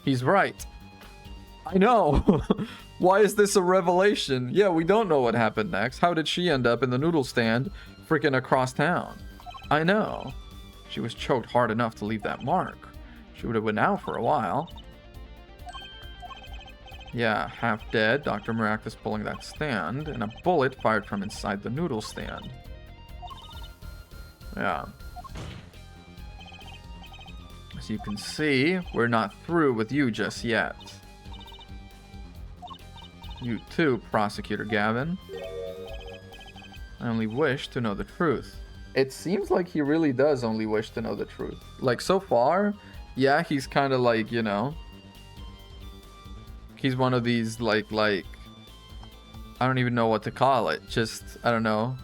He's right. I know. Why is this a revelation? Yeah, we don't know what happened next. How did she end up in the noodle stand freaking across town? I know. She was choked hard enough to leave that mark. She would have been out for a while. Yeah, half dead, Dr. Maractus pulling that stand, and a bullet fired from inside the noodle stand. Yeah. As you can see, we're not through with you just yet. You too, Prosecutor Gavin. I only wish to know the truth. It seems like he really does only wish to know the truth. Like, so far, yeah, he's kind of like, you know... He's one of these, like, I don't even know what to call it. Just, I don't know.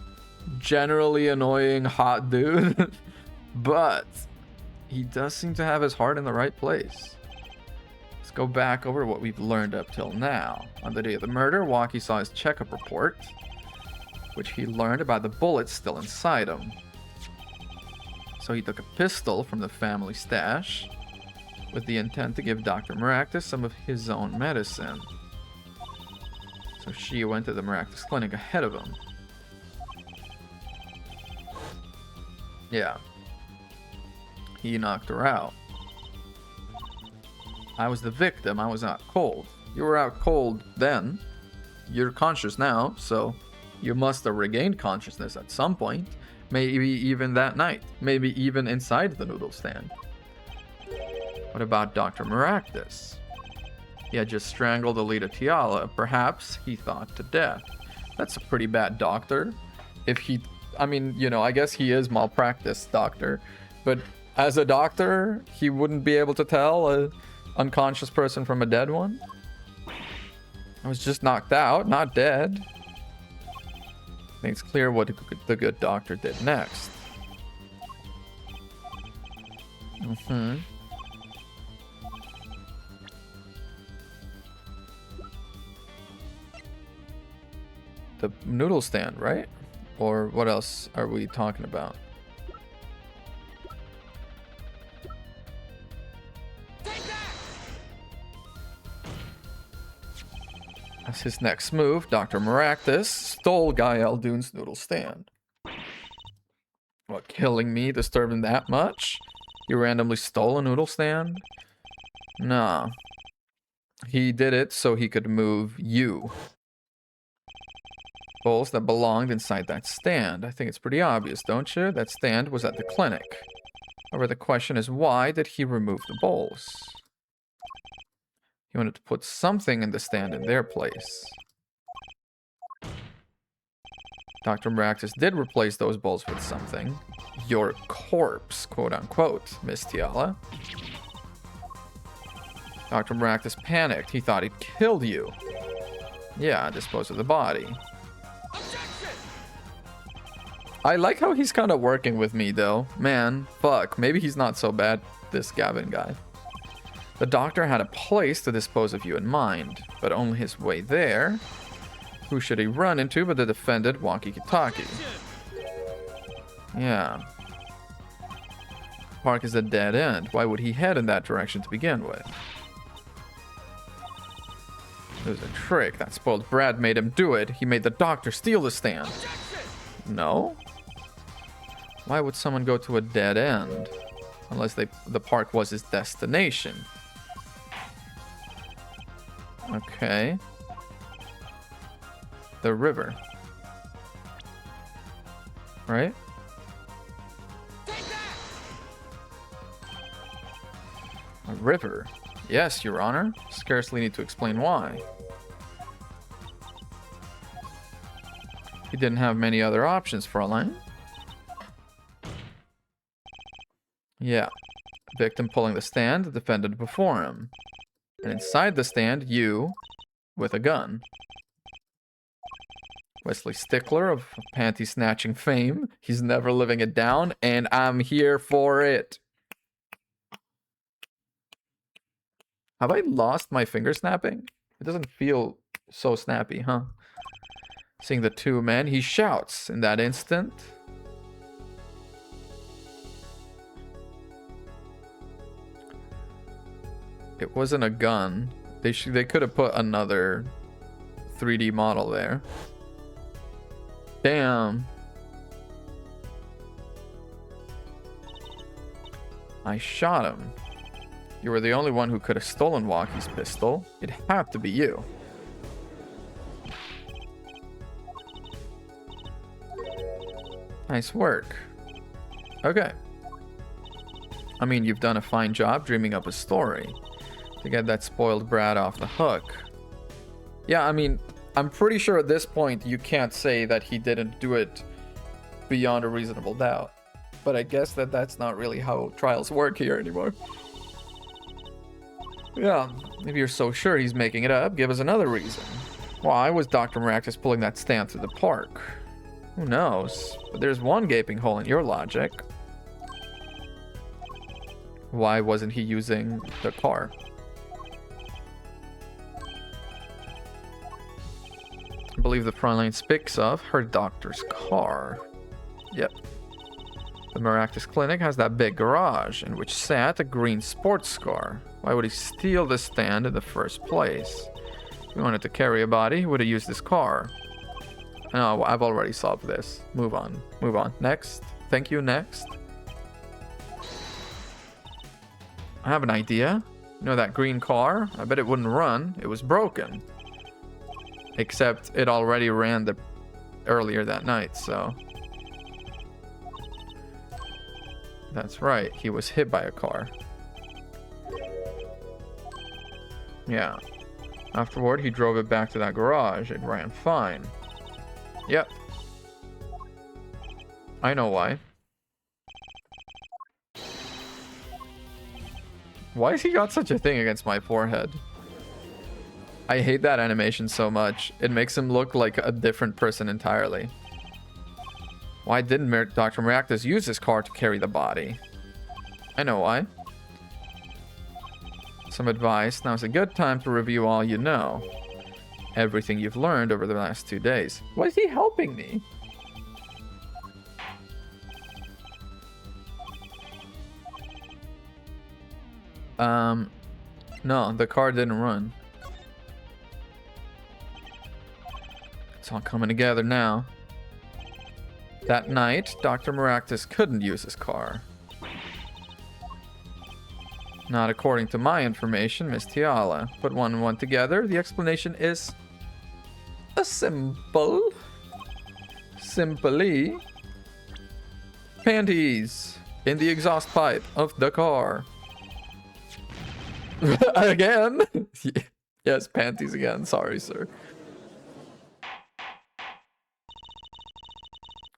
Generally annoying hot dude. But he does seem to have his heart in the right place. Let's go back over what we've learned up till now. On the day of the murder, Walkie saw his checkup report, which he learned about the bullets still inside him. So he took a pistol from the family stash with the intent to give Dr. Maractus some of his own medicine. So she went to the Maractus clinic ahead of him. Yeah. He knocked her out. I was the victim. I was out cold. You were out cold then. You're conscious now, so you must have regained consciousness at some point. Maybe even that night. Maybe even inside the noodle stand. What about Dr. Maractus? He had just strangled Alita Tiala, perhaps, he thought, to death. That's a pretty bad doctor. If he... I mean, you know, I guess he is malpractice doctor. But as a doctor, he wouldn't be able to tell an unconscious person from a dead one? I was just knocked out, not dead. I think it's clear what the good doctor did next. The noodle stand, right? Or what else are we talking about? As his next move, Dr. Maractus stole Guy Eldune's noodle stand. What, killing me disturbed him that much? You randomly stole a noodle stand? Nah. He did it so he could move you. Bowls that belonged inside that stand. I think it's pretty obvious, don't you? That stand was at the clinic. However, the question is, why did he remove the bowls? He wanted to put something in the stand in their place. Dr. Maractus did replace those bowls with something. Your corpse, quote unquote, Miss Tiala. Dr. Maractus panicked. He thought he'd killed you. Yeah, dispose of the body. I like how he's kind of working with me, though. Man, fuck. Maybe he's not so bad, this Gavin guy. The doctor had a place to dispose of you in mind, but only his way there. Who should he run into but the defendant Wonky Kitaki? Yeah. Park is a dead end. Why would he head in that direction to begin with? It was a trick. That spoiled brat made him do it. He made the doctor steal the stand. No? Why would someone go to a dead end? Unless the park was his destination. Okay. The river. Right? A river. Yes, Your Honor. Scarcely need to explain why. He didn't have many other options, Fräulein. Yeah. Victim pulling the stand, the defendant before him. And inside the stand, you with a gun. Wesley Stickler of panty snatching fame. He's never living it down, and I'm here for it. Have I lost my finger snapping? It doesn't feel so snappy, huh? Seeing the two men, he shouts in that instant. It wasn't a gun. They could have put another 3D model there. Damn. I shot him. You were the only one who could have stolen Walkie's pistol. It had to be you. Nice work. Okay. I mean, you've done a fine job dreaming up a story to get that spoiled brat off the hook. Yeah, I mean, I'm pretty sure at this point you can't say that he didn't do it beyond a reasonable doubt. But I guess that's not really how trials work here anymore. Yeah, if you're so sure he's making it up, give us another reason. Why was Dr. Maractus pulling that stand through the park? Who knows? But there's one gaping hole in your logic. Why wasn't he using the car? I believe the front line speaks of her doctor's car. Yep. The Maractus Clinic has that big garage in which sat a green sports car. Why would he steal the stand in the first place? If he wanted to carry a body, he would have used this car. No, I've already solved this. Move on. Move on. Next. Thank you. Next. I have an idea. You know that green car? I bet it wouldn't run. It was broken. Except it already ran earlier that night, so... That's right. He was hit by a car. Yeah. Afterward, he drove it back to that garage. It ran fine. Yep. I know why. Why has he got such a thing against my forehead? I hate that animation so much. It makes him look like a different person entirely. Why didn't Dr. Maractus use his car to carry the body? I know why. Some advice. Now's a good time to review all you know. Everything you've learned over the last 2 days. Why is he helping me? No, the car didn't run. It's all coming together now. That night, Dr. Maractus couldn't use his car. Not according to my information, Miss Tiala. Put one and one together, the explanation is... simple. Simply... panties in the exhaust pipe of the car. Again? Yes, panties again. Sorry, sir.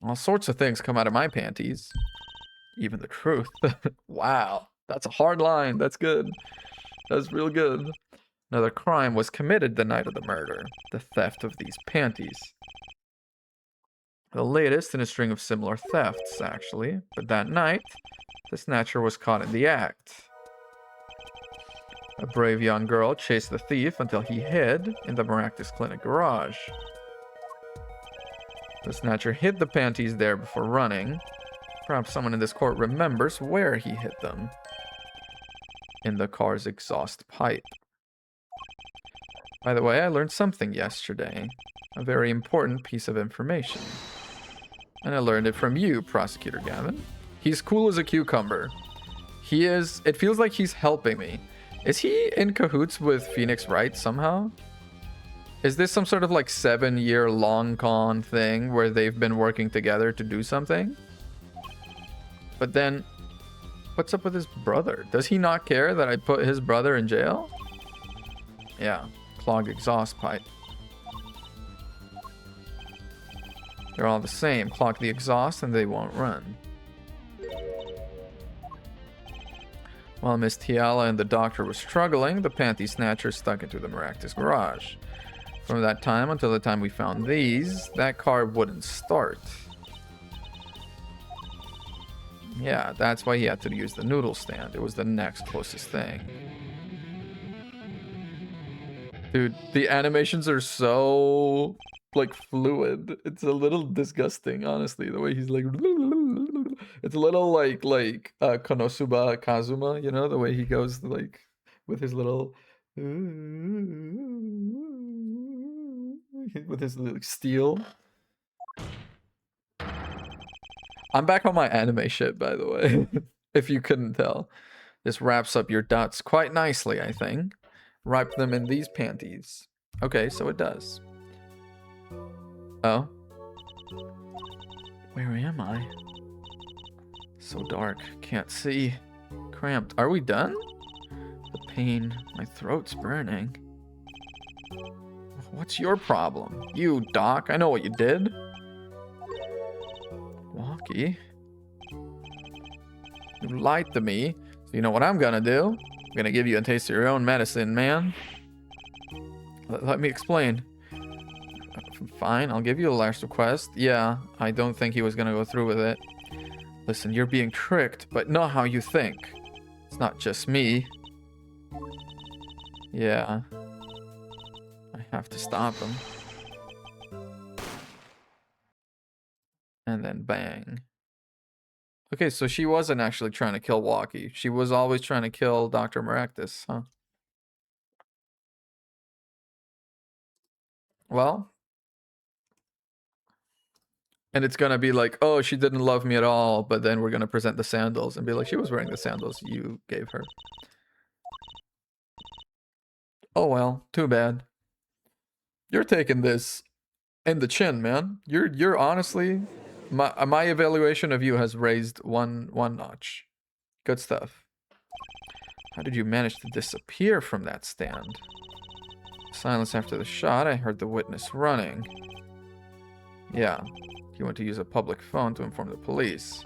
All sorts of things come out of my panties. Even the truth. Wow. That's a hard line. That's good. That's real good. Another crime was committed the night of the murder. The theft of these panties. The latest in a string of similar thefts, actually. But that night, the snatcher was caught in the act. A brave young girl chased the thief until he hid in the Maractus Clinic garage. The snatcher hid the panties there before running. Perhaps someone in this court remembers where he hid them. In the car's exhaust pipe. By the way, I learned something yesterday. A very important piece of information. And I learned it from you, Prosecutor Gavin. He's cool as a cucumber. He is... It feels like he's helping me. Is he in cahoots with Phoenix Wright somehow? Is this some sort of like 7-year long con thing where they've been working together to do something? But then, what's up with his brother? Does he not care that I put his brother in jail? Yeah, clogged exhaust pipe. They're all the same. Clog the exhaust and they won't run. While Miss Tiala and the doctor were struggling, the panty snatcher stuck into the Maractus garage. From that time until the time we found these, that car wouldn't start. Yeah, that's why he had to use the noodle stand. It was the next closest thing. Dude, the animations are so, like, fluid. It's a little disgusting, honestly, the way he's like... It's a little like Konosuba Kazuma, you know, the way he goes, like, with his little... with his little steel. I'm back on my anime shit, by the way, if you couldn't tell. This wraps up your dots quite nicely, I think. Wrap them in these panties. Okay, so it does. Oh. Where am I? So dark, can't see. Cramped. Are we done? The pain, my throat's burning. What's your problem? You, Doc, I know what you did. Walkie? You lied to me, so you know what I'm gonna do? I'm gonna give you a taste of your own medicine, man. Let me explain. Fine, I'll give you the last request. Yeah, I don't think he was gonna go through with it. Listen, you're being tricked, but not how you think. It's not just me. Yeah. I have to stop him. And then bang. Okay, so she wasn't actually trying to kill Walkie. She was always trying to kill Dr. Maractus, huh? Well. And it's gonna be like, oh, she didn't love me at all, but then we're gonna present the sandals and be like, she was wearing the sandals you gave her. Oh well, too bad. You're taking this in the chin, man. You're honestly, my evaluation of you has raised one notch. Good stuff. How did you manage to disappear from that stand? Silence after the shot. I heard the witness running. Yeah, you went to use a public phone to inform the police.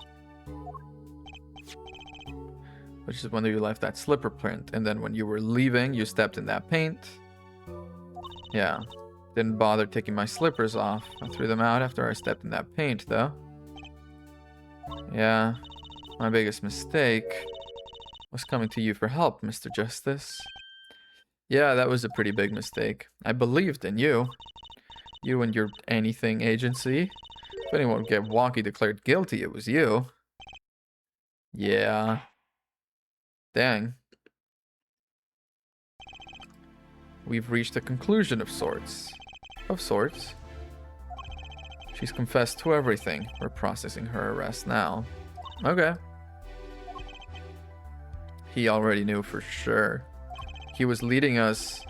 Which is when you left that slipper print, and then when you were leaving, you stepped in that paint. Yeah. Didn't bother taking my slippers off. I threw them out after I stepped in that paint, though. Yeah. My biggest mistake was coming to you for help, Mr. Justice. Yeah, that was a pretty big mistake. I believed in you. You and your anything agency. If anyone would get Walkie declared guilty, it was you. Yeah. Dang. We've reached a conclusion of sorts. She's confessed to everything. We're processing her arrest now. Okay. He already knew for sure. He was leading us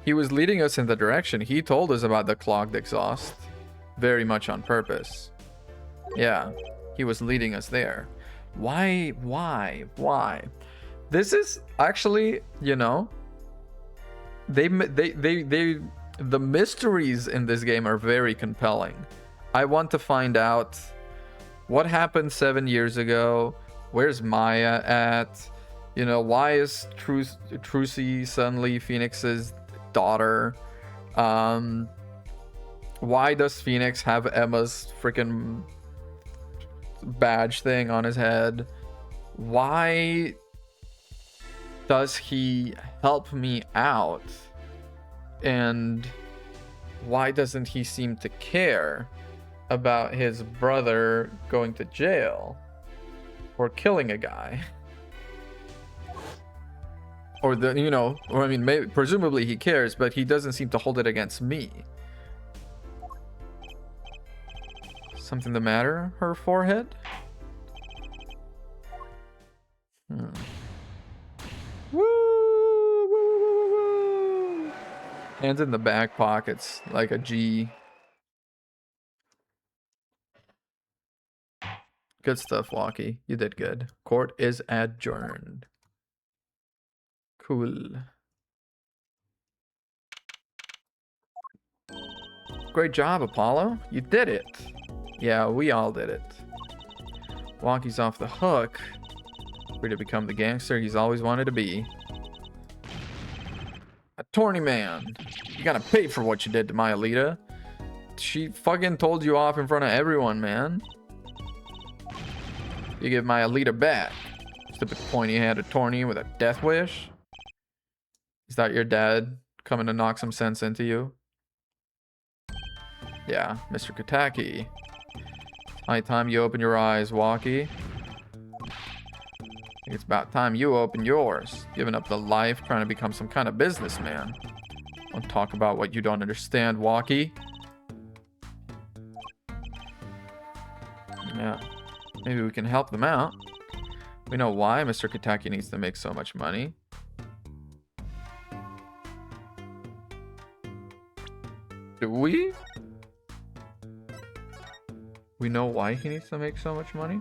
in the direction. He told us about the clogged exhaust. Very much on purpose. Yeah. He was leading us there. Why? This is actually, you know, the mysteries in this game are very compelling. I want to find out what happened 7 years ago. Where's Maya at? You know, why is Trucy suddenly Phoenix's daughter? Why does Phoenix have Emma's freaking badge thing on his head? Why does he help me out? And why doesn't he seem to care about his brother going to jail or killing a guy? Or I mean, maybe, presumably he cares, but he doesn't seem to hold it against me. Something the matter? Her forehead? Woo, woo, woo, woo, woo. Hands in the back pockets like a G. Good stuff, Walkie. You did good. Court is adjourned. Cool. Great job, Apollo. You did it. Yeah, we all did it. Walkie's off the hook. Free to become the gangster he's always wanted to be. Attorney man, you gotta pay for what you did to my Alita. She fucking told you off in front of everyone, man. You give my Alita back. Stupid pointy-headed attorney with a death wish. Is that your dad coming to knock some sense into you? Yeah, Mr. Kataki. High time you open your eyes, Walkie. I think it's about time you open yours. Giving up the life, trying to become some kind of businessman. Don't talk about what you don't understand, Walkie. Yeah, maybe we can help them out. We know why Mr. Kataki needs to make so much money. Do we? We know why he needs to make so much money?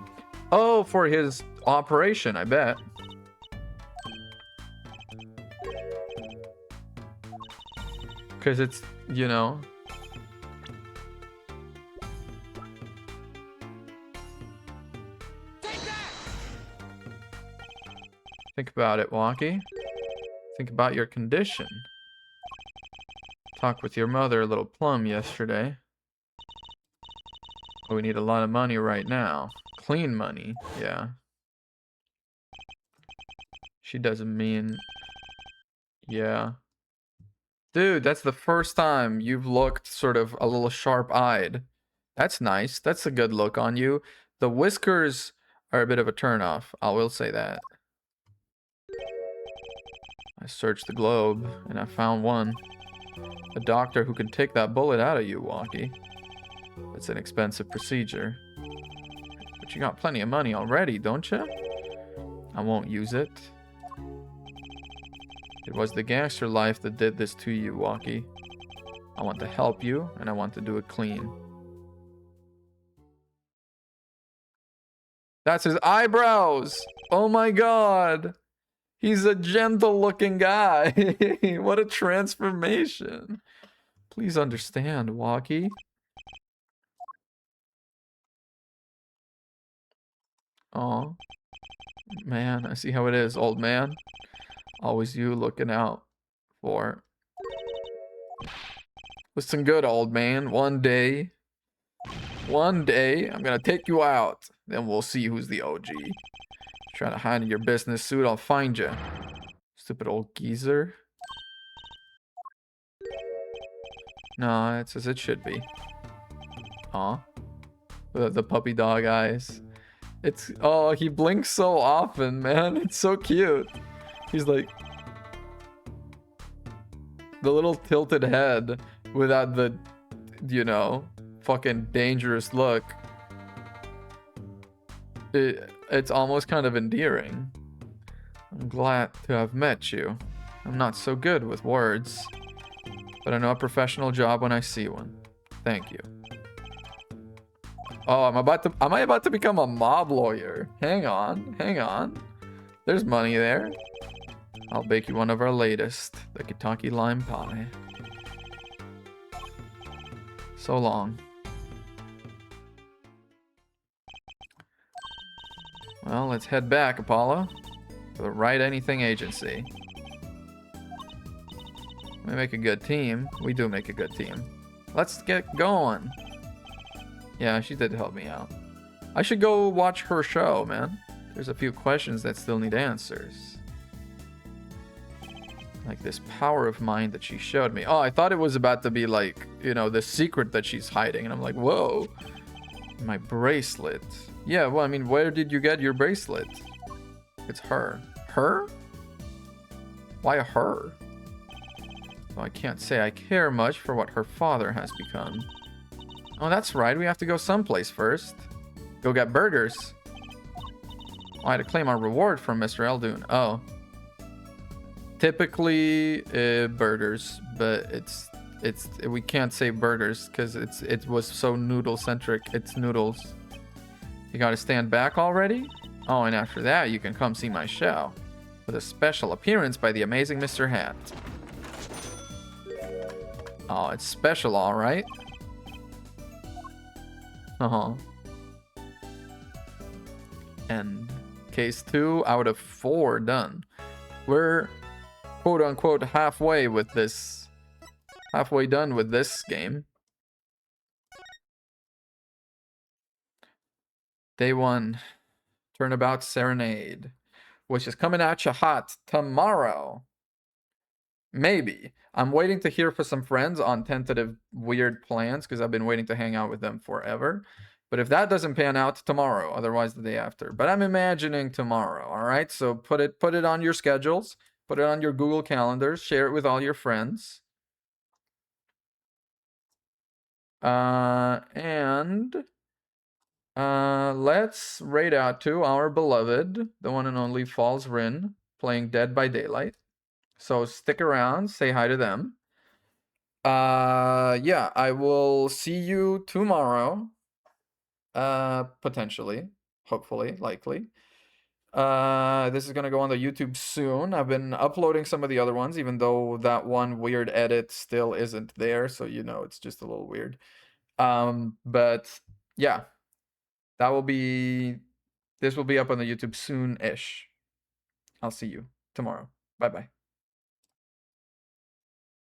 Oh, for his operation, I bet. Because it's, you know. Think about it, Walkie. Think about your condition. Talked with your mother a little plum yesterday. We need a lot of money right now. Clean money, yeah. She doesn't mean... Yeah. Dude, that's the first time you've looked sort of a little sharp-eyed. That's nice. That's a good look on you. The whiskers are a bit of a turnoff. I will say that. I searched the globe, and I found one. A doctor who can take that bullet out of you, Walkie. It's an expensive procedure. But you got plenty of money already, don't you? I won't use it. It was the gangster life that did this to you, Walkie. I want to help you, and I want to do it clean. That's his eyebrows! Oh my god! He's a gentle-looking guy! What a transformation! Please understand, Walkie. Oh, man, I see how it is, old man. Always you looking out for. Listen good, old man. One day, I'm gonna take you out. Then we'll see who's the OG. Try to hide in your business suit, I'll find you. Stupid old geezer. No, it's as it should be. Aw. The puppy dog eyes. It's, oh, he blinks so often, man. It's so cute. He's like, the little tilted head without the, you know, fucking dangerous look. It's almost kind of endearing. I'm glad to have met you. I'm not so good with words, but I know a professional job when I see one. Thank you. Oh, am I about to become a mob lawyer? Hang on. There's money there. I'll bake you one of our latest, the Kentucky lime pie. So long. Well, let's head back, Apollo. To the Right Anything Agency. We make a good team. We do make a good team. Let's get going. Yeah, she did help me out. I should go watch her show, man. There's a few questions that still need answers. Like this power of mind that she showed me. Oh, I thought it was about to be like, you know, the secret that she's hiding. And I'm like, whoa. My bracelet. Yeah, well, I mean, where did you get your bracelet? It's her. Her? Why her? Well, I can't say I care much for what her father has become. Oh, that's right. We have to go someplace first. Go get burgers. Oh, I had to claim our reward from Mr. Eldoon. Oh. Typically, burgers, but we can't say burgers because it was so noodle centric. It's noodles. You gotta stand back already? Oh, and after that, you can come see my show with a special appearance by the amazing Mr. Hat. Oh, it's special, all right. And case 2 out of 4 done. We're quote unquote halfway done with this game. Day 1, Turnabout Serenade, which is coming at you hot tomorrow. Maybe. I'm waiting to hear from some friends on tentative weird plans because I've been waiting to hang out with them forever. But if that doesn't pan out, tomorrow, otherwise the day after. But I'm imagining tomorrow, all right? So put it on your schedules, put it on your Google calendars, share it with all your friends. Let's raid out to our beloved, the one and only Falls Rin, playing Dead by Daylight. So stick around, say hi to them. Yeah, I will see you tomorrow. Potentially, hopefully, likely. This is gonna go on the YouTube soon. I've been uploading some of the other ones, even though that one weird edit still isn't there, so you know it's just a little weird. But yeah, this will be up on the YouTube soon-ish. I'll see you tomorrow. Bye-bye.